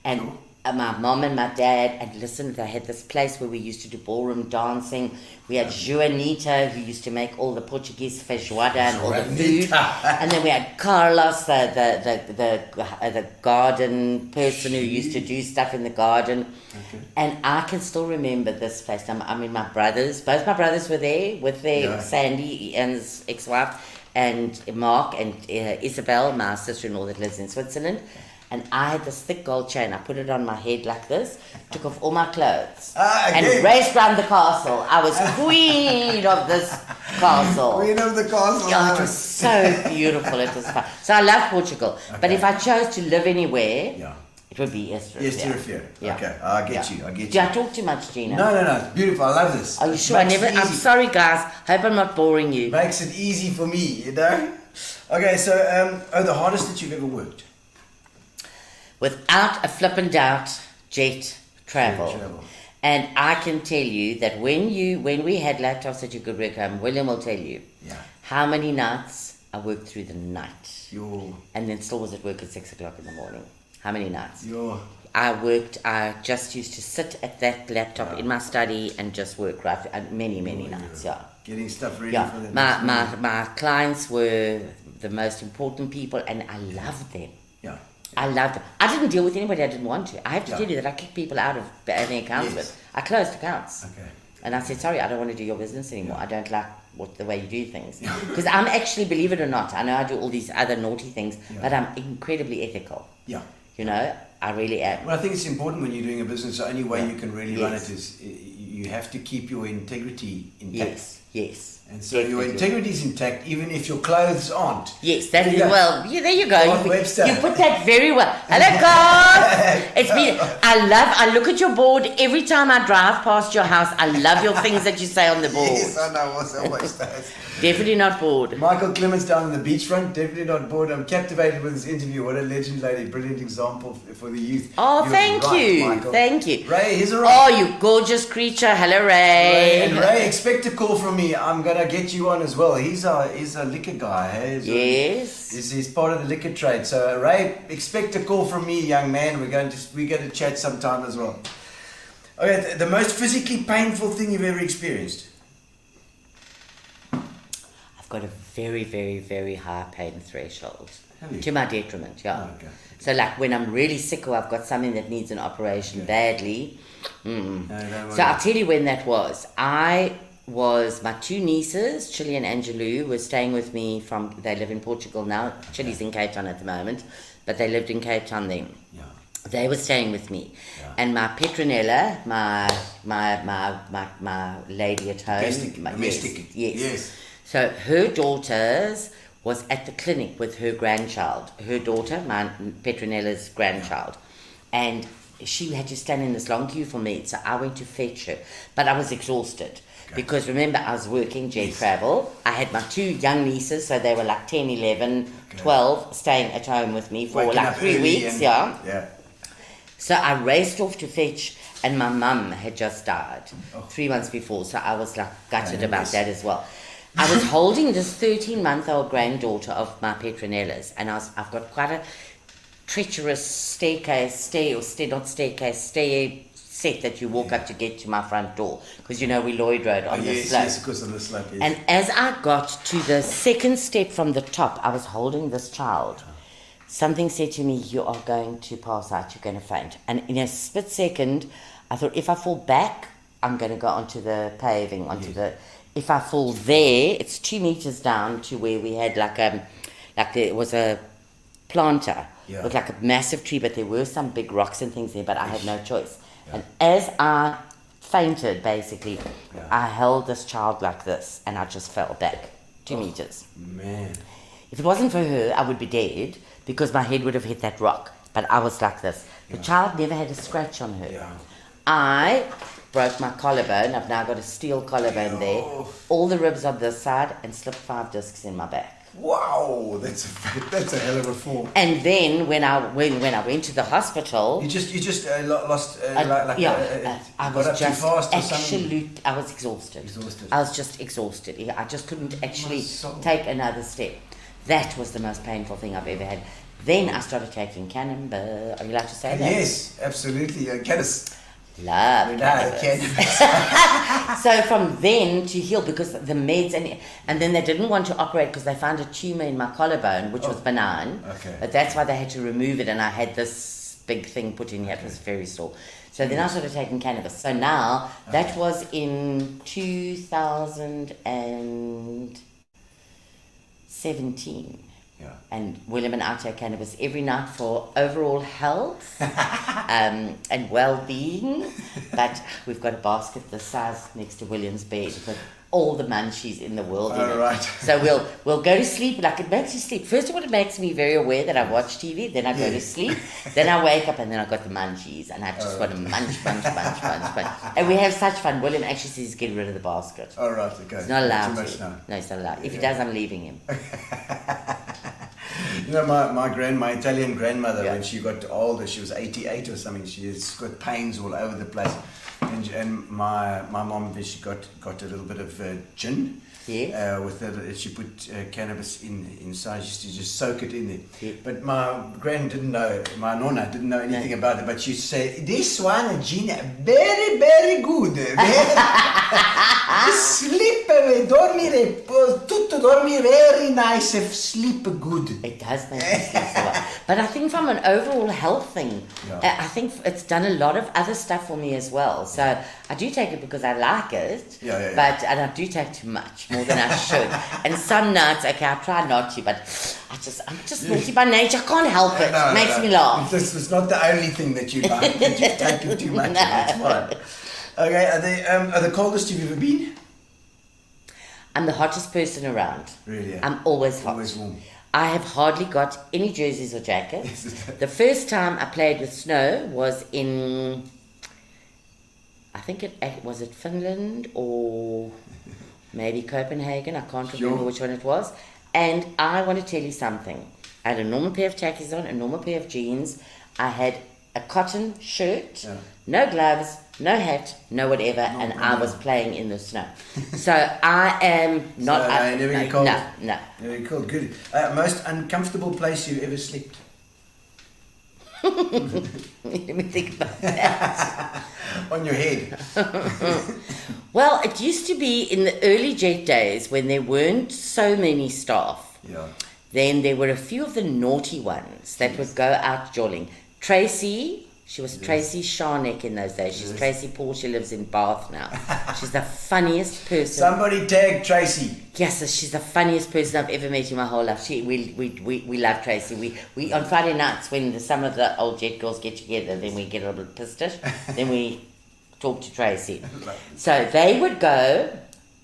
S5: And cool. My mom and my dad, and listen, they had this place where we used to do ballroom dancing. We had Joanita, who used to make all the Portuguese feijoada and all the food. And then we had Carlos, the garden person who used to do stuff in the garden. Okay. And I can still remember this place. I mean, both my brothers were there with their Sandy, Ian's ex-wife, and Mark and Isabel, my sister-in-law that lives in Switzerland. And I had this thick gold chain. I put it on my head like this, took off all my clothes, and raced around the castle. I was queen of this castle.
S3: Queen of the castle.
S5: Yeah, it was so beautiful. It was fun. So I love Portugal. Okay. But if I chose to live anywhere, it would be Effervescent.
S3: Yeah. Okay, I get you.
S5: Do I talk too much, Gino?
S3: No, it's beautiful. I love this.
S5: Are you sure? I'm sorry, guys. Hope I'm not boring you.
S3: Makes it easy for me, you know? Okay, so, the hardest that you've ever worked?
S5: Without a flippin' doubt, jet travel. And I can tell you that when we had laptops that you could work home, William will tell you how many nights I worked through the night. And then still was at work at 6 o'clock in the morning. How many nights? I just used to sit at that laptop in my study and just work many nights,
S3: Getting stuff ready for them.
S5: My clients were the most important people and I loved them. I loved them. I didn't deal with anybody I didn't want to. I have to tell you that I kicked people out of any accounts with. I closed accounts. Okay. And I said, sorry, I don't want to do your business anymore. I don't like the way you do things. Because I'm actually, believe it or not, I know I do all these other naughty things, but I'm incredibly ethical. Yeah. You know, I really am.
S3: Well, I think it's important when you're doing a business, the only way you can really run it is you have to keep your integrity intact.
S5: Yes.
S3: And so your integrity is intact, even if your clothes aren't.
S5: Yes, that is well. Yeah, there you go. You put that very well. Hello, guys. It's me. I look at your board every time I drive past your house. I love your things that you say on the board.
S3: Yes, I know. What's always does.
S5: Definitely not bored.
S3: Michael Clements down on the beachfront, definitely not bored. I'm captivated with this interview. What a legend lady, brilliant example for the youth.
S5: Oh, thank you.
S3: Michael.
S5: Thank you.
S3: Ray, here's a Ray.
S5: Oh, you gorgeous creature. Hello, Ray.
S3: And Ray, expect a call from me. I'm going gonna get you on as well. He's a liquor guy. Hey?
S5: Yes.
S3: He's part of the liquor trade. So Ray, expect a call from me, young man. We're going to chat sometime as well. Okay, the most physically painful thing you've ever experienced?
S5: I've got a very, very, very high pain threshold.
S3: Have you?
S5: To my detriment, yeah.
S3: Oh, okay.
S5: So like when I'm really sick or I've got something that needs an operation badly.
S3: No, don't
S5: So I'll tell you when that was. My two nieces, Chili and Angelou, were staying with me they live in Portugal now. Chili's in Cape Town at the moment, but they lived in Cape Town then.
S3: Yeah.
S5: They were staying with me.
S3: Yeah.
S5: And my Petronella, my lady at home.
S3: Domestic.
S5: Yes. So her daughter's was at the clinic with her grandchild. Her daughter, my Petronella's grandchild. And she had to stand in this long queue for meds, so I went to fetch her. But I was exhausted. Okay. Because remember, I was working jet travel. I had my two young nieces, so they were like 10, 11, 12, staying at home with me for
S3: Waking
S5: like 3 weeks. Yeah. So I raced off to fetch, and my mum had just died 3 months before, so I was like gutted about that as well. I was holding this 13-month-old granddaughter of my Petronella's, and I've got quite a treacherous stair set that you walk up to get to my front door, because you know we Lloyd Road on the slope.
S3: Yes, of course, on the slope. Yes.
S5: And as I got to the second step from the top, I was holding this child. Something said to me, "You are going to pass out. You're going to faint." And in a split second, I thought, if I fall back, I'm going to go onto the paving, If I fall there, it's 2 meters down to where we had there was a planter with like a massive tree, but there were some big rocks and things there, but I had no choice. And as I fainted, basically, I held this child like this, and I just fell back 2 meters.
S3: Man.
S5: If it wasn't for her, I would be dead, because my head would have hit that rock. But I was like this. The child never had a scratch on her.
S3: Yeah.
S5: I broke my collarbone. I've now got a steel collarbone there. All the ribs on this side, and slipped 5 discs in my back.
S3: Wow, that's a hell of a fall.
S5: And then when I went to the hospital,
S3: You just lost
S5: I was
S3: got up
S5: just
S3: too fast or something?
S5: I was exhausted. I was just exhausted. I just couldn't actually take another step. That was the most painful thing I've ever had. Then I started taking cannabis. Are you allowed to say that?
S3: Yes, absolutely. Cannabis.
S5: Love cannabis. So from then to heal, because the meds and then they didn't want to operate because they found a tumor in my collarbone, which was benign.
S3: Okay.
S5: But that's why they had to remove it, and I had this big thing put in here. It was very sore. So then I started taking cannabis. So now that was in 2017.
S3: Yeah.
S5: And William and I take cannabis every night for overall health and well-being. But we've got a basket this size next to William's bed with all the munchies in the world in it.
S3: Right.
S5: So we'll go to sleep. Like, it makes you sleep. First of all, it makes me very aware that I watch TV. Then I go to sleep. Then I wake up, and then I got the munchies, and I've just got to munch. And we have such fun. William actually says he's getting rid of the basket.
S3: All right, okay.
S5: He's not allowed
S3: Too much
S5: to.
S3: now.
S5: No, he's not allowed. If he does, I'm leaving him.
S3: You know, my Italian grandmother, when she got older, she was 88 or something. She's got pains all over the place, and my mom, she got a little bit of gin.
S5: Yes.
S3: With it, she put cannabis inside. She used to just soak it in there.
S5: Yes.
S3: But my my nonna didn't know anything about it. But she said, "This one, gin, very, very good. Sleep, dormire, tutto dormi very nice, sleep good."
S5: It does make me sleep so well. But I think from an overall health thing, I think it's done a lot of other stuff for me as well. So I do take it because I like it, but and I do take too much, more than I should. And some nights, okay, I try not to, but I'm just naughty by nature. I can't help it. It makes me laugh.
S3: It's not the only thing that you like, that you've taken too much. That's fine. Okay, are the coldest you've ever been?
S5: I'm the hottest person around.
S3: Really?
S5: I'm always hot.
S3: Always warm.
S5: I have hardly got any jerseys or jackets. The first time I played with snow was in, I think was it Finland or maybe Copenhagen. I can't remember which one it was. And I want to tell you something. I had a normal pair of khakis on, a normal pair of jeans. I had a cotton shirt, no gloves, no hat, no whatever, and I was playing in the snow. So I am not...
S3: So, never get cold?
S5: No.
S3: Never get cold, good. Most uncomfortable place you ever slept?
S5: Let me think about that.
S3: On your head.
S5: Well, it used to be in the early jet days when there weren't so many staff.
S3: Yeah.
S5: Then there were a few of the naughty ones that would go out jolling. Tracy, she was Tracy Sharneck in those days. She's Tracy Paul. She lives in Bath now. She's the funniest person.
S3: Somebody tag Tracy.
S5: Yes, she's the funniest person I've ever met in my whole life. We love Tracy. We on Friday nights when some of the old jet girls get together, then we get a little bit pissed. Then we talk to Tracy. So they would go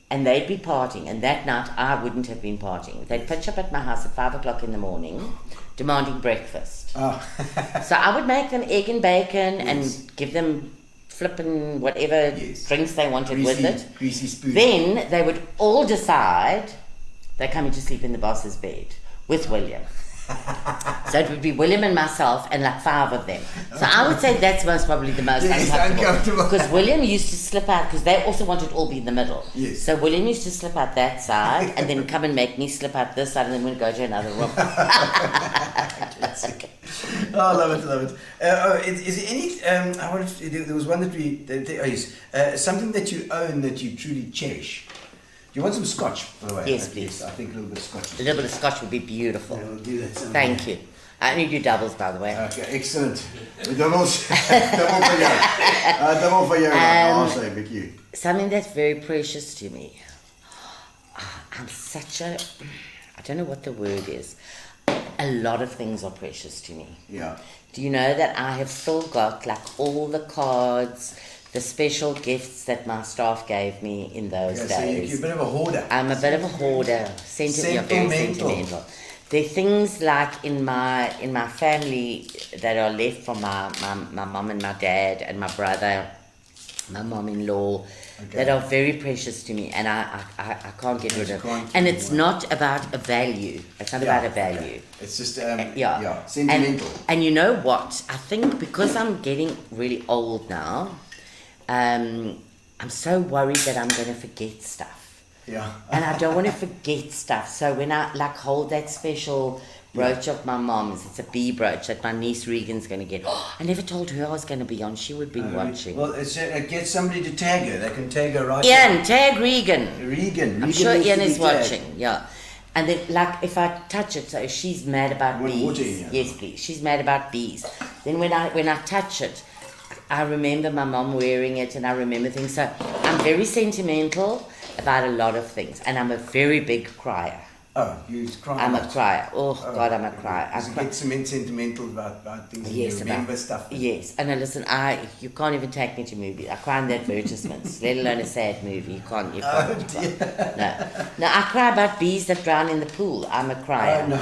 S5: and they'd be partying, and that night I wouldn't have been partying. They'd pitch up at my house at 5 o'clock in the morning, demanding breakfast.
S3: Oh.
S5: So I would make them egg and bacon and give them flipping whatever drinks they wanted with it.
S3: Greasy spoon.
S5: Then they would all decide they're coming to sleep in the boss's bed with William. So it would be William and myself and like 5 of them. So I would say that's most probably the most uncomfortable. Because William used to slip out, because they also wanted to all be in the middle.
S3: Yes.
S5: So William used to slip out that side and then come and make me slip out this side, and then we'd go to another room.
S3: Oh, I love it. Is there any, there was one that something that you own that you truly cherish. Do you want some scotch, by the way?
S5: Yes, please.
S3: I think a little bit of scotch.
S5: A little bit of scotch would be beautiful.
S3: Yeah, we'll do that sometime.
S5: Thank you. I only do doubles, by the way.
S3: Okay, excellent. Doubles. Double for you. I'll say, Vicky.
S5: Something that's very precious to me. I'm such a... I don't know what the word is. A lot of things are precious to me.
S3: Yeah.
S5: Do you know that I have still got like all the cards, the special gifts that my staff gave me in those days?
S3: So you're a bit of a hoarder.
S5: I'm a bit of a hoarder. Very sentimental. There are things like in my family that are left from my mum and my dad and my brother, my mom-in-law, that are very precious to me, and I can't get rid of it. And it's not about a value. It's not about a value.
S3: Okay. It's just
S5: sentimental. And you know what? I think because I'm getting really old now, I'm so worried that I'm going to forget stuff.
S3: Yeah.
S5: And I don't want to forget stuff. So when I like hold that special brooch of my mom's, it's a bee brooch that my niece Regan's going to get. Oh, I never told her I was going to be on. She would be watching.
S3: Well, get somebody to tag her. They can tag her right
S5: Ian,
S3: now.
S5: tag Regan.
S3: Regan.
S5: I'm sure Ian is watching. Yeah. And then, like, if I touch it, so she's mad about bees.
S3: Water in,
S5: Yes, please. She's mad about bees. Then when I touch it, I remember my mom wearing it, and I remember things. So I'm very sentimental about a lot of things, and I'm a very big crier.
S3: Oh, you cry.
S5: I'm a crier. Oh God, I'm a crier. I
S3: get sentimental about things.
S5: Yes,
S3: and you remember stuff.
S5: Yes, and listen, you can't even take me to movies. I cry in the advertisements, let alone a sad movie. You can't. No, I cry about bees that drown in the pool. I'm a crier.
S3: Oh, no.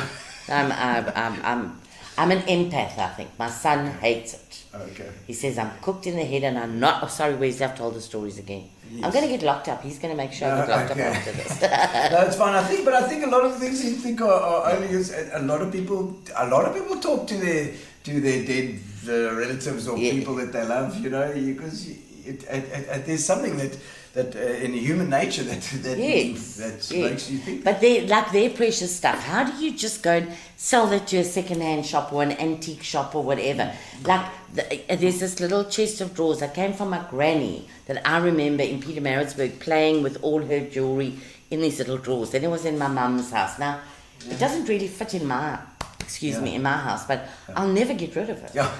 S5: I'm an empath. I think my son hates it.
S3: Okay.
S5: He says I'm cooked in the head, and I'm not. Oh, sorry, where's I've told the stories again. Yes. I'm going to get locked up. He's going to make sure I get locked up after this.
S3: No, it's fine. I think a lot of things you think are only a lot of people talk to their dead relatives or people that they love. You know, because there's something that in human nature that makes you think.
S5: But they're precious stuff. How do you just go and sell that to a second-hand shop or an antique shop or whatever? Like there's this little chest of drawers that came from my granny that I remember in Pietermaritzburg playing with all her jewelry in these little drawers. Then it was in my mum's house. Now it doesn't really fit in my in my house, but I'll never get rid of it.
S3: Yeah.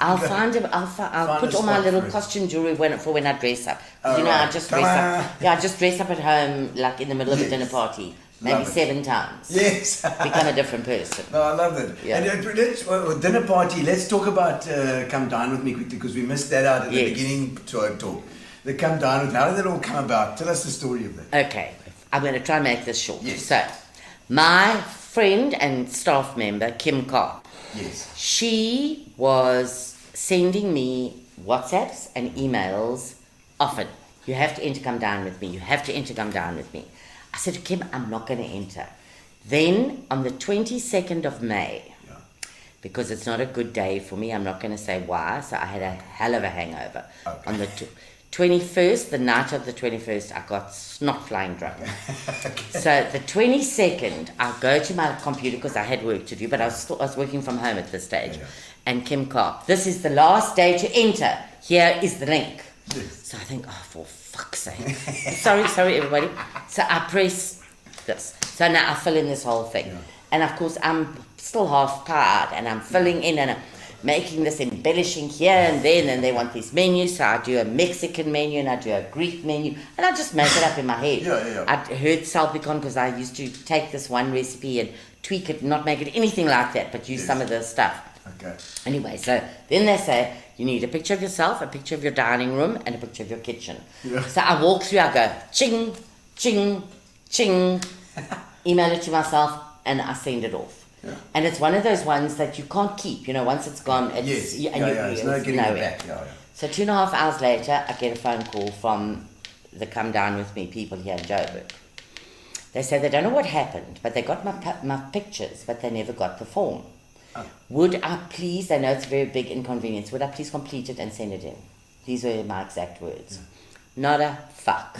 S5: I'll find it. I'll put all my little costume jewelry for when I dress up. You know, I just dress up. Yeah, I just dress up at home, like in the middle of a dinner party, maybe 7 times.
S3: Yes.
S5: Become a different person.
S3: No, I love that.
S5: Yeah.
S3: And dinner party. Let's talk about Come Dine With Me quickly, because we missed that out at the beginning to our talk. The Come Dine With Me. How did that all come about? Tell us the story of that.
S5: Okay, I'm going to try and make this short.
S3: Yes.
S5: So, my friend and staff member Kim Carr.
S3: Yes.
S5: She was sending me WhatsApps and emails often. You have to enter Come Down With Me. You have to enter Come Down With Me. I said to Kim, I'm not going to enter. Then on the 22nd of May, because it's not a good day for me. I'm not going to say why. So I had a hell of a hangover. On the 21st, the night of the 21st, I got snot flying drunk. So the 22nd, I go to my computer because I had work to do, but I was working from home at this stage. And Kim Carp, this is the last day to enter. Here is the link. So I think, oh, for fuck's sake. sorry, everybody. So I press this. So now I fill in this whole thing. And of course, I'm still half tired, and I'm filling in, and I'm making this, embellishing here and then, and they want these menus. So I do a Mexican menu, and I do a Greek menu, and I just make it up in my head. I heard salpicon because I used to take this one recipe and tweak it, not make it anything like that, but use some of the stuff.
S3: Okay.
S5: Anyway, so then they say, you need a picture of yourself, a picture of your dining room, and a picture of your kitchen. So I walk through, I go, ching, ching, ching, email it to myself, and I send it off. And it's one of those ones that you can't keep, once it's gone, it's,
S3: there's no getting it back.
S5: So 2.5 hours later, I get a phone call from the Come Down With Me people here in Joburg. They say they don't know what happened, but they got my pictures, but they never got the form. Would I please, I know it's a very big inconvenience, would I please complete it and send it in? These were my exact words. Not a fuck.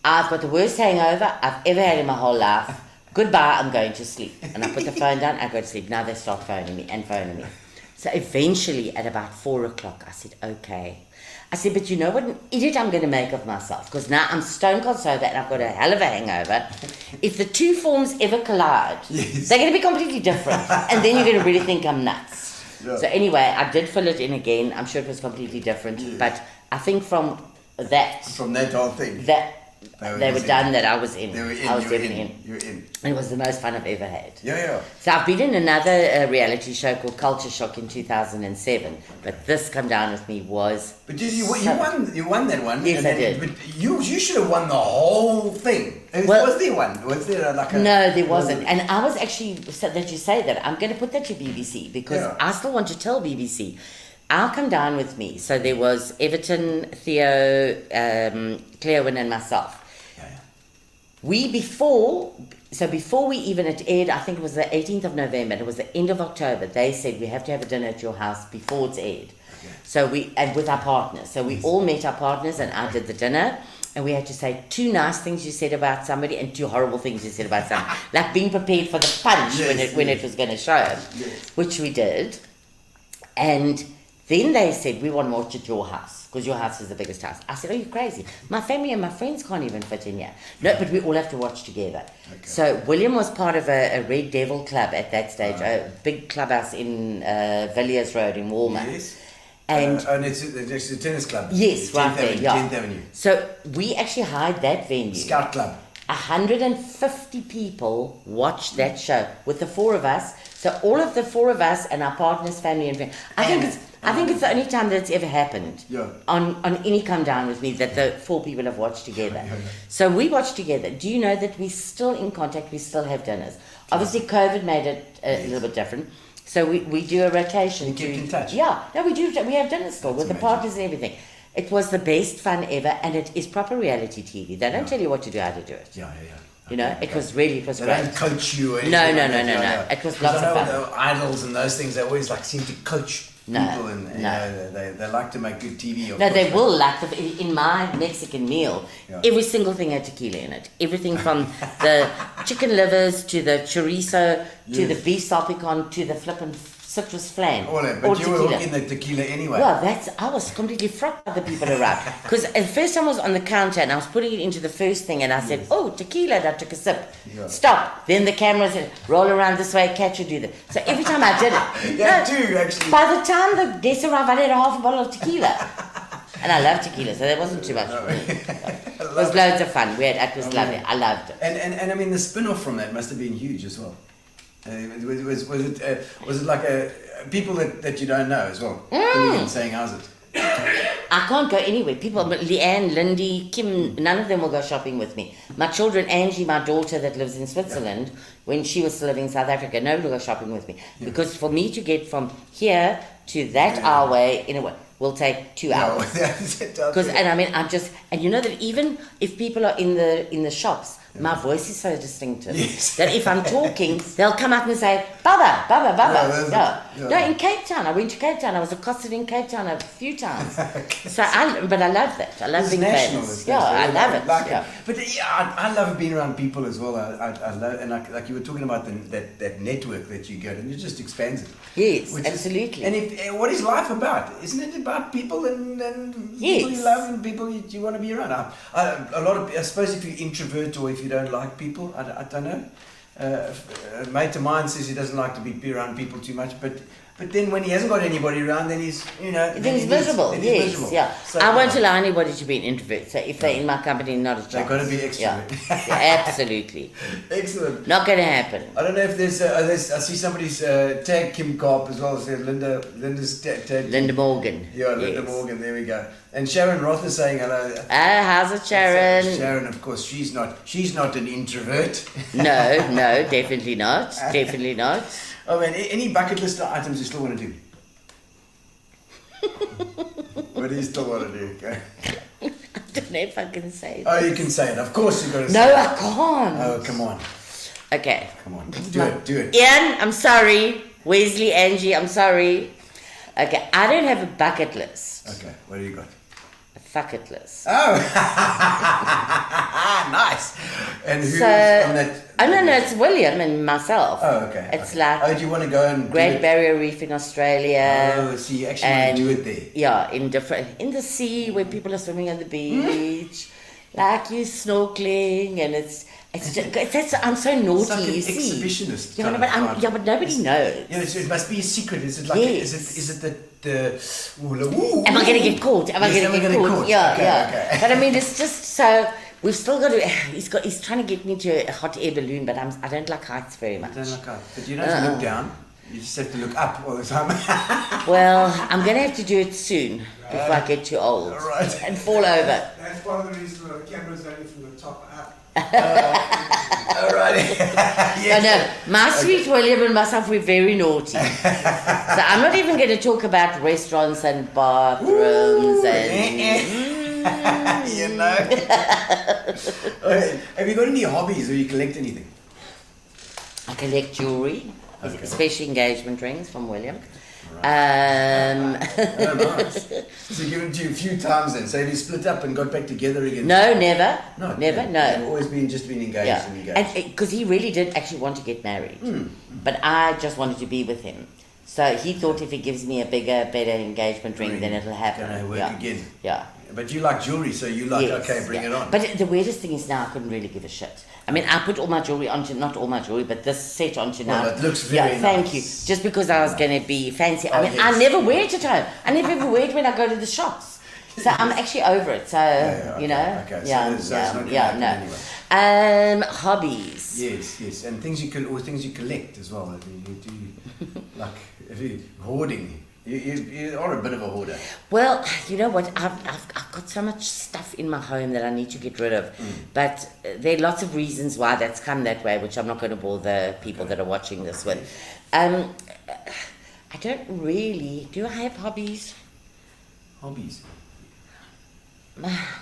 S5: I've got the worst hangover I've ever had in my whole life. Goodbye, I'm going to sleep. And I put the phone down, I go to sleep. Now they start phoning me. So eventually at about 4 o'clock, I said, okay. I said, but you know what an idiot I'm going to make of myself, because now I'm stone cold sober and I've got a hell of a hangover. If the two forms ever collide, they're going to be completely different. And then you're going to really think I'm nuts. So anyway, I did fill it in again. I'm sure it was completely different. But I think from that
S3: whole thing.
S5: They were done that I was in. I was definitely in.
S3: You're in.
S5: And it was the most fun I've ever had.
S3: So
S5: I've been in another reality show called Culture Shock in 2007, but this Come Down With Me was.
S3: But you won that one.
S5: Yes, I did.
S3: But you should have won the whole thing. Was there one? Was there like a?
S5: No, there wasn't. And I was actually, so that you say that, I'm going to put that to BBC because I still want to tell BBC. I'll Come Down With Me. So there was Everton, Theo, Claire and myself. Before we even it aired, I think it was the 18th of November, it was the end of October, they said we have to have a dinner at your house before it's aired. So and with our partners. So we all met our partners and I did the dinner, and we had to say 2 nice things you said about somebody and 2 horrible things you said about somebody. Like being prepared for the punch when it was going to show, which we did. And then they said, we want to watch at your house, because your house is the biggest house. I said, are you crazy? My family and my friends can't even fit in here. No, but we all have to watch together. So William was part of a Red Devil club at that stage, a big clubhouse in Villiers Road in Walmer. And
S3: it's a tennis club.
S5: Yes, right there,
S3: 10th Avenue.
S5: So we actually hired that venue.
S3: Scout Club.
S5: 150 people watched that show with the 4 of us. So all of the 4 of us and our partners, family and friends. I think it's the only time that it's ever happened on any Come Down With Me that the 4 people have watched together. So we watched together. Do you know that we're still in contact? We still have dinners. Obviously, COVID made it a little bit different. So we do a rotation.
S3: You keep in touch?
S5: Yeah. No, we do. We have dinners still with the partners and everything. It was the best fun ever, and it is proper reality TV. They don't tell you what to do, how to do it. It was great. They
S3: don't coach you or anything.
S5: No. It was lots of fun.
S3: The idols and those things, they always seem to coach people, and they like to make good TV.
S5: They will. In my Mexican meal, every single thing had tequila in it. Everything from the chicken livers to the chorizo to the beef salpicon to the flippin' citrus flan.
S3: But you were hooking the tequila anyway.
S5: Well, I was completely fraught by the people around. Because the first time I was on the counter and I was putting it into the first thing and I said, oh, tequila, and I took a sip. Stop. Then the camera said, roll around this way, catch you, do that. So every time I did it.
S3: Too, actually.
S5: By the time the guests arrived, I had a half a bottle of tequila. And I love tequila, so that wasn't too much. It was loads of fun. It was lovely. I loved it.
S3: And I mean, the spin-off from that must have been huge as well. Was it like people that you don't know as well? Saying, how's it?
S5: I can't go anywhere. People, Leanne, Lindy, Kim, none of them will go shopping with me. My children, Angie, my daughter that lives in Switzerland, when she was still living in South Africa, nobody will go shopping with me. Because for me to get from here to that our way, in a way, will take 2 hours. And I mean, and you know that even if people are in the shops, My voice is so distinctive
S3: Yes.
S5: that if I'm talking, they'll come up and say, Bubba, Bubba, Bubba.
S3: Yeah.
S5: No, in Cape Town. I went to Cape Town. I was accosted in Cape Town a few times. But I love that. I love
S3: It's
S5: being
S3: national.
S5: famous.
S3: It's
S5: Yeah, I
S3: national.
S5: love it.
S3: Like
S5: Yeah.
S3: But I love being around people as well. I love, and like you were talking about that network that you get, and it just expands it.
S5: Yes,
S3: Which
S5: absolutely.
S3: What is life about? Isn't it about people and
S5: Yes.
S3: people you love and people you want to be around? I suppose if you're introvert or if you don't like people, I don't know. A mate of mine says he doesn't like to be around people too much, but then when he hasn't got anybody around, then he's
S5: Then he's miserable.
S3: then
S5: Yes,
S3: he's miserable.
S5: yeah.
S3: So,
S5: I won't allow anybody to be an introvert. So if they're in my company, not a chance.
S3: They've got to be extrovert.
S5: Yeah, absolutely.
S3: Excellent.
S5: Not going to happen.
S3: I don't know if there's I see somebody's tag Kim Carp as well. It says Linda's tag.
S5: Linda Morgan.
S3: Yeah, Linda
S5: Yes.
S3: Morgan. There we go. And Sharon Roth is saying hello.
S5: How's it, Sharon?
S3: Sharon, of course, she's not an introvert.
S5: No, definitely not. Definitely not.
S3: Oh man, any bucket list items you still want to do? What do you still want to do? Okay.
S5: I don't know if I can say
S3: Oh,
S5: that.
S3: you can say it. Of course you've got to
S5: No,
S3: say it.
S5: I can't.
S3: Oh, come on.
S5: Okay.
S3: Come on. Do it.
S5: Ian, I'm sorry. Wesley, Angie, I'm sorry. Okay, I don't have a bucket list.
S3: Okay, what do you got?
S5: A bucket list.
S3: Oh, nice. And who's
S5: So,
S3: on that?
S5: no, it's William and myself.
S3: Oh, okay.
S5: It's
S3: okay.
S5: like
S3: Oh, do you want to go and do
S5: Great
S3: it?
S5: Barrier Reef in Australia.
S3: Oh, so you actually want to do it there?
S5: Yeah, in the sea where people are swimming on the beach, like you snorkeling, and I'm so naughty.
S3: It's like an
S5: you see.
S3: exhibitionist.
S5: Yeah,
S3: kind
S5: but,
S3: of vibe.
S5: but nobody knows.
S3: Yeah, so it must be a secret. Is it like?
S5: Yes.
S3: Is it the? Ooh,
S5: Am I going to get caught? Am I
S3: Yes,
S5: going to
S3: am I
S5: get
S3: gonna
S5: caught?
S3: caught?
S5: Yeah,
S3: Okay,
S5: yeah.
S3: okay.
S5: But I mean, it's just so we've still got to. He's trying to get me to a hot air balloon, but I don't like heights very much.
S3: I don't look up, but you don't have to look down. You just have to look up all the time.
S5: Well, I'm going to have to do it soon before I get too old
S3: Right.
S5: and fall over.
S6: That's part of the reason why the camera's only from the top up.
S3: All right.
S5: Yes. No, my sweet William and myself, we're very naughty. So I'm not even going to talk about restaurants and bathrooms and...
S3: You know. Okay. Have you got any hobbies or you collect anything?
S5: I collect jewellery,
S3: Okay.
S5: especially engagement rings from William.
S3: Oh, nice. So you give them to you a few times then. So have you split up and got back together again?
S5: No, never.
S3: No,
S5: Never,
S3: You've
S5: no.
S3: always just been engaged
S5: Yeah,
S3: and engaged.
S5: and because he really did actually want to get married, but I just wanted to be with him. So he thought if he gives me a bigger, better engagement ring, then it'll happen.
S3: Gonna work
S5: yeah.
S3: again.
S5: Yeah.
S3: But you like jewelry, so you like,
S5: Yes,
S3: okay, bring
S5: yeah.
S3: it on.
S5: But the weirdest thing is now I couldn't really give a shit. I mean, I put all my jewelry onto, not all my jewelry, but this set onto now.
S3: Well, it looks very
S5: thank
S3: nice.
S5: you. Just because I was going to be fancy. I
S3: Oh,
S5: mean,
S3: yes.
S5: I never wear it at home. I never ever wear it when I go to the shops. So I'm actually over it. So,
S3: okay,
S5: you know.
S3: okay. So
S5: Yeah,
S3: it's not gonna
S5: yeah,
S3: happen
S5: no.
S3: anyway.
S5: Hobbies.
S3: Yes, and things you collect as well. I mean, you do like if you hoarding. You are a bit of a hoarder.
S5: Well, you know what? I've got so much stuff in my home that I need to get rid of. But there are lots of reasons why that's come that way, which I'm not going to bore the people that are watching this with. I don't really. Do I have hobbies?
S3: Hobbies.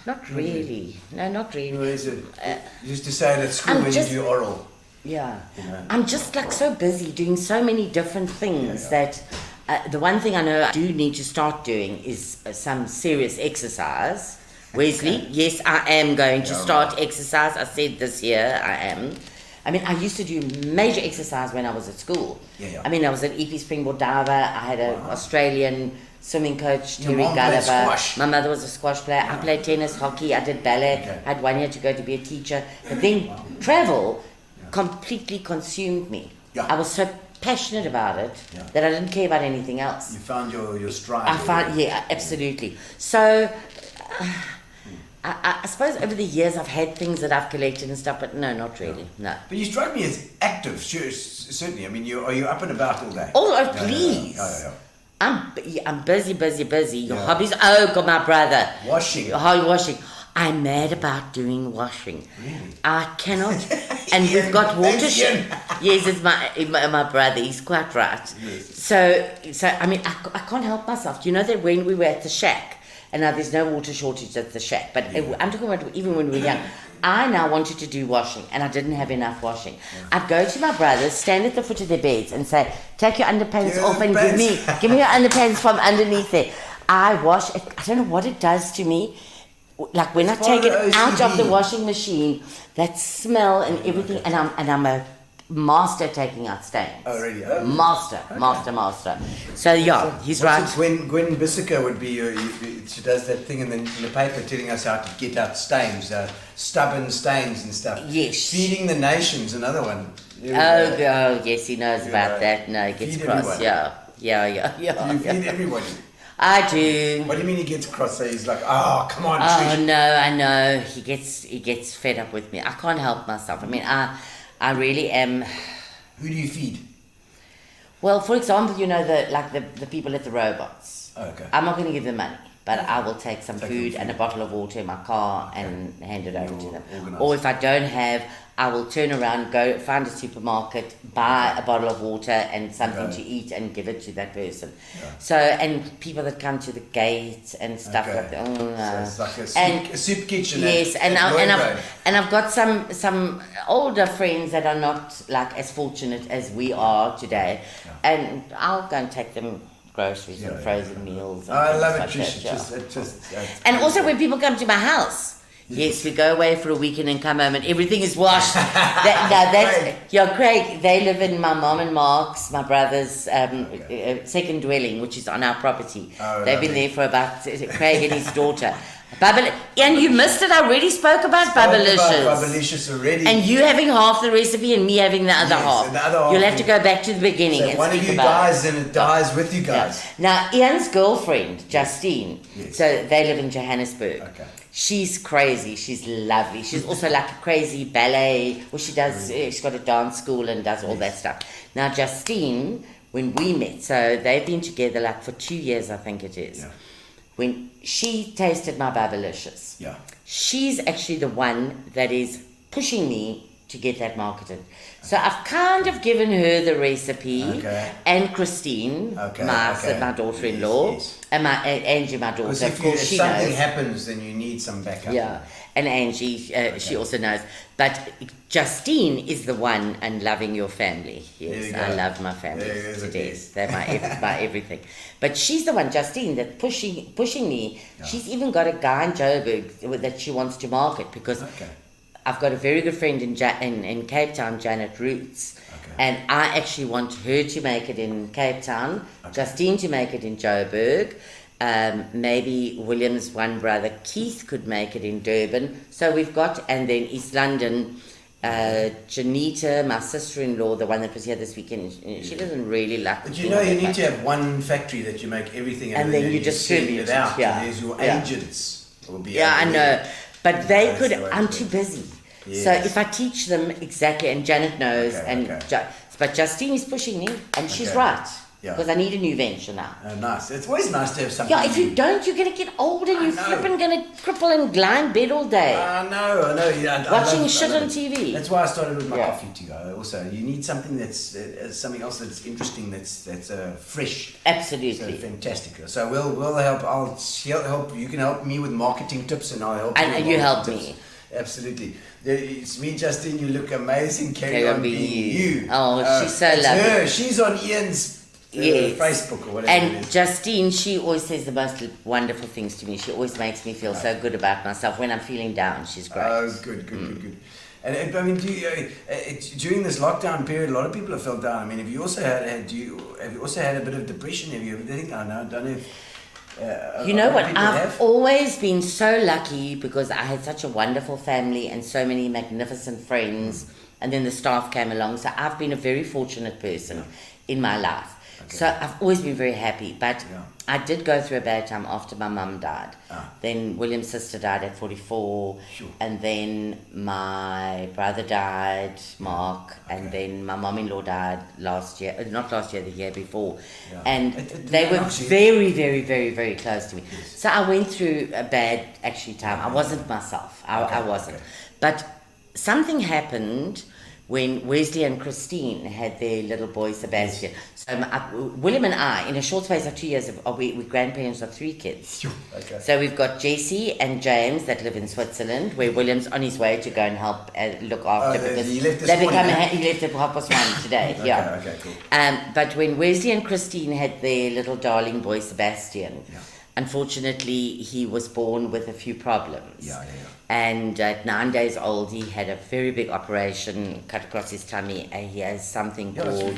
S5: Not really. No, not really.
S3: What is it? You used to say it at school
S5: I'm
S3: when
S5: just-
S3: you do oral.
S5: Yeah.
S3: You know.
S5: I'm just like so busy doing so many different things that the one thing I know I do need to start doing is some serious exercise. Wesley, yes, I am going to start exercise. I said this year I am. I mean, I used to do major exercise when I was at school.
S3: Yeah.
S5: I mean, I was an EP springboard diver. I had an Australian swimming coach,
S3: Your
S5: Terry
S3: mom played
S5: Gulliver.
S3: squash.
S5: My mother was a squash player. I played tennis, hockey. I did ballet.
S3: Okay.
S5: I had 1 year to go to be a teacher. But then travel completely consumed me.
S3: Yeah.
S5: I was so passionate about it that I didn't care about anything else.
S3: You found your stride.
S5: I found, yeah, absolutely. So, I suppose over the years I've had things that I've collected and stuff, but no, not really, no.
S3: But you strike me as active, sure, certainly. I mean, are you up and about all day?
S5: Oh,
S3: Yeah,
S5: please.
S3: Yeah.
S5: I'm busy. Your
S3: Yeah.
S5: hobbies, oh, God, my brother.
S3: Washing.
S5: Washing. I'm mad about doing washing.
S3: Really?
S5: I cannot. And we've got water.
S3: Thanks, Ian.
S5: Yes, it's my brother. He's quite right. So I mean, I can't help myself. Do you know that when we were at the shack, and now there's no water shortage at the shack, but I'm talking about even when we were young, I now wanted to do washing, and I didn't have enough washing. I'd go to my brothers, stand at the foot of their beds, and say, "Take your underpants off and give me your underpants from underneath there." I wash it. I don't know what it does to me. Like when I take it out of the washing machine, that smell and everything, and I'm a master at taking out stains.
S3: Oh, really?
S5: Master. So yeah, he's right.
S3: Gwen Bissica would be, she does that thing in the paper telling us how to get out stains, stubborn stains and stuff.
S5: Yes.
S3: Feeding the Nation's another one.
S5: Oh, yes, he knows about that. No, he gets cross.
S3: Everyone.
S5: Yeah.
S3: Do you feed everybody?
S5: I do.
S3: What do you mean he gets cross? So he's like, oh, come on,
S5: Oh
S3: Trish.
S5: no, I know. He gets fed up with me. I can't help myself. I mean, I really am.
S3: Who do you feed?
S5: Well, for example, the people at the robots.
S3: Okay.
S5: I'm not going to give them money, but I will take some food and a bottle of water in my car and hand it over to them.
S3: Organized.
S5: Or if I don't have, I will turn around, go find a supermarket, buy a bottle of water and something to eat and give it to that person.
S3: Yeah.
S5: So, and people that come to the gate and stuff like that. Oh, no.
S3: So it's like a soup kitchen.
S5: Yes, and I've got some older friends that are not like as fortunate as we are today, and I'll go and take them groceries and frozen meals. And
S3: I love it,
S5: like
S3: Trish.
S5: And also when people come to my house. Yes, we go away for a weekend and come home and everything is washed. Craig, they live in my mom and Mark's, my brother's second dwelling, which is on our property.
S3: Oh,
S5: they've been there for about, Craig and his daughter. And you missed it, I already spoke about Bubbalicious.
S3: Bubbalicious already.
S5: And you having half the recipe and me having the other half.
S3: And the other half.
S5: You'll have to go back to the beginning.
S3: So
S5: and
S3: one of you dies and it dies with you guys.
S5: Yeah. Now, Ian's girlfriend, Justine, so they live in Johannesburg.
S3: Okay.
S5: She's crazy. She's lovely. She's also like a crazy ballet. Well, she does. She's got a dance school and does all that stuff. Now, Justine, when we met, so they've been together like for 2 years, I think it is.
S3: Yeah.
S5: When she tasted my Bubbalicious, she's actually the one that is pushing me to get that marketed. So I've kind of given her the recipe, and Christine, my daughter-in-law, and Angie, my daughter.
S3: Because
S5: of course,
S3: if something happens, then you need some backup.
S5: Yeah, and Angie, she also knows. But Justine is the one and loving your family. Yes, I love my family to death. They're my everything. But she's the one, Justine, that's pushing me. Yeah. She's even got a guy in Joburg that she wants to market because I've got a very good friend in Cape Town, Janet Roots, and I actually want her to make it in Cape Town, Justine to make it in Joburg. Maybe William's one brother Keith could make it in Durban. So we've got, and then East London, Janita, my sister-in-law, the one that was here this weekend, she doesn't really like.
S3: But you need to have one factory that you make everything,
S5: and then you distribute
S3: it out.
S5: Yeah.
S3: There's your agents. Will be
S5: I know, but they could. I'm too busy. Yes. So if I teach them exactly, and Janet knows, but Justine is pushing me, and she's right. Yeah. Because I need a new venture now.
S3: Oh, nice. It's always nice to have something.
S5: Yeah, if you don't, you're going to get old and you're flipping going to cripple and lie in bed all day.
S3: I know. Yeah,
S5: watching shit on TV.
S3: That's why I started with my coffee too. Also, you need something that's something else that's interesting, that's fresh.
S5: Absolutely.
S3: So fantastic. So we'll help. I'll help. You can help me with marketing tips, and I'll help you.
S5: And you help me.
S3: Absolutely. It's me, Justine. You look amazing. Carry on being you.
S5: Oh, she's so lovely.
S3: Her. She's on Ian's Facebook or whatever.
S5: And
S3: it is.
S5: Justine, she always says the most wonderful things to me. She always makes me feel so good about myself when I'm feeling down. She's great.
S3: Oh, good. And I mean, during this lockdown period, a lot of people have felt down. I mean, have you also had a bit of depression? Have you ever think? I don't know if.
S5: You know what? I've always been so lucky because I had such a wonderful family and so many magnificent friends, and then the staff came along. So I've been a very fortunate person in my life. So I've always been very happy, but I did go through a bad time after my mum died. Then William's sister died at 44, and then my brother died, Mark, and then my mum-in-law died the year before. And they were very, very, very, very close to me. So I went through a bad time. I wasn't myself. I wasn't. But something happened when Wesley and Christine had their little boy Sebastian. So William and I, in a short space of 2 years, we're grandparents of 3 kids.
S3: Okay.
S5: So we've got Jesse and James that live in Switzerland, where William's on his way to go and help look after. Because
S3: he left this
S5: they
S3: morning,
S5: he left at 1:30 today.
S3: Okay, cool.
S5: But when Wesley and Christine had their little darling boy Sebastian, unfortunately he was born with a few problems. And at 9 days old, he had a very big operation cut across his tummy, and he has something called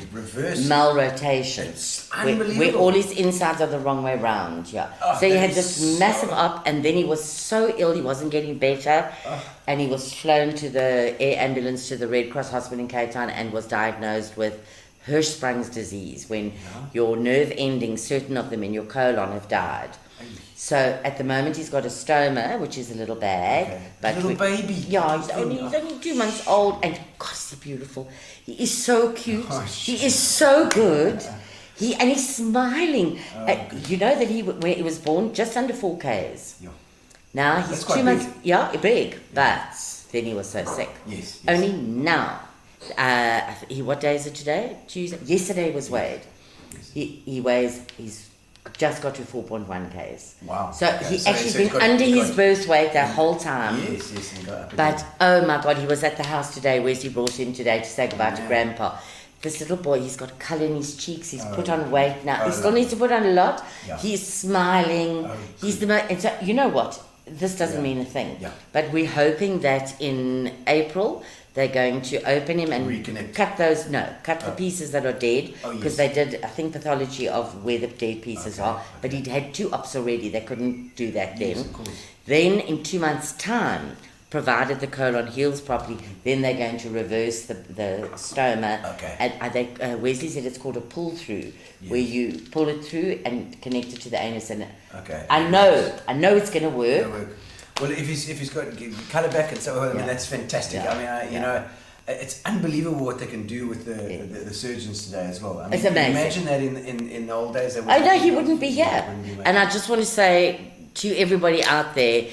S5: malrotation.
S3: It's
S5: where
S3: unbelievable.
S5: all his insides are the wrong way round. So he had this massive up, and then he was so ill, he wasn't getting better, and he was flown to the air ambulance to the Red Cross Hospital in Cape Town and was diagnosed with Hirschsprung's disease, when your nerve endings, certain of them in your colon, have died. So at the moment he's got a stoma, which is a little bag. But
S3: little baby.
S5: Yeah, he's only 2 months old, and God, is he beautiful. He is so cute. He is so good. He's smiling. You know that when he was born, just under 4 Ks. Now he's 2 months. Big. Yeah, big. But then he was so sick.
S3: Yes.
S5: Only now. What day is it today? Tuesday. Yesterday was weighed. He weighs. He's just got to 4.1 Ks.
S3: Wow.
S5: So he's actually been under his birth weight the whole time.
S3: Yes.
S5: But oh my God, he was at the house today. Wesley brought him today to say goodbye to Grandpa. This little boy, he's got colour in his cheeks. He's put on weight now. He still needs to put on a lot. He's smiling. He's the most. And so you know what? This doesn't mean a thing. But we're hoping that in April they're going to open him and
S3: reconnect.
S5: cut the pieces that are dead, because they did, I think, pathology of where the dead pieces are. But he'd had 2 ops already. They couldn't do that then.
S3: Of course.
S5: Then in 2 months' time, provided the colon heals properly, then they're going to reverse the stoma. And Wesley said it's called a pull through, where you pull it through and connect it to the anus. And I know it's going to work.
S3: Well, if he's got colour back and so, I mean, that's fantastic. I mean, you know, it's unbelievable what they can do with the surgeons today as well. I mean,
S5: it's amazing.
S3: Imagine that in the old days.
S5: I know he wouldn't be here. And I just want to say to everybody out there,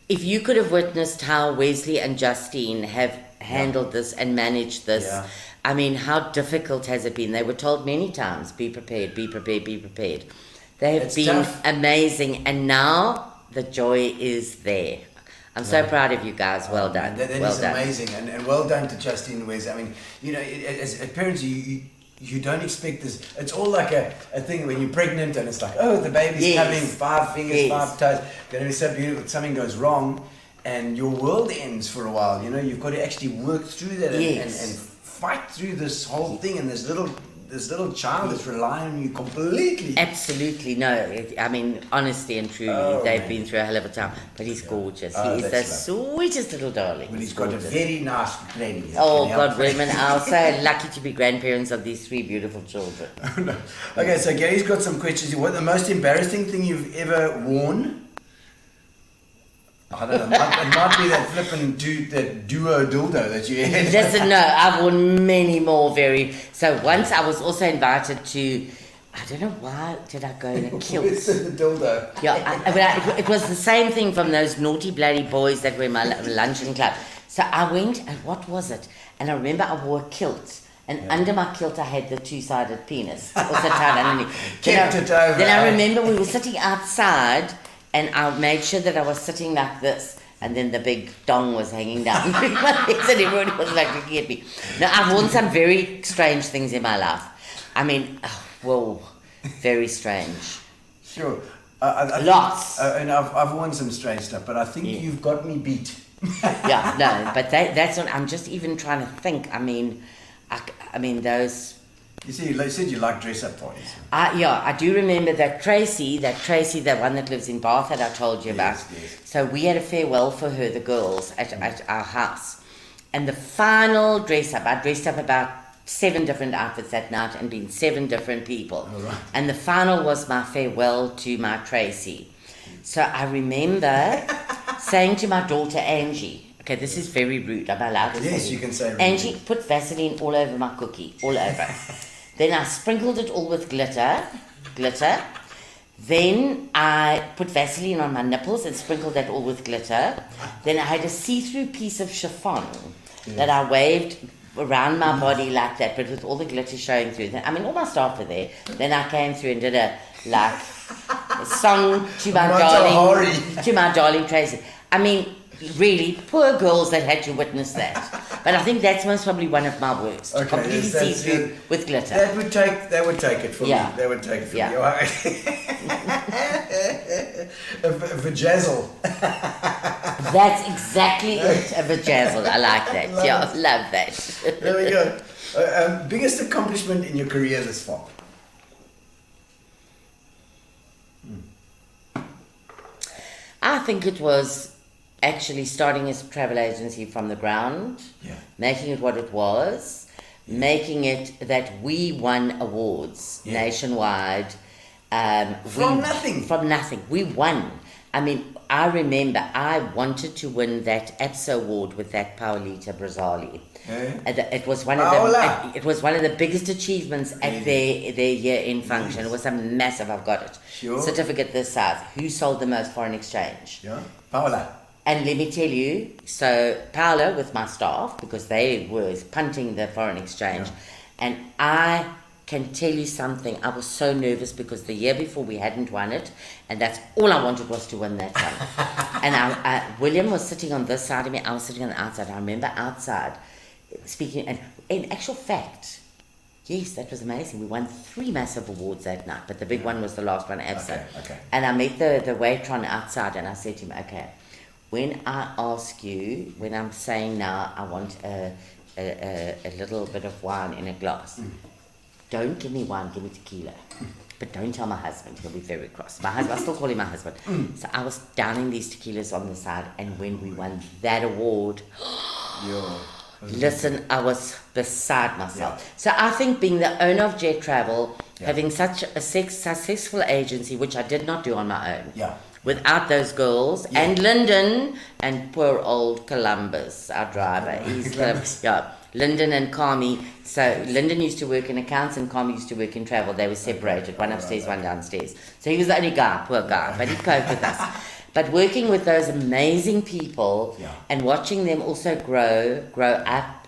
S5: if you could have witnessed how Wesley and Justine have handled this and managed this, I mean, how difficult has it been? They were told many times, be prepared, be prepared, be prepared. They have been amazing, and now the joy is there. I'm so proud of you guys. Well done.
S3: That is amazing, and well done to Justine and Wes. I mean, you know, as parents, you don't expect this. It's all like a thing when you're pregnant and it's like, oh, the baby's coming, 5 fingers, 5 toes, going to be so beautiful. Something goes wrong and your world ends for a while. You know, you've got to actually work through that and fight through this whole thing, and this little child is relying on you completely.
S5: Absolutely, no. I mean, honestly and truly, they've been through a hell of a time. But he's gorgeous. He is the sweetest little darling.
S3: Well, he's got a very nice granny.
S5: Oh, God, women are so lucky to be grandparents of these 3 beautiful children.
S3: Okay, so Gary's got some questions. What the most embarrassing thing you've ever worn? I don't know. It might be that flippin' duo dildo that you had.
S5: Listen, no, I've worn many more So once I was also invited to, I don't know why did I go in a kilt.
S3: It's the dildo.
S5: Yeah, it was the same thing from those naughty bloody boys that were in my luncheon club. So I went, and what was it? And I remember I wore a kilt. And under my kilt I had the 2-sided penis. Also tied underneath.
S3: Kept it over.
S5: Then I remember we were sitting outside, and I made sure that I was sitting like this, and then the big dong was hanging down between my legs, and everybody was like looking at me. Now, I've worn some very strange things in my life. I mean, very strange.
S3: Sure. Lots. And I've worn some strange stuff, but I think you've got me beat.
S5: Yeah, no, but that's not, I'm just even trying to think. I mean, those...
S3: You see, you said you like dress-up parties.
S5: I do remember that Tracy, the one that lives in Bath that I told you about. Yes. So we had a farewell for her, the girls, at our house. And the final dress-up, I dressed up about 7 different outfits that night and been 7 different people.
S3: All right.
S5: And the final was my farewell to my Tracy. So I remember saying to my daughter Angie, okay, this is very rude, am I allowed to say?
S3: Yes, you can say rude.
S5: Angie, put Vaseline all over my cookie, all over. Then I sprinkled it all with glitter. Then I put Vaseline on my nipples and sprinkled that all with glitter. Then I had a see-through piece of chiffon that I waved around my body like that, but with all the glitter showing through. I mean, all my staff were there. Then I came through and did a song to my darling Tracy. I mean, really, poor girls that had to witness that. But I think that's most probably one of my worst.
S3: Okay,
S5: completely see-through with glitter.
S3: That would take it from me. That would take it from you. A vajazzle.
S5: That's exactly it, a vajazzle. I like that. Love that.
S3: There we go. Biggest accomplishment in your career this far?
S5: I think it was actually starting a travel agency from the ground, making it what it was, making it that we won awards nationwide.
S3: From nothing.
S5: We won. I mean, I remember I wanted to win that APSA award with that Paolita Brazzali. It was one of the biggest achievements at their year-end function. It was a massive. I've got it.
S3: Sure.
S5: Certificate this size. Who sold the most foreign exchange?
S3: Yeah, Paola.
S5: And let me tell you, so Paola with my staff, because they were punting the foreign exchange, and I can tell you something, I was so nervous because the year before we hadn't won it, and that's all I wanted was to win that one. And William was sitting on this side of me, I was sitting on the outside. I remember outside speaking, and in actual fact, yes, that was amazing. We won 3 massive awards that night, but the big one was the last one, ABSA.
S3: Okay.
S5: And I met the waiter outside, and I said to him, okay, when I ask you, when I'm saying now I want a little bit of wine in a glass, don't give me wine, give me tequila. But don't tell my husband, he'll be very cross. My husband, I still call him my husband. So I was downing these tequilas on the side, and when we won that award, listen, I was beside myself. So I think being the owner of Jet Travel, having such a successful agency, which I did not do on my own, without those girls, and Lyndon, and poor old Columbus, our driver, Lyndon and Carmi. So Lyndon used to work in accounts and Carmi used to work in travel. They were separated, one upstairs, one downstairs. So he was the only guy, poor guy, but he coped with us. But working with those amazing people and watching them also grow up,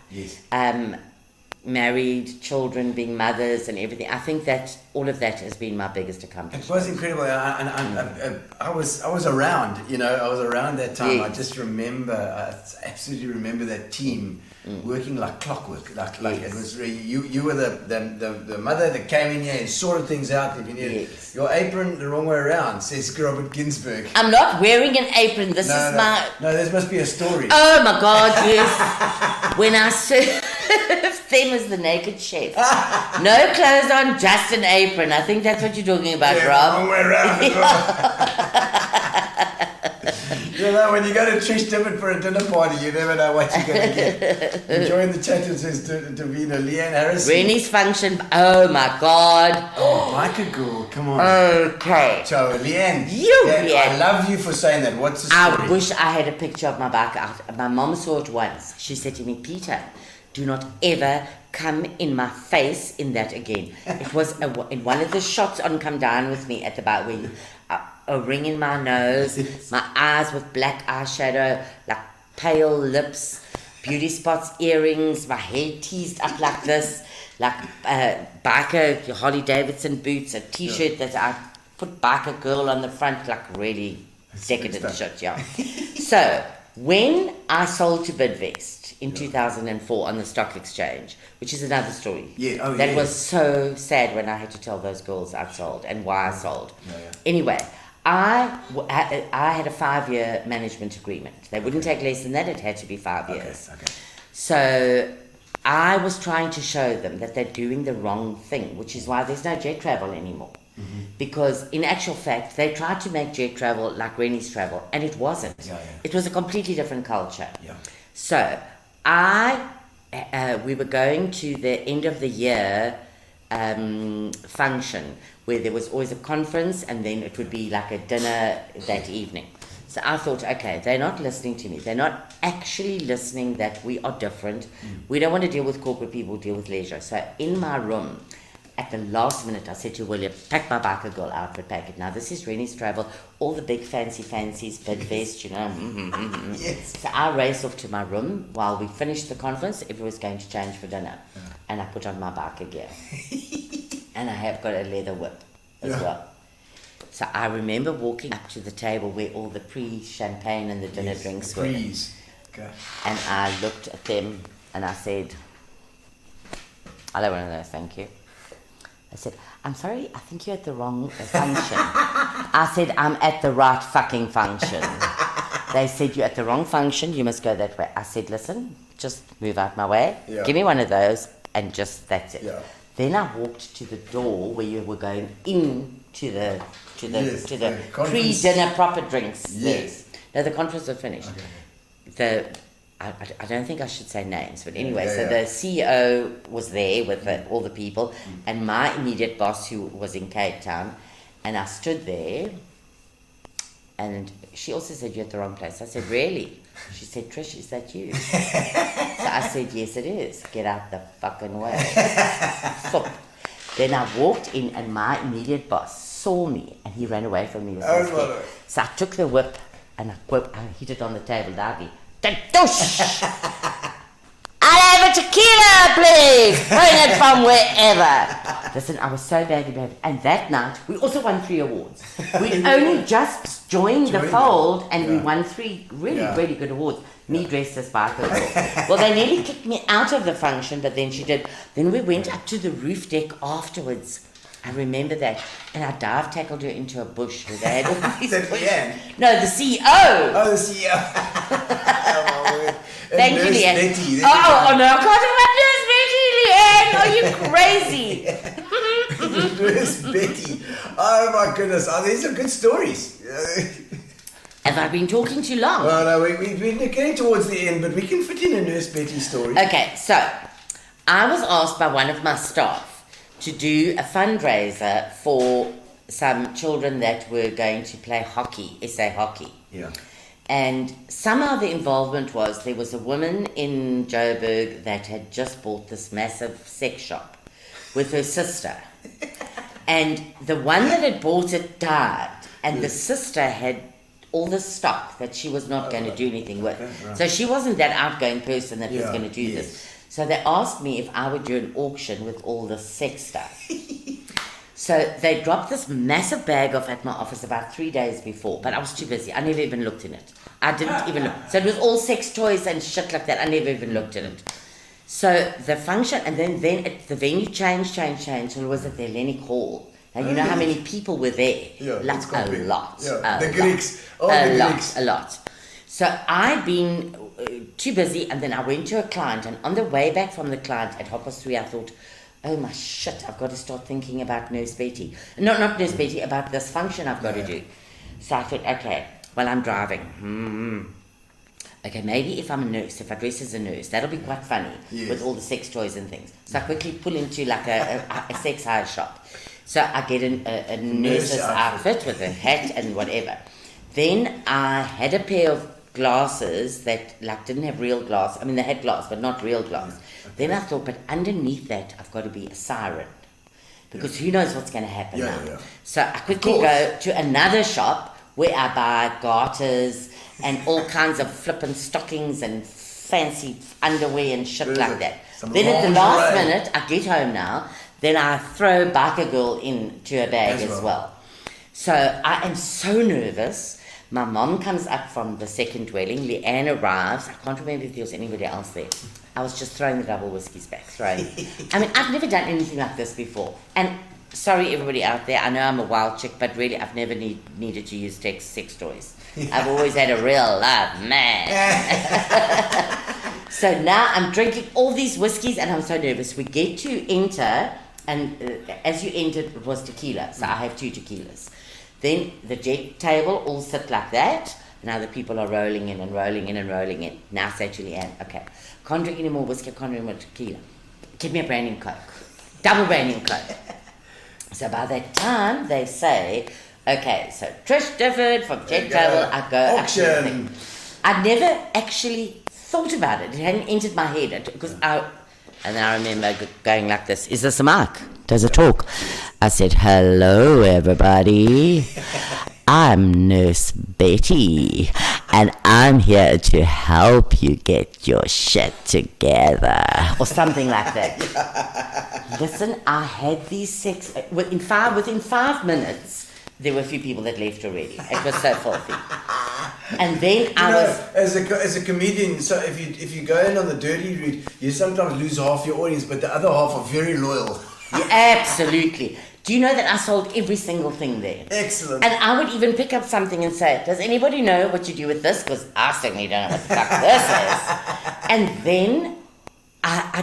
S5: married, children, being mothers and everything, I think that all of that has been my biggest accomplishment.
S3: It was incredible. I was around, I was around that time.
S5: Yes.
S3: I just remember, I absolutely remember that team working like clockwork. Like it was really, you were the mother that came in here and sorted things out. If you needed your apron the wrong way around, says Robert Ginsburg.
S5: I'm not wearing an apron. This is my...
S3: No, there must be a story.
S5: Oh my God, yes. When I served them as the naked chef. No clothes on, just an apron. I think that's what you're talking about, Rob.
S3: The wrong way around. When you go to Trish Bubba for a dinner party, you never know what you're going to get. Enjoying the chat with Davina, Leanne Harrison.
S5: Rennie's function, oh my God.
S3: Oh, Micah Girl, come on.
S5: Okay.
S3: So, Leanne,
S5: Leanne.
S3: I love you for saying that. What's the story?
S5: I wish I had a picture of my bike out. My mom saw it once. She said to me, Peter, do not ever come in my face in that again. It was in one of the shots on Come Down With Me at the bar where you, a ring in my nose, my eyes with black eyeshadow, like pale lips, beauty spots, earrings, my hair teased up like this, like biker Harley Davidson boots, a t-shirt that I put biker girl on the front, like really decadent shit, So, when I sold to Bidvest in 2004 on the stock exchange, which is another story. That was so sad when I had to tell those girls I'd sold and why I sold. Anyway, I had a 5-year management agreement. They wouldn't take less than that. It had to be 5 years. So I was trying to show them that they're doing the wrong thing, which is why there's no jet travel anymore. Because in actual fact, they tried to make jet travel like Rennie's travel, and it wasn't. It was a completely different culture. So we were going to the end of the year function where there was always a conference and then it would be like a dinner that evening. So I thought, okay, they're not listening to me. They're not actually listening that we are different. We don't want to deal with corporate people, deal with leisure. So in my room, at the last minute, I said to William, pack my biker girl outfit, pack it. Now, this is Rennie's travel, all the big fancies, bid vest, you know.
S6: Yes.
S5: So I raced off to my room while we finished the conference. Everyone was going to change for dinner. And I put on my biker gear. And I have got a leather whip as well. So I remember walking up to the table where all the pre-champagne and the dinner drinks were.
S6: Okay.
S5: And I looked at them and I said, I don't want to know, thank you. I said, I'm sorry, I think you're at the wrong function. I said, I'm at the right fucking function. They said, you're at the wrong function, you must go that way. I said, listen, just move out my way.
S6: Yeah.
S5: Give me one of those and just, that's it.
S6: Yeah.
S5: Then I walked to the door where you were going in to the
S6: conference.
S5: pre-dinner proper drinks.
S6: Yes.
S5: No, the conference was finished.
S6: Okay.
S5: I don't think I should say names, but anyway,
S6: Yeah,
S5: so
S6: yeah.
S5: the CEO was there with all the people, and my immediate boss who was in Cape Town, and I stood there, and she also said, you're at the wrong place. I said, really? She said, Trish, is that you? So I said, yes, it is. Get out the fucking way. So, then I walked in, and my immediate boss saw me, and he ran away from me. He was so scared. So I took the whip, and I hit it on the table loudly. Douche! I'll have a tequila, please! Bring it from wherever. Listen, I was so badly bad. And that night, we also won 3 awards. We only just joined the fold, and we won 3 really good awards. Me dressed as biker girl. Well, they nearly kicked me out of the function, but then she did. Then we went up to the roof deck afterwards. I remember that. And I dive tackled her into a bush where they had all these bushes. No, the CEO.
S6: Oh, the CEO. Oh, my word.
S5: Thank you,
S6: Nurse
S5: Leanne.
S6: Betty.
S5: Oh, no, I can't remember Nurse Betty, Leanne. Are you crazy?
S6: Nurse Betty. Oh, my goodness. Oh, these are good stories.
S5: Have I been talking too long?
S6: Oh, no, we're getting towards the end, but we can fit in a Nurse Betty story.
S5: Okay, so I was asked by one of my staff to do a fundraiser for some children that were going to play hockey, SA hockey.
S6: Yeah.
S5: And somehow the involvement was, there was a woman in Joburg that had just bought this massive sex shop with her sister. And the one that had bought it died, and the sister had all the stock that she was not going to do anything with.
S6: Okay, right.
S5: So she wasn't that outgoing person that was
S6: Yeah,
S5: going to do
S6: yes.
S5: this. So they asked me if I would do an auction with all the sex stuff. So they dropped this massive bag off at my office about 3 days before, but I was too busy. I never even looked in it. I didn't even look. So it was all sex toys and shit like that. I never even looked at it. So the function, and then the venue changed, and it was at the Hellenic Hall. Now, you know how many people were there?
S6: Yeah,
S5: like
S6: it's quite
S5: a
S6: big.
S5: lot.
S6: Yeah,
S5: a
S6: the
S5: lot,
S6: Greeks. Oh, the Greeks.
S5: A lot. So I'd been too busy, and then I went to a client, and on the way back from the client at 3:30, I thought, oh my shit, I've got to start thinking about Nurse Betty. Not Nurse Betty, about this function I've got to do. So I thought, okay, well, I'm driving. Okay, maybe if I'm a nurse, if I dress as a nurse, that'll be quite funny with all the sex toys and things. So I quickly pull into like a sex hire shop. So I get a nurse's outfit with a hat and whatever. Then I had a pair of glasses that like didn't have real glass. I mean, they had glass, but not real glass. Okay. Then I thought, but underneath that, I've got to be a siren. Because who knows what's going to happen now. Yeah. So I quickly go to another shop where I buy garters and all kinds of flippin' stockings and fancy underwear and shit like that. Then at the last minute, I get home now, then I throw Biker Girl into a bag as well. So I am so nervous. My mom comes up from the second dwelling. Leanne arrives. I can't remember if there was anybody else there. I was just throwing the double whiskies back, I mean, I've never done anything like this before. And sorry, everybody out there, I know I'm a wild chick, but really, I've never needed to use sex toys. I've always had a real love, man. So now I'm drinking all these whiskeys, and I'm so nervous. We get to enter, and as you entered, it was tequila. So I have 2 tequilas. Then the jet table all sit like that. Now the people are rolling in and rolling in and rolling in. Now I say to Leanne, okay, can't drink any more whiskey, can't drink more tequila. Give me a brandy and coke. Double brandy and coke. So by that time, they say, okay, so Trish Difford from jet table, I go
S6: auction.
S5: I never actually thought about it. It hadn't entered my head. And then I remember going like this, is this a mic? does a talk. I said, hello, everybody. I'm Nurse Betty, and I'm here to help you get your shit together. Or something like that. Listen, I had these sex... Within 5 minutes, there were a few people that left already. It was so filthy. And then
S3: as a comedian, so if you go in on the dirty route, you sometimes lose half your audience, but the other half are very loyal.
S5: Yeah, absolutely. Do you know that I sold every single thing there?
S3: Excellent.
S5: And I would even pick up something and say, does anybody know what you do with this? Because I certainly don't know what the fuck this is. And then I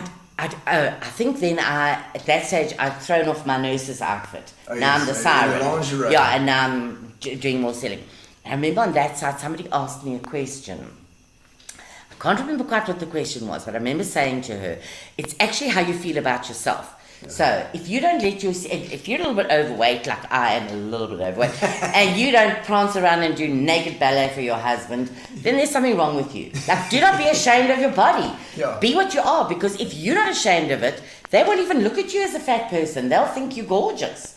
S5: think then at that stage I'd thrown off my nurse's outfit.
S3: Oh,
S5: now
S3: yes,
S5: I'm the siren.
S3: lingerie.
S5: Yeah, and now I'm doing more selling. I remember on that side somebody asked me a question. I can't remember quite what the question was, but I remember saying to her, it's actually how you feel about yourself. Yeah. So if you don't if you're a little bit overweight, like I am a little bit overweight, and you don't prance around and do naked ballet for your husband, then there's something wrong with you. Like, do not be ashamed of your body.
S3: Yeah.
S5: Be what you are, because if you're not ashamed of it, they won't even look at you as a fat person. They'll think you're gorgeous.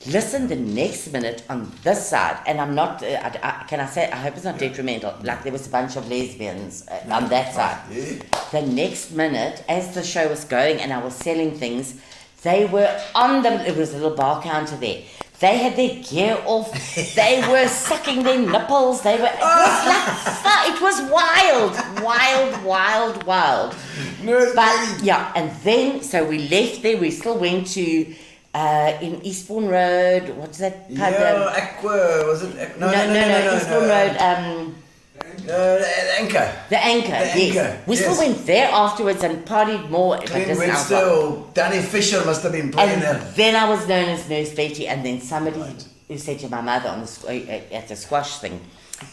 S5: Listen, the next minute on this side, and I'm not, can I say, I hope it's not detrimental, like there was a bunch of lesbians on that side.
S3: Yeah.
S5: The next minute, as the show was going and I was selling things, they were on them, it was a little bar counter there. They had their gear off, they were sucking their nipples, it was wild.
S3: Nurse Betty.
S5: Yeah, and then, so we left there, we still went to, in Eastbourne Road, what's that pub?
S3: Yeah, Aqua, was it? No,
S5: Eastbourne Road,
S3: the Anchor.
S5: The Anchor, yes. We still went there afterwards and partied more.
S3: Glenn Webster or Danny Fisher must have been playing there.
S5: And then I was known as Nurse Betty, and then somebody who said to my mother on at the squash thing,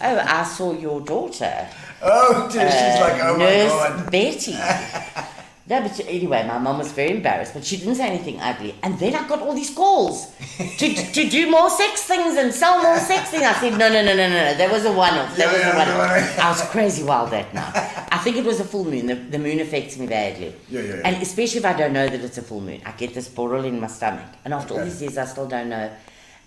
S5: oh, I saw your daughter.
S3: Oh, dear, she's like, oh
S5: Nurse
S3: my God.
S5: Betty. No, but anyway, my mum was very embarrassed, but she didn't say anything ugly. And then I got all these calls to do more sex things and sell more sex things. I said, no, there was a one-off. I was crazy wild that night. I think it was a full moon. The moon affects me badly.
S3: Yeah.
S5: And especially if I don't know that it's a full moon. I get this boil in my stomach. And after all these years, I still don't know.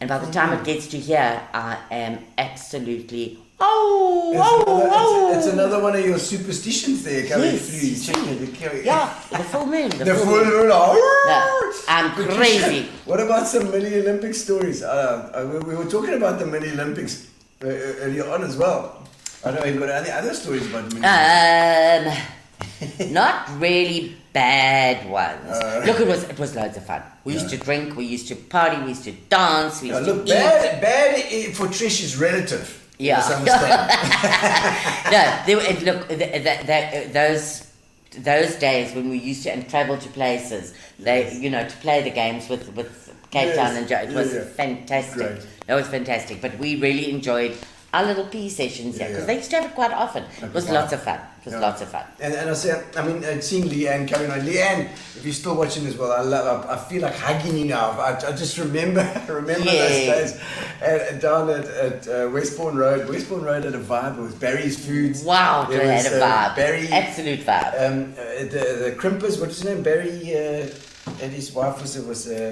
S5: And by the time it gets to here, I am absolutely...
S3: It's another one of your superstitions there coming through.
S5: Yeah, the full moon.
S3: The full moon.
S5: No, I'm crazy.
S3: What about some mini Olympic stories? We were talking about the mini Olympics earlier on as well. I don't know if you've got any other stories about mini
S5: Not really bad ones. Look, it was loads of fun. We used to drink, we used to party, we used to dance, we used to eat.
S3: Bad for Trish is relative.
S5: Yeah. Those days when we used to and travel to places, to play the games with Cape Town and Joe, it was fantastic.
S3: Great.
S5: That was fantastic. But we really enjoyed our little pee sessions here because they used to have it quite often. It was lots of fun. Lots of fun.
S3: And I say, seeing Leanne coming on. Leanne, if you're still watching as well, I feel like hugging you now. I just remember those days down at Westbourne Road. Westbourne Road had a vibe. It was Barry's Foods.
S5: Wow, it had a vibe.
S3: Barry,
S5: absolute vibe.
S3: The Crimpers. What's his name? Barry. And his wife was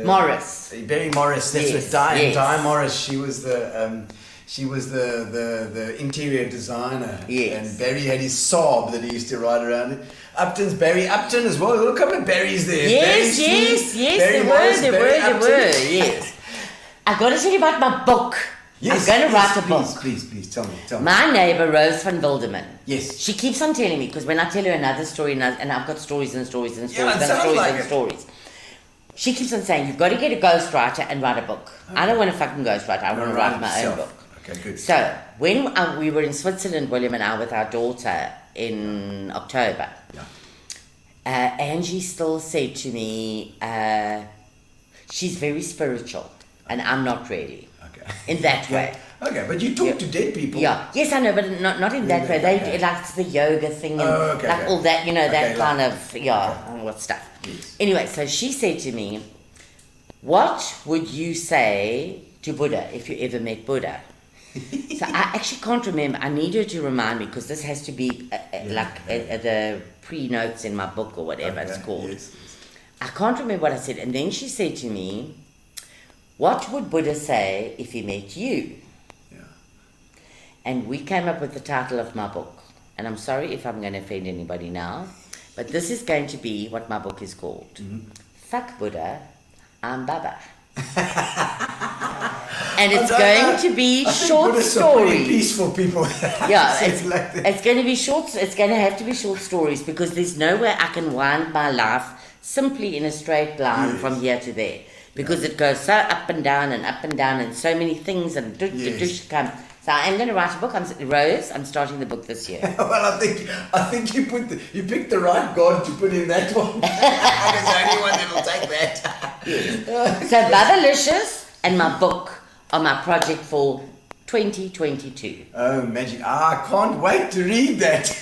S5: Morris.
S3: Barry Morris. That's with Di Morris. She was the. She was the interior designer.
S5: Yes.
S3: And Barry had his Saab that he used to ride around in. Upton's Barry Upton as well. Look, a couple of Barrys there.
S5: Yes, there were. Yes. I've got to tell you about my book.
S3: Yes,
S5: I'm going to write a book.
S3: Please, tell me.
S5: My neighbour, Rose van Wilderman.
S3: Yes.
S5: She keeps on telling me, because when I tell her another story, and I've got stories and stories and stories
S3: and stories
S5: stories. She keeps on saying, you've got to get a ghostwriter and write a book. Okay. I don't want a fucking ghostwriter. I want to write my own book.
S3: Okay, good.
S5: So, when we were in Switzerland, William and I, with our daughter in October, Angie still said to me, she's very spiritual, and I'm not really.
S3: Okay.
S5: In that way.
S3: Okay, but you talk to dead people.
S5: Yeah. Yes, I know, but not in that way. They like the yoga thing and all that, that kind of, what stuff.
S3: Yes.
S5: Anyway, so she said to me, what would you say to Buddha if you ever met Buddha? So I actually can't remember. I need her to remind me because this has to be the pre-notes in my book or whatever it's called.
S3: Yes.
S5: I can't remember what I said. And then she said to me, what would Buddha say if he met you?
S3: Yeah.
S5: And we came up with the title of my book. And I'm sorry if I'm going to offend anybody now, but this is going to be what my book is called. Fuck Buddha, I'm Bubba. And it's going to be short
S3: Buddhists
S5: stories.
S3: are pretty peaceful people.
S5: Yeah,
S3: It's like that.
S5: it's going to be short. It's going to have to be short stories because there's no way I can wind my life simply in a straight line from here to there because it goes so up and down and so many things and dush come. So I'm going to write a book. Rose, I'm starting the book this year.
S3: Well, I think you picked the right God to put in that one. There's only one that will take that.
S5: So Bubbalicious and my book are my project for 2022.
S3: Oh, magic. I can't wait to read that.
S5: It's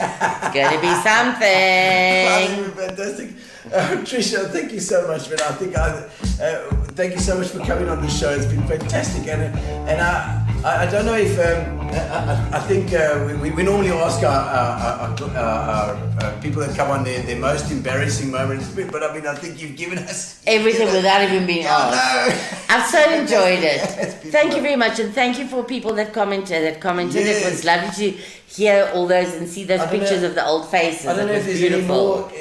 S5: going to be something.
S3: Fantastic. Trish, thank you so much, man. Thank you so much for coming on the show. It's been fantastic. And I don't know if I think we normally ask our people that come on their most embarrassing moments, but I mean I think you've given us
S5: Everything without even being asked. I've so enjoyed it. Thank you
S3: fun.
S5: very much, and thank you for people that commented.
S3: Yes.
S5: It was lovely to hear all those and see those pictures of the old faces.
S3: I don't know
S5: It
S3: if
S5: was
S3: there's
S5: beautiful.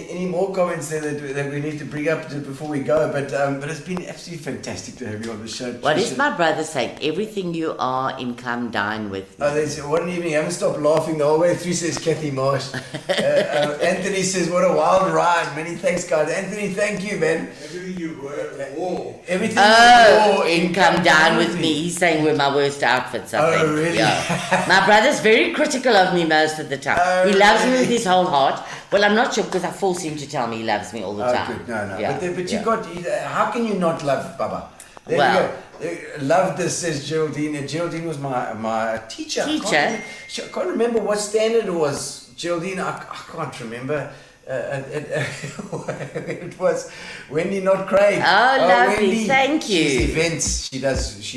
S3: any more comments there that we need to bring up before we go, but it's been absolutely fantastic to have you on the show.
S5: What
S3: Trish.
S5: is my brother saying? Everything you are in, come dine with me.
S3: Oh, there's one evening, I haven't stopped laughing the whole way through, says Kathy Marsh. Anthony says, what a wild ride. Many thanks, guys. Anthony, thank you, man.
S6: Everything you were, whoa.
S3: Everything
S5: Oh,
S3: you
S5: in come down with me. He's saying we're my worst outfits, I think.
S3: Oh, really?
S5: Yeah. My brother's very critical of me most of the time.
S3: Oh,
S5: he loves me
S3: really?
S5: with his whole heart. Well, I'm not sure because I force him to tell me he loves me all the
S3: Oh,
S5: time.
S3: good. No.
S5: Yeah,
S3: But
S5: yeah.
S3: you got, how can you not love Bubba? There
S5: Well.
S3: you go. Love this, says Geraldine. And Geraldine was my teacher.
S5: Teacher?
S3: I can't remember what standard it was. Geraldine, I can't remember. It was Wendy, not Craig.
S5: Oh, lovely.
S3: Wendy.
S5: Thank you.
S3: She's events. She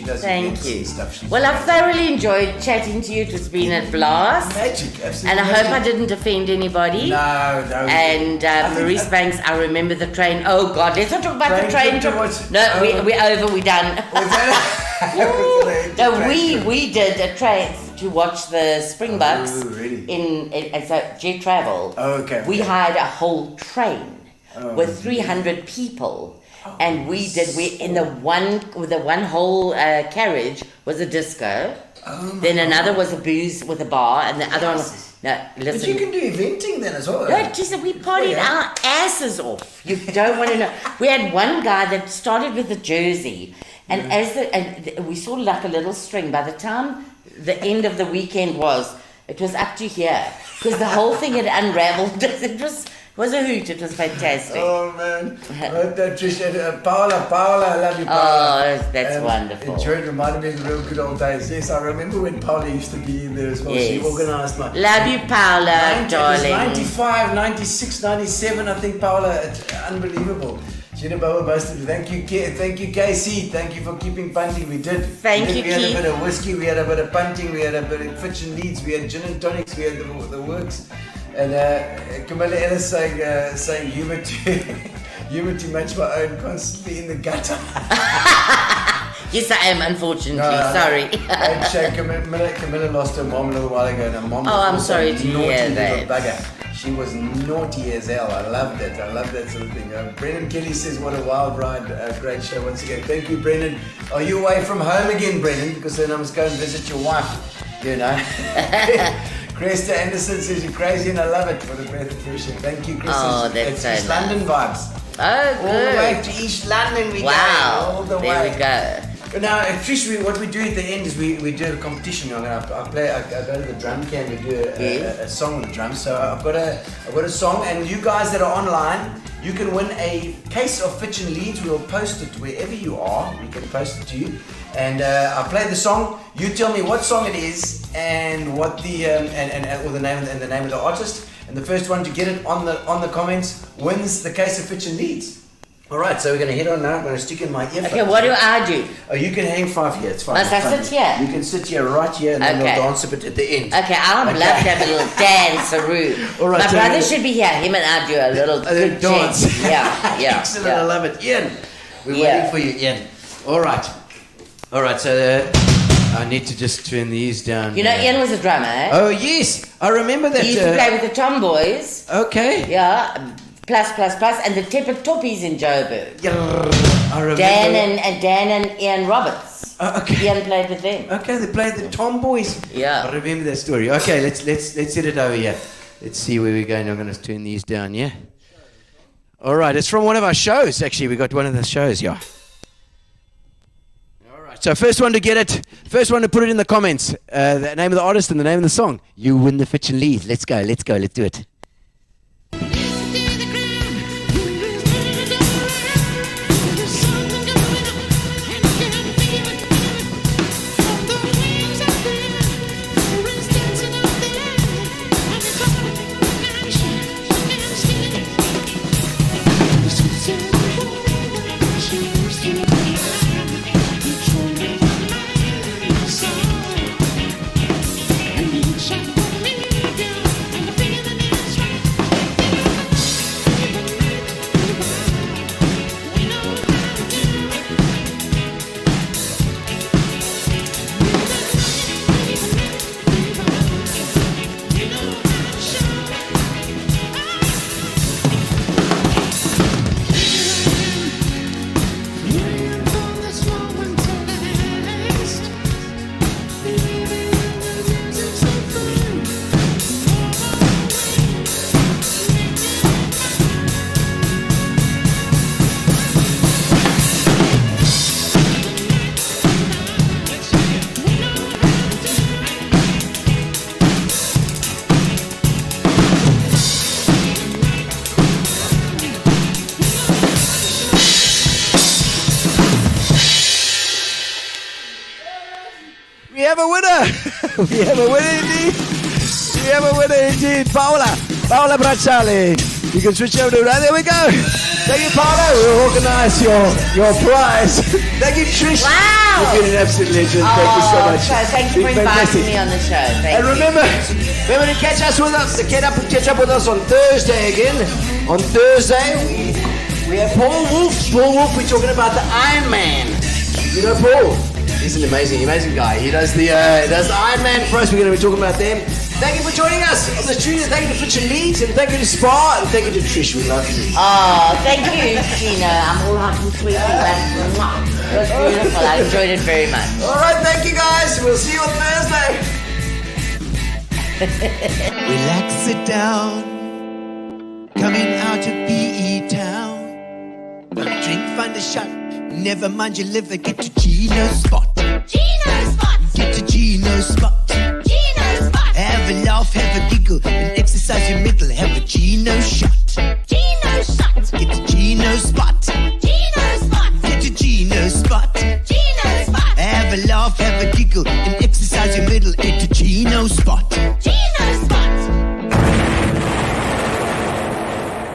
S3: does
S5: Thank
S3: events
S5: you.
S3: and stuff.
S5: Well, I've thoroughly enjoyed chatting to you. It has been a blast.
S3: Magic, absolutely.
S5: And I hope I
S3: magic.
S5: didn't offend anybody.
S3: No.
S5: And Maurice Banks, I remember the train. Oh God, let's not talk about the
S3: Train
S5: train.
S3: trip to what?
S5: No,
S3: Oh.
S5: we're over. We're done.
S3: Was that?
S5: No,
S3: Train trip.
S5: we did a train to watch the Springboks
S3: Oh, really?
S5: in so jet travel.
S3: Oh, okay.
S5: We hired a whole train
S3: Oh,
S5: with 300 people, and we in the one whole carriage was a disco. Then another was a booze with a bar, and the other one was no. Listen,
S3: But you can do eventing then as well.
S5: no, just we partied our asses off. You don't want to know. We had one guy that started with a jersey, and we saw like a little string. By the time the end of the weekend it was up to here because the whole thing had unraveled. It was a hoot. It was fantastic.
S3: Oh man, Trish, Paula, I love you, Paula.
S5: Oh, that's wonderful.
S3: Enjoyed, reminded me of the real good old days. Yes, I remember when Paula used to be in there as well. She
S5: Yes.
S3: organised my.
S5: Love you, Paula, darling.
S3: 95, 96, 97, I think, Paula. It's unbelievable. Gino Bubba boasted. Thank you, KC. Thank you for keeping punting. We did.
S5: Thank you,
S3: We had
S5: Keith.
S3: a bit of whiskey. We had a bit of punting. We had a bit of Fitch and Leeds. We had gin and tonics. We had the works. And Camilla Ellis saying humour to match my own, constantly in the gutter.
S5: Yes, I am, unfortunately. Sorry.
S3: Camilla lost her mom a little while ago, and her mom was
S5: I'm
S3: also
S5: sorry to
S3: naughty
S5: hear
S3: little
S5: that.
S3: bugger. She was naughty as hell. I loved it. I love that sort of thing. Brendan Kelly says, what a wild ride. Great show once again. Thank you, Brendan. Are you away from home again, Brendan? Because then I must go and visit your wife, you know. Krista Anderson says, you're crazy and I love it. What a breath of fresh air. Thank you, Krista.
S5: Oh, that's
S3: it's
S5: so
S3: East
S5: nice.
S3: London vibes.
S5: Oh, good.
S3: All the way to East London we go.
S5: Wow.
S3: All the
S5: There
S3: way.
S5: we go.
S3: Now, Trish, what we do at the end is we do a competition. I go to the drum can, we do a song on the drums. So I've got a song, and you guys that are online, you can win a case of Fitch and Leeds. We'll post it wherever you are. We can post it to you. And I'll play the song. You tell me what song it is and what the or the name and the name of the artist. And the first one to get it on the comments wins the case of Fitch and Leeds. All right, so we're going to head on now. I'm going to stick in my earphone.
S5: Okay, what do I do?
S3: Oh, you can hang 5 here. It's fine.
S5: Must
S3: it's
S5: I
S3: fine.
S5: sit here?
S3: You can sit here, right here, and then
S5: Okay.
S3: we'll dance a bit at the end.
S5: Okay, I'd love to have a little dance-a-roo.
S3: All right,
S5: My
S3: so
S5: brother
S3: we're-
S5: should be here. Him and I do a little good
S3: dance.
S5: dance. Yeah.
S3: Excellent, I love it. Ian, we're
S5: Yeah.
S3: waiting for you, Ian. All right, so I need to just turn these down.
S5: You know, Ian was a drummer, eh?
S3: Oh, yes. I remember that.
S5: He used to play with the Tomboys.
S3: Okay.
S5: Yeah, plus, and the Tepper Toppies in Joburg.
S3: I remember.
S5: Dan and Ian Roberts.
S3: Okay.
S5: Ian played with them.
S3: Okay, they played the Tomboys.
S5: Yeah.
S3: I remember that story. Okay, let's set it over here. Let's see where we're going. I'm going to turn these down, yeah? All right, it's from one of our shows, actually. We got one of the shows, yeah. All right, so first one to get it, first one to put it in the comments, the name of the artist and the name of the song. You win the Fitch and Leave. Let's go, let's do it. We have a winner! We have a winner indeed! We have a winner indeed! Paola Bracciali! You can switch over to that. There we go! Thank you, Paola! We'll organize your prize. Thank you, Trish!
S5: Wow!
S3: You've been an absolute legend. Thank you so much.
S5: Thank you for
S3: Been
S5: inviting
S3: fantastic.
S5: me on the show. Thank
S3: And
S5: you.
S3: remember to catch up with us on Thursday again. On Thursday, we have Paul Wolf. Paul Wolf, we're talking about the Iron Man. You know Paul? He's an amazing guy. He does the Iron Man for us. We're going to be talking about them. Thank you for joining us on the studio. Thank you to Fitch and Leeds, and thank you to Spa, and thank you to Trish. We love you.
S5: Oh, thank you, Gino. I'm all hot and sweaty. It was beautiful. I enjoyed it very much.
S3: All right, thank you guys. We'll see you on Thursday.
S1: Relax, sit down. Coming out of PE town. One drink, find a shot. Never mind your liver, get to Gino's spot.
S2: Gino spot.
S1: Get to Gino's spot.
S2: Gino spot.
S1: Have a laugh, have a giggle, and exercise your middle. Have a Gino shot.